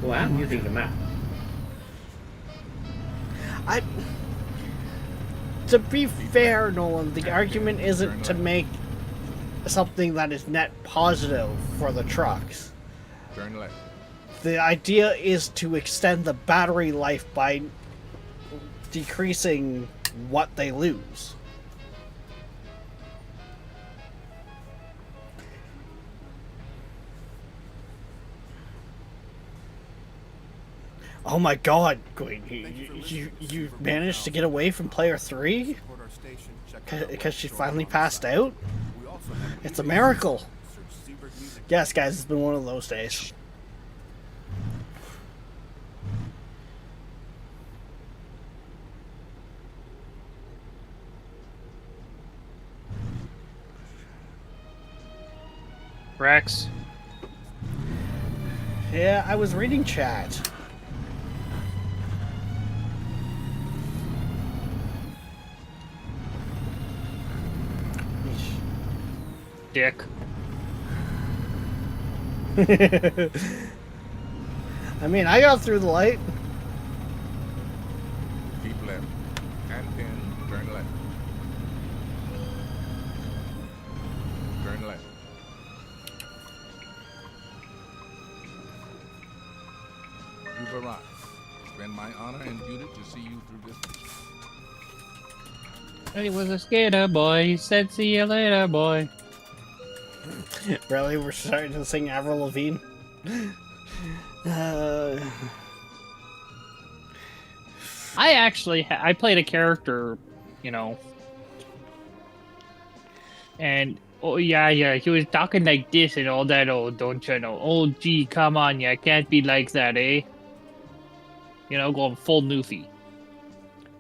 Well, I'm using the map. To be fair, Nolan, the argument isn't to make something that is net positive for the trucks. Turn left. The idea is to extend the battery life by decreasing what they lose. Oh my god, Queen, you managed to get away from player 3? Because she finally passed out? It's a miracle. Yes, guys, it's been one of those days. Rex. Yeah, I was reading chat. Dick. I mean, I got through the light. Keep left. And pin. Turn left. Turn left. You've arrived. It's been my honor and duty to see you through this mission. He was a skater boy. He said, "See you later, boy." Really, we're starting to sing Avril Lavigne. I played a character, you know, and oh yeah, he was talking like this and all that. Oh, don't you know? Oh, gee, come on, ya can't be like that, eh? You know, going full Newfie,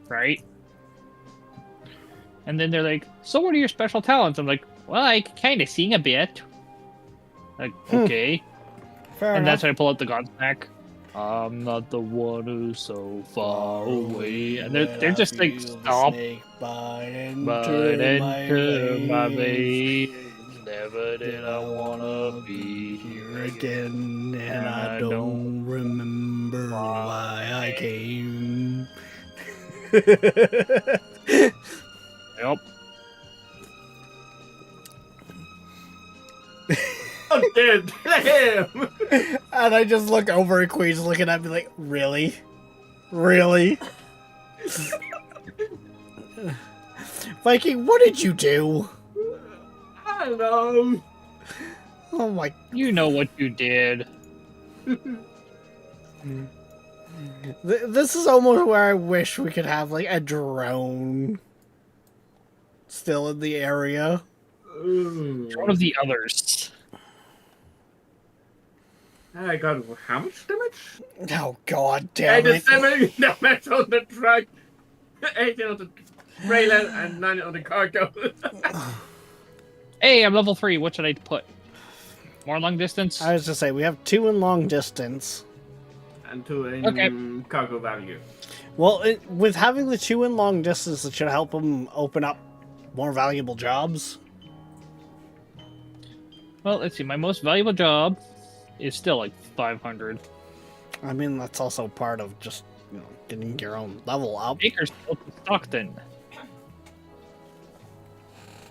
right? And then they're like, "So, what are your special talents?" I'm like, "Well, I can kind of sing a bit." Like, okay. Fair And enough. that's when I pull out the Godsmack. I'm not the one who's so far away. And they're just like, stop. But enter my veins. Never did I wanna be here again. again, and I don't remember why I came. Yep. I'm dead. Damn. And I just look over and Queen's looking at me like, really? Really? Viking, what did you do? I don't know. Oh my... You know what you did. This is almost where I wish we could have, like, a drone still in the area. One of the others. I got how much damage? Oh, god damn it. 87 damage on the truck, 18 on the trailer, and 9 on the cargo. Hey, I'm level 3. What should I put? More long distance? I was to say, we have 2 in long distance. And 2 in cargo value. Well, with having the 2 in long distance, it should help them open up more valuable jobs. Well, let's see. My most valuable job is still like 500. I mean, that's also part of just, you know, getting your own level up. Bakersfield to Stockton.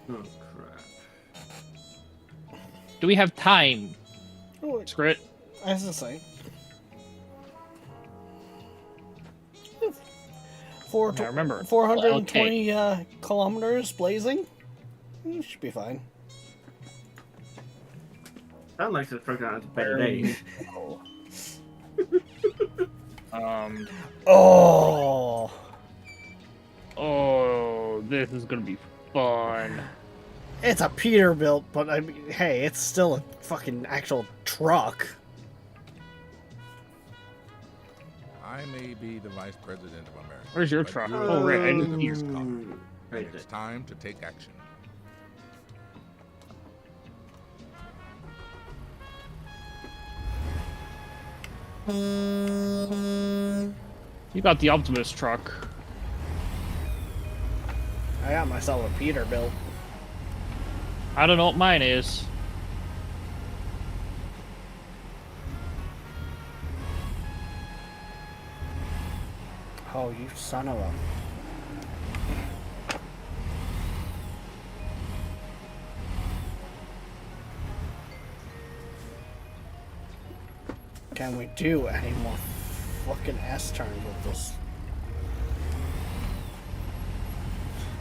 Oh crap. Do we have time? Oh, Screw it. I was to say. I remember. 420 kilometers blazing? You should be fine. That likes the truck out to pay today. Oh! Oh, this is gonna be fun. It's a Peterbilt, but I mean, hey, it's still a fucking actual truck. I may be the Vice President of America. Where's your but truck? you're Oh, right, I the didn't see President yours. of this colony. Right It's time to take action. You got the Optimus truck. I got myself a Peterbilt. I don't know what mine is. Oh, you son of a... Can we do any more fucking S-turns with this?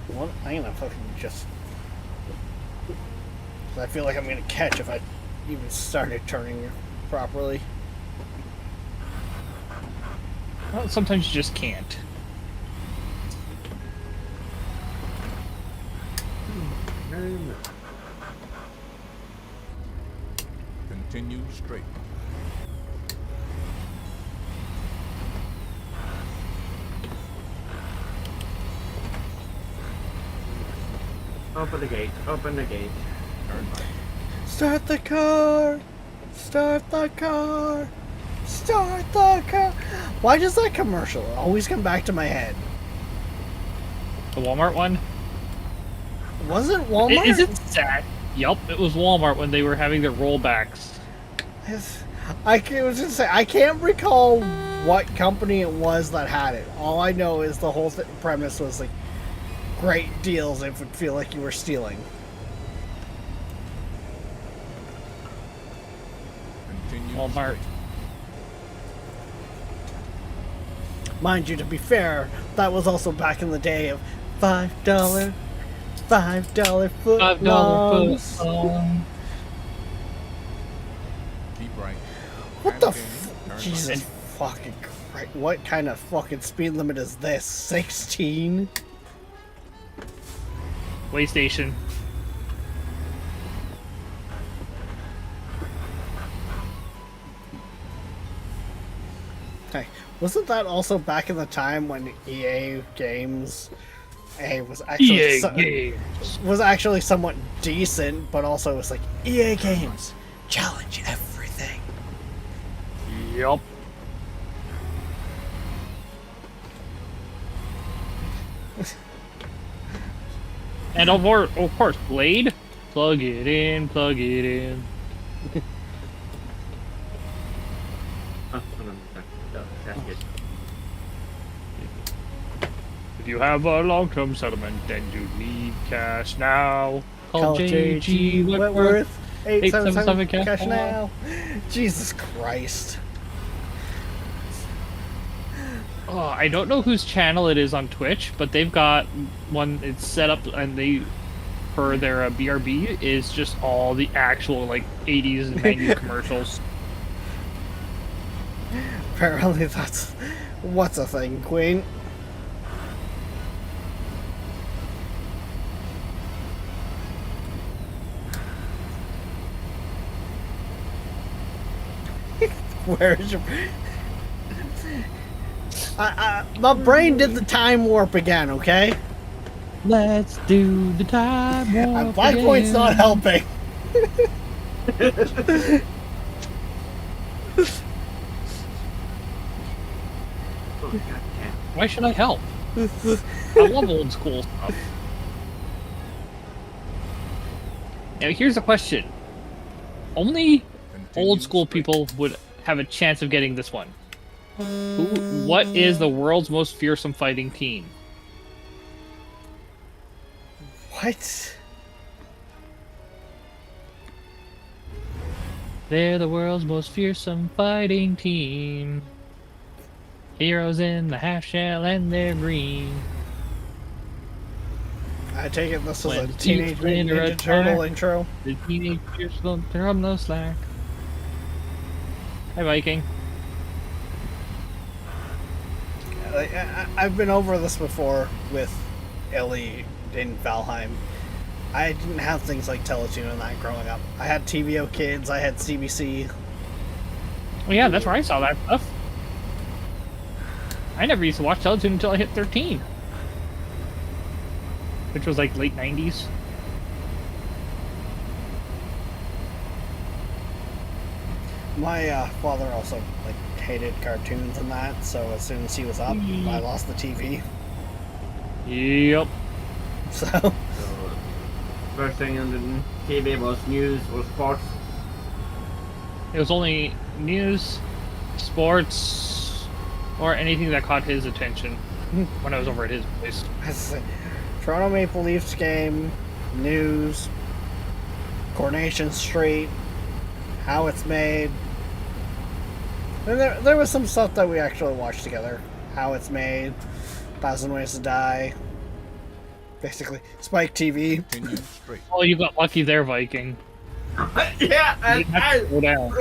What? I'm gonna fucking just... I feel like I'm gonna catch if I even started turning properly. Well, sometimes you just can't. Continue straight. Open the gate. Open the gate. Turn right. Start the car! Start the car! Start the car! Why does that commercial always come back to my head? The Walmart one? Was it Walmart? Is it sad? Yup, it was Walmart when they were having their rollbacks. I was just say I can't recall what company it was that had it. All I know is the whole premise was like great deals. It would feel like you were stealing. Continue Walmart. straight. Mind you, to be fair, that was also back in the day of $5 foot $5 longs. foot. Keep right. What the And f- turn Jesus right. fucking Christ. What kind of fucking speed limit is this? 16? Way station. Hey, wasn't that also back in the time when EA Games was actually Games. was actually somewhat decent, but also was like EA Games challenge everything. Yup. And of course, Blade. Plug it in, plug it in. Oh, no, that's good. If you have a long-term settlement, then you need cash now. Call JG Whitworth. 877 877 cash now. Jesus Christ. Oh, I don't know whose channel it is on Twitch, but they've got one. It's set up, and they, for their BRB, is just all the actual like 80s and 90s commercials. Apparently that's what's a thing, Queen. Where is your... my brain did the time warp again, okay? Let's do the time warp Black Point's not helping. Oh, God damn. Why should I help? I love old school stuff. Now here's a question. Only Continue old school straight. people would have a chance of getting this one. What is the world's most fearsome fighting team? What? They're the world's most fearsome fighting team. Heroes in the half shell and they're green. I take it this is When a the Teenage team's Mutant under Ninja Turtle attack. intro. The teenagers don't throw no slack. Hi, Viking. Like, I've been over this before with Ellie in Valheim. I didn't have things like Teletoon and that growing up. I had TVO Kids, I had CBC. Well, yeah, that's where I saw that stuff. I never used to watch Teletoon until I hit 13. Which was like late 90s. My father also like hated cartoons and that, so as soon as he was up, I lost the TV. Yep. So So, first thing on the TV was news or sports. It was only news, sports, or anything that caught his attention when I was over at his place. Toronto Maple Leafs game, news, Coronation Street, how it's made. And there was some stuff that we actually watched together. How it's made, 1,000 Ways to Die. Basically, Spike TV. Continue straight. Oh, you got lucky there, Viking. Yeah, You and didn't have to go down.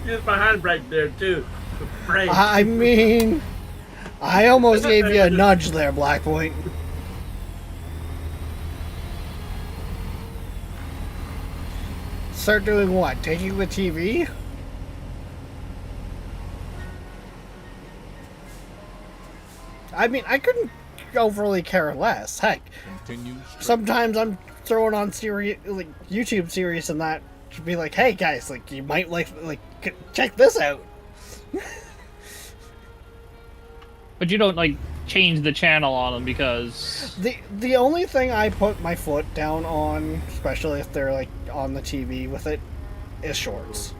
use my handbrake there too. The brake. I mean, I almost gave you a nudge there, Blackpoint. Start doing what? Taking the TV? I mean, I couldn't overly care less. Heck, Continue straight. sometimes I'm throwing on like YouTube series and that to be like, hey guys, like you might like check this out. But you don't like change the channel on them because The only thing I put my foot down on, especially if they're like on the TV with it, is shorts.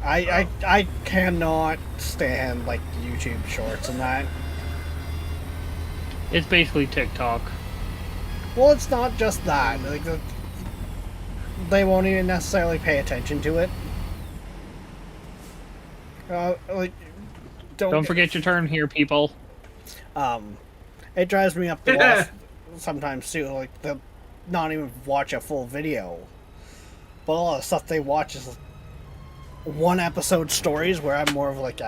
I cannot stand like YouTube shorts and that. it's basically TikTok. Well, it's not just that. Like they won't even necessarily pay attention to it. Like Don't forget your turn here, people. It drives me up the wall sometimes too. Like they'll not even watch a full video, but a lot of stuff they watch is one episode stories where I'm more of like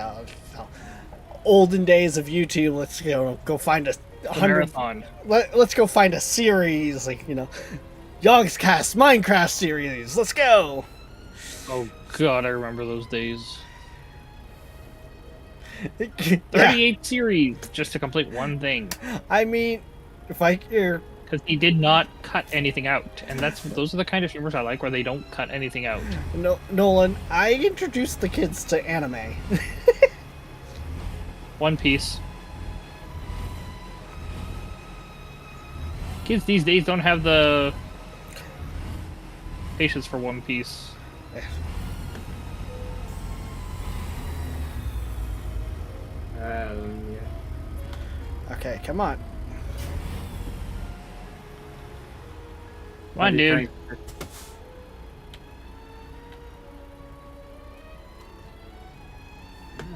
olden days of YouTube. Let's go find a 100. Marathon. Let's go find a series like Yogscast Minecraft series. Let's go. Oh god, I remember those days. Yeah, 38 series just to complete one thing. I mean, if I hear. Because he did not cut anything out, and those are the kind of streamers I like, where they don't cut anything out. No, Nolan, I introduced the kids to anime. One Piece. Kids these days don't have the patience for One Piece. Yeah. Okay, come on. Come on, dude.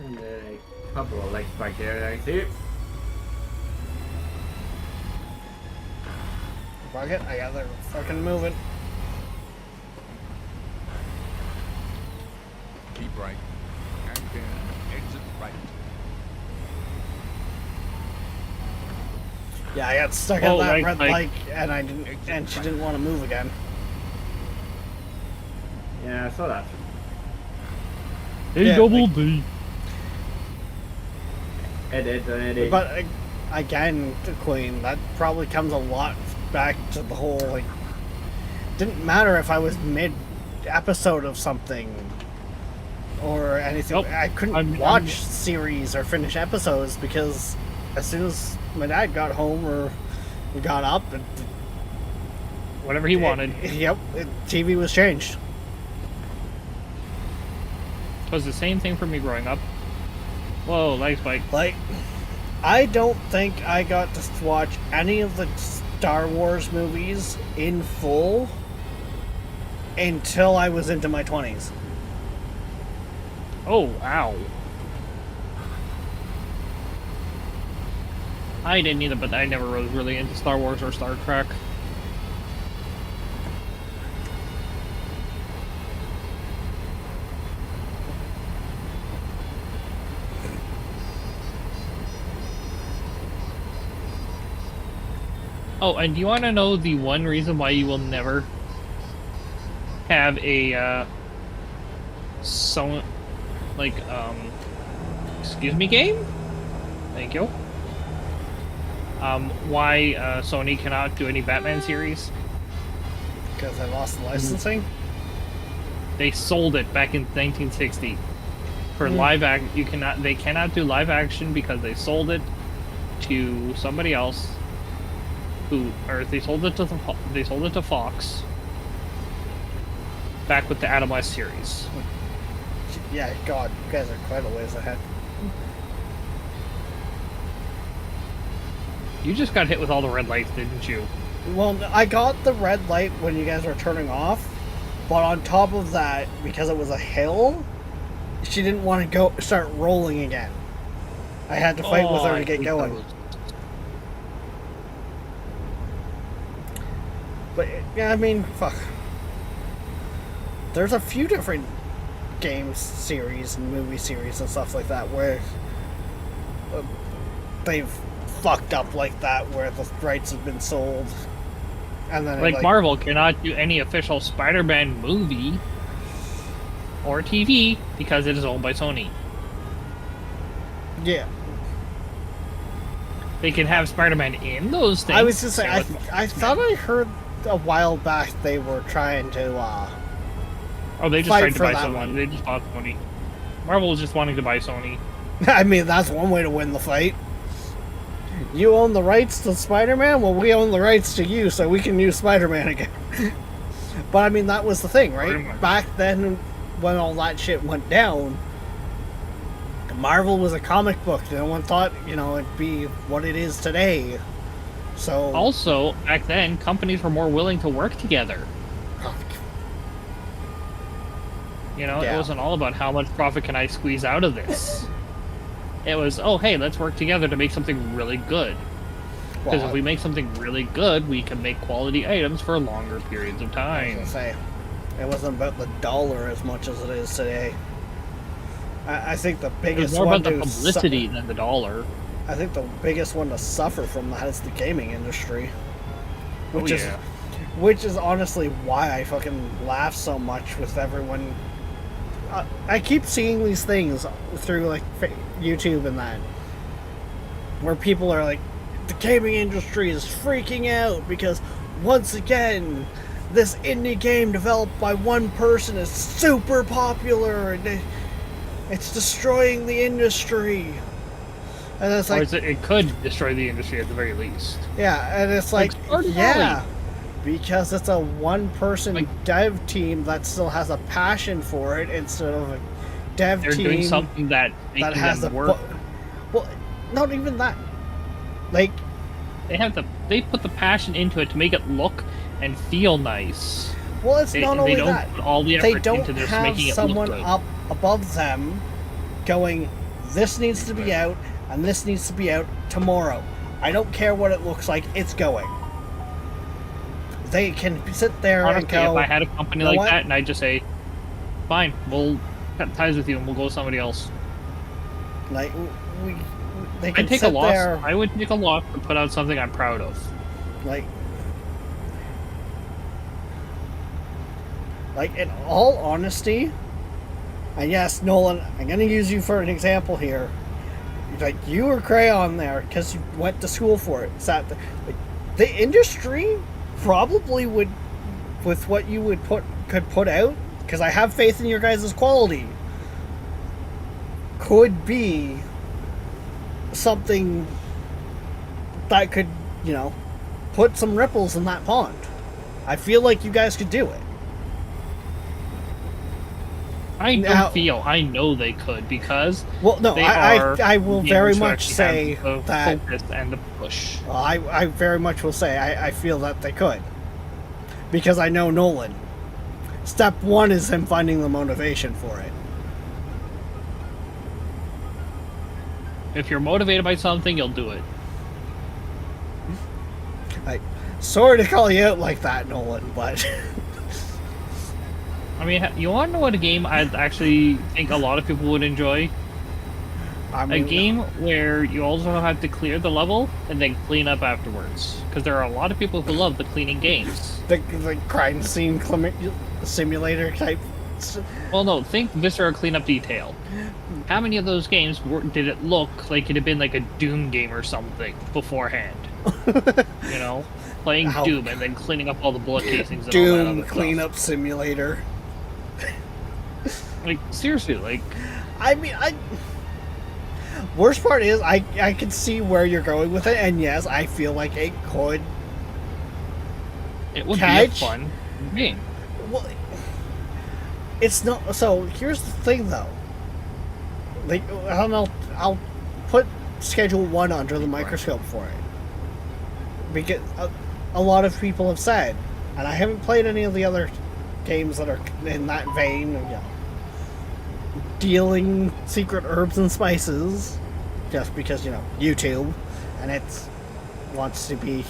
And a couple of legs back there, I see. Fuck it, I got there fucking moving. Keep right. And then exit right. Yeah, I got stuck Oh, on that right, red like- light, and she didn't want to move again. Yeah, I saw that. Hey, Yeah, double like- D. Edit. But again, Queen, that probably comes a lot back to the whole like. Didn't matter if I was mid episode of something or anything. Nope. I couldn't I'm- watch series or finish episodes because as soon as my dad got home or we got up, Whatever he wanted. TV was changed. It was the same thing for me growing up. Whoa, leg spike. Like, I don't think I got to watch any of the Star Wars movies in full until I was into my 20s. Oh, ow. I didn't either, but I never was really into Star Wars or Star Trek. Oh, and do you want to know the one reason why you will never have a, excuse me, game? Thank you. Why Sony cannot do any Batman series? Because I lost the licensing. They sold it back in 1960 for live act. They cannot do live action because they sold it to somebody else. They sold it to Fox. Back with the Adam West series. Yeah, God, you guys are quite a ways ahead. You just got hit with all the red lights, didn't you? Well, I got the red light when you guys were turning off, but on top of that, because it was a hill, she didn't want to start rolling again. I had to fight with her to get going. Those. But yeah, I mean, fuck. There's a few different games series and movie series and stuff like that where they've fucked up like that, where the rights have been sold, and then Like Marvel cannot do any official Spider-Man movie or TV because it is owned by Sony. Yeah, They can have Spider-Man in those things. I was just saying, Same with- I thought I heard a while back they were trying to they just fight tried to for buy that Sony. one. They just bought Sony. Marvel was just wanting to buy Sony. I mean, that's one way to win the fight. You own the rights to Spider-Man, well, we own the rights to you, so we can use Spider-Man again. But I mean, that was the thing, Pretty right? much. Back then, when all that shit went down, Marvel was a comic book. No one thought, it'd be what it is today. So Also, back then, companies were more willing to work together. Yeah. It wasn't all about how much profit can I squeeze out of this. It was, oh, hey, let's work together to make something really good. Because if we make something really good, we can make quality items for longer periods of I was time. gonna say, it wasn't about the dollar as much as it is today. I think the It was biggest more one about the to publicity than the dollar. I think the biggest one to suffer from that is the gaming industry, which is honestly why I fucking laugh so much with everyone. I keep seeing these things through like YouTube and that, where people are like, the gaming industry is freaking out because once again, this indie game developed by one person is super popular and it's destroying the industry. And it's like, It could destroy the industry at the very least. yeah, and it's like, Stardew yeah, Valley. because it's a one-person Like- dev team that still has a passion for it instead of a dev They're team doing something that that making has them a work. well, not even that. Like, They put the passion into it to make it look and feel nice. well, it's They, not they only don't that. put all the They effort don't into this have making it look someone good. up above them going, this needs to be out and this needs to be out tomorrow. I don't care what it looks like, it's going. They can sit there Honestly, and go, if I had a company "You know like what? that, and I'd just say, "Fine, we'll cut ties with you, and we'll go with somebody else." like, they can I'd take a sit loss. there, I would take a loss to put out something I'm proud of. like, in all honesty, and yes, Nolan, I'm gonna use you for an example here. Like, you were Crayon there because you went to school for it. Sat there. Like, the industry probably would, with what you could put out, because I have faith in your guys' quality, could be something that could, put some ripples in that pond. I feel like you guys could do it. I Now- know they could because Well, no, they I are I will gamers very who much actually say have the that. focus and the push. Well, I very much will say I feel that they could. Because I know Nolan. Step one is him finding the motivation for it. If you're motivated by something, you'll do it. Sorry to call you out like that, Nolan, but I mean, you want to know what a game I actually think a lot of people would enjoy? I A mean, game where you also have to clear the level and then clean up afterwards. Because there are a lot of people who love the cleaning games. the crime scene simulator type. Well, no, think Viscera Cleanup Detail. How many of those games did it look like it had been like a Doom game or something beforehand? Playing Ow. Doom and then cleaning up all the bullet casings and all that Doom other cleanup simulator. Like seriously, like I mean, worst part is I can see where you're going with it, and yes, I feel like it could. it would be Catch? a fun game. Well, it's not. So here's the thing, though. Like, I don't know. I'll put Schedule 1 under the microscope for it, because a lot of people have said, and I haven't played any of the other games that are in that vein. You know, dealing secret herbs and spices, just because, you know, YouTube, and it wants to be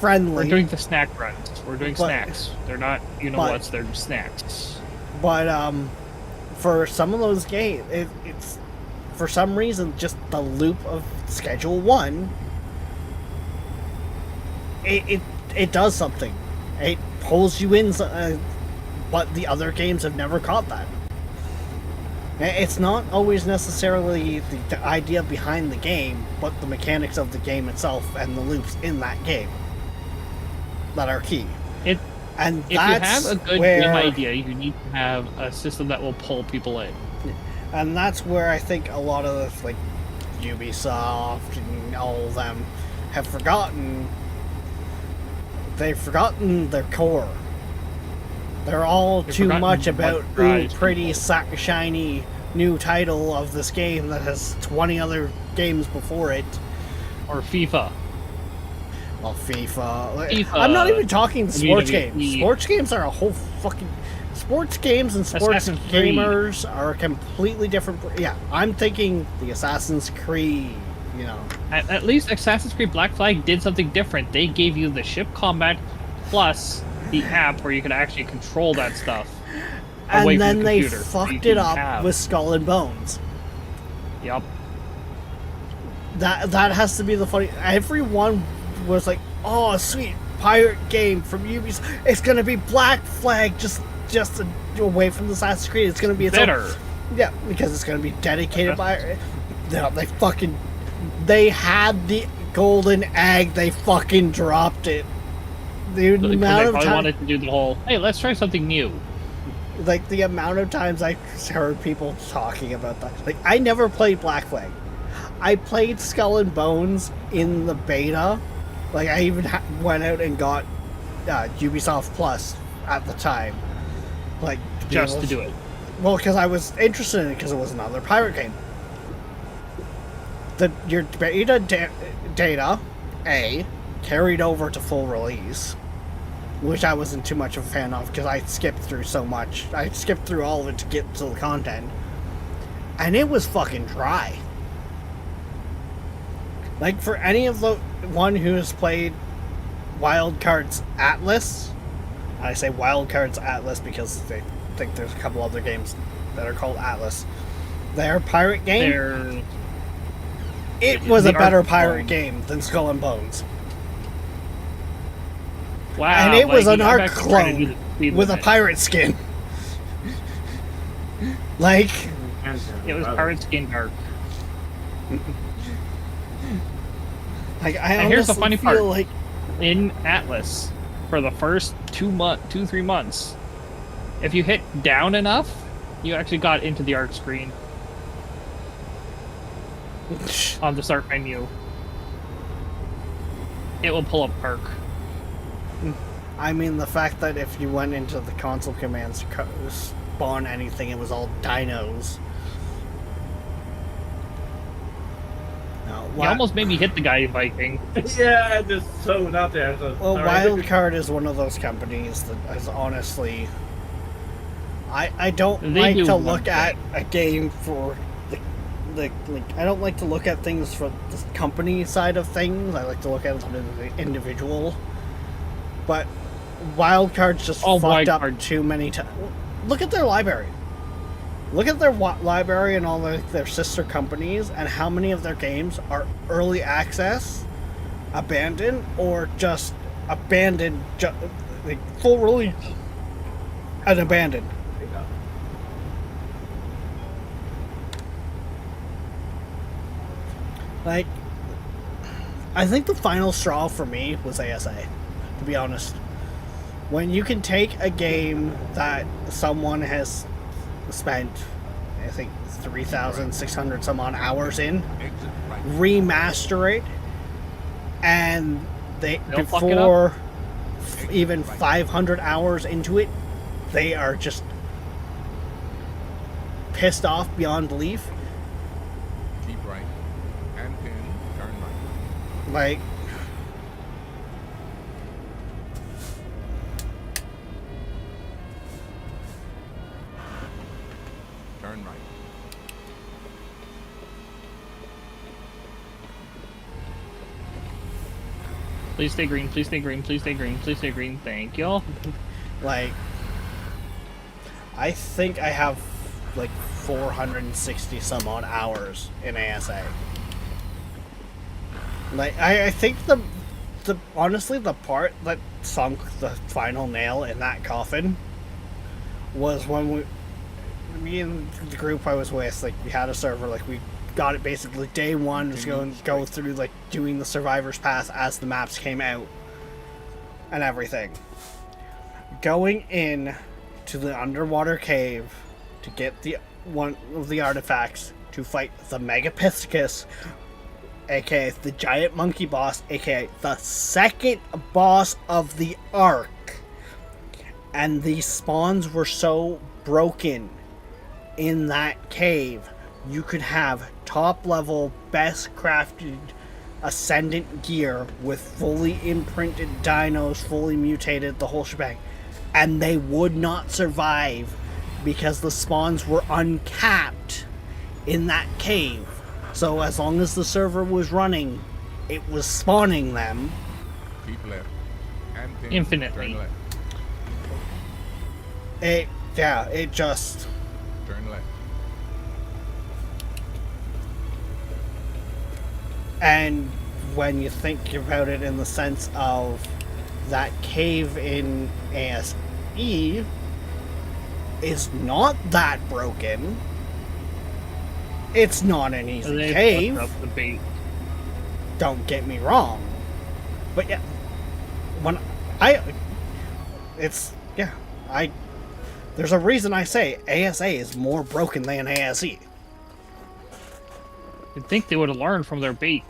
friendly. We're doing the snack runs. We're doing But- snacks. They're not, you know but- what's, they're snacks. But for some of those games, it's for some reason just the loop of Schedule 1. It does something. It pulls you in, but the other games have never caught that. It's not always necessarily the idea behind the game, but the mechanics of the game itself and the loops in that game that are key. And If you that's have a good where, game idea, you need to have a system that will pull people in. and that's where I think a lot of like Ubisoft and all of them have forgotten. They've forgotten their core. They're all They've too forgotten much what about drives pretty shiny new title of this game that has 20 other games before it. Or FIFA. Well, FIFA. FIFA, I'm not even talking sports WWE. games. Sports games are a whole fucking. Sports games and sports Assassin's Creed. gamers are completely different. Yeah, I'm thinking the Assassin's Creed. You know, At least Assassin's Creed Black Flag did something different. They gave you the ship combat plus the app where you could actually control that stuff. away and from then the they computer, so you fucked can it up have- with Skull and Bones. Yep. That has to be the funny. Everyone was like, "Oh, sweet pirate game from Ubisoft. It's gonna be Black Flag, just away from the Assassin's Creed. It's gonna be its own-" Better. Yeah, because it's gonna be dedicated by. No, they had the golden egg. They fucking dropped it. The Because they amount of probably time, wanted to do the whole, hey, let's try something new. like the amount of times I heard people talking about that. Like, I never played Black Flag. I played Skull and Bones in the beta. Like, I even went out and got Ubisoft Plus at the time. Like, Just to do it. Well, because I was interested in it because it was another pirate game. Your beta data, carried over to full release, which I wasn't too much of a fan of because I skipped through so much. I skipped through all of it to get to the content. And it was fucking dry. Like, for any of the one who has played Wild Cards Atlas, I say Wild Cards Atlas because they think there's a couple other games that are called Atlas. Their pirate game, They're it was a the better art pirate form. game than Skull and Bones. wow. And it was an I'm art actually trying to do clone the speed with a limit. pirate skin. Like, It was pirate skin dark. I And here's the honestly funny feel part. like In Atlas, for the first 2-3 months, if you hit down enough, you actually got into the art screen on the start menu. It will pull up Arc. I mean, the fact that if you went into the console commands to spawn anything, it was all dinos. No, You almost made me hit the guy Viking. Yeah, I just throw it out there. So Well, sorry. Wildcard is one of those companies that has honestly. I don't They like do to one look thing. at a game for the I don't like to look at things for the company side of things. I like to look at it as an individual. But Wildcard's just Oh, fucked up Wildcard. too many times. Look at their library. Look at their library and all their sister companies, and how many of their games are early access, abandoned, or just abandoned, like full release and abandoned. Like, I think the final straw for me was ASA, to be honest. When you can take a game that someone has spent, I think, 3,600 some odd hours in, Exit right. remaster it, and they They'll fuck it before even 500 hours into it, they are just pissed off beyond belief. Keep right. And pin. Turn right. Like, Turn right. Please stay green, please stay green, please stay green, please stay green. Thank you. like, I think I have like 460 some odd hours in ASA. Like, I think the honestly, the part that sunk the final nail in that coffin was when me and the group I was with, like, we had a server, like, we got it basically day one, was going to go through, like, doing the Survivor's Pass as the maps came out and everything. Going in to the underwater cave to get the one of the artifacts to fight the Megapithecus, aka the giant monkey boss, aka the second boss of the arc. And these spawns were so broken in that cave, you could have top level, best crafted ascendant gear with fully imprinted dinos, fully mutated, the whole shebang, and they would not survive because the spawns were uncapped in that cave. So as long as the server was running, it was spawning them. Keep left. And pin. Infinitely. Turn left. It just... Turn left. And when you think about it in the sense of that cave in ASE is not that broken. It's not an easy They cave. fucked up the bait. Don't get me wrong. But yeah, there's a reason I say ASA is more broken than ASE. You'd think they would have learned from their bait,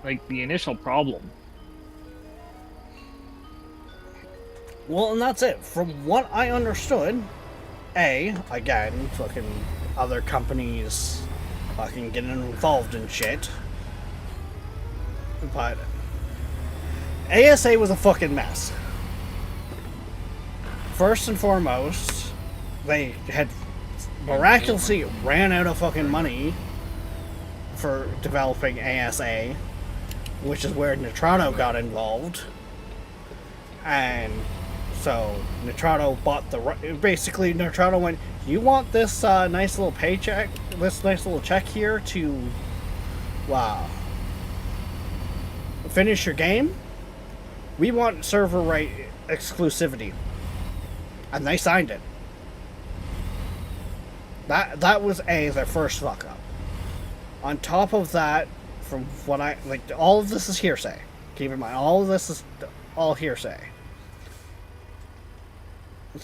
like the initial problem. Well, and that's it. From what I understood, again, fucking other companies fucking getting involved in shit. But ASA was a fucking mess. First and foremost, they had miraculously ran out of fucking money for developing ASA, which is where Nitrado got involved. And so Nitrado bought basically Nitrado went, you want this nice little paycheck, this nice little check here to finish your game? We want server right exclusivity. And they signed it. That was their first fuck up. On top of that, from what all of this is hearsay. Keep in mind, all of this is all hearsay.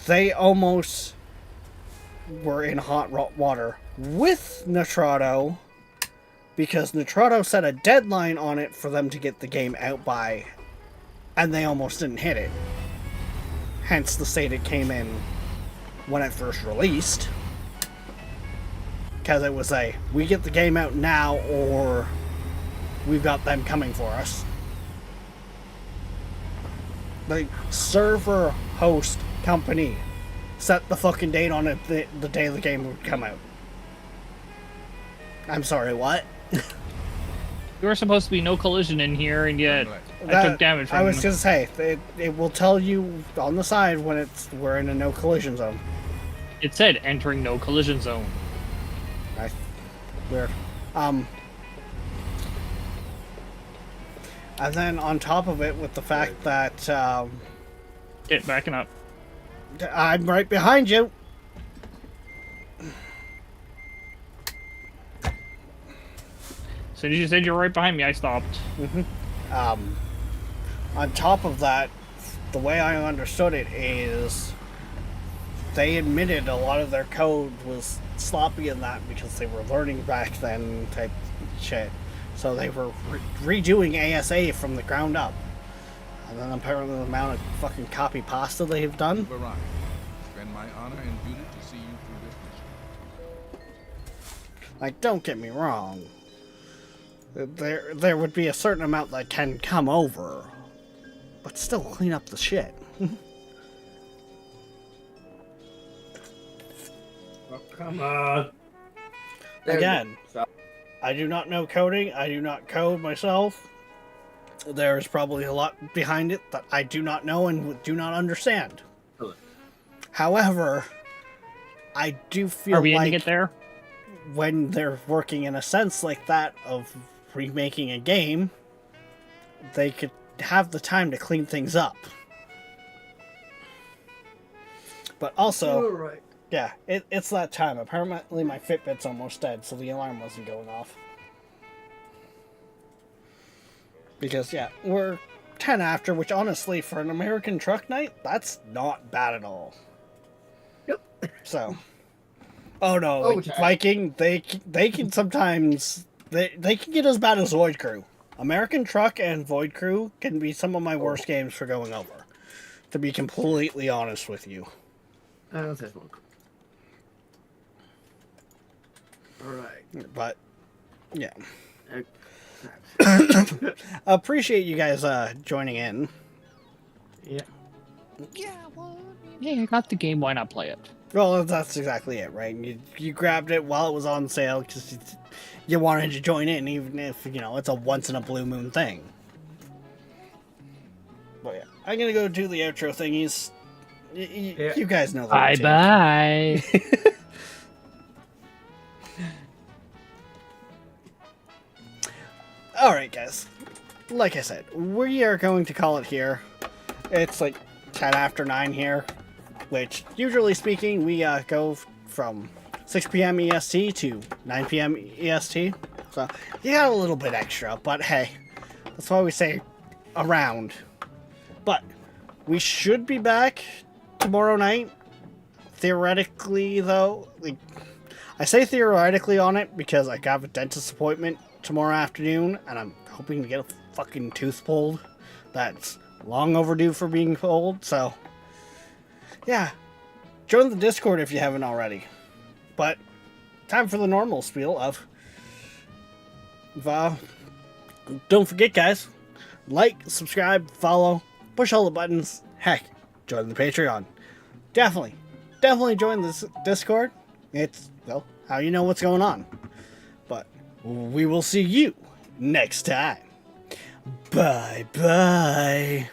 They almost were in hot water with Nitrado because Nitrado set a deadline on it for them to get the game out by, and they almost didn't hit it. Hence the state it came in when it first released. Because it was we get the game out now or we've got them coming for us. The server host company set the fucking date on it the day the game would come out. I'm sorry, what? You were supposed to be no collision in here, and yet I took damage from I was gonna say, it will tell you on the side when we're in a no collision zone. It said entering no collision zone. Weird. And then on top of it, with the fact that Get backing up. I'm right behind you. As soon as you said you were right behind me, I stopped. On top of that, the way I understood it is they admitted a lot of their code was sloppy in that because they were learning back then type shit. So they were redoing ASA from the ground up. And then apparently the amount of fucking copy pasta they have done. You've arrived. It's been my honor and duty to see you through this mission. Like, don't get me wrong. There would be a certain amount that can come over. But still clean up the shit. Oh, come on. Again, So, I do not know coding. I do not code myself. There's probably a lot behind it that I do not know and do not understand. Hello. However, I do feel Are we like ending it there? when they're working in a sense like that of remaking a game, they could have the time to clean things up. But also, Alright. yeah, it's that time. Apparently my Fitbit's almost dead, so the alarm wasn't going off. Because, yeah, we're 10 after, which honestly, for an American truck night, that's not bad at all. Yep. So, oh no, Oh, like, okay. Viking, they can sometimes, they can get as bad as Void Crew. American Truck and Void Crew can be some of my worst games for going over. To be completely honest with you. That's one. Alright. But, yeah. Okay. Appreciate you guys joining in. Yeah. Yeah, you got the game. Why not play it? Well, that's exactly it, right? You grabbed it while it was on sale because you wanted to join in, even if, you know, it's a once-in-a-blue-moon thing. But yeah, I'm gonna go do the outro thingies. Yeah. You guys know the Bye routine. bye. Alright, guys. Like I said, we are going to call it here. It's like 10 after 9 here, which, usually speaking, we go from 6 p.m. EST to 9 p.m. EST. So, you got a little bit extra, but hey, that's why we say around. But, we should be back tomorrow night. Theoretically, though, like, I say theoretically on it because I got a dentist appointment tomorrow afternoon, and I'm hoping to get a fucking tooth pulled. That's long overdue for being pulled, so yeah. Join the Discord if you haven't already. But time for the normal spiel of don't forget, guys, like, subscribe, follow, push all the buttons. Heck, join the Patreon. Definitely join this Discord. It's, well, how you know what's going on. But we will see you next time. Bye bye.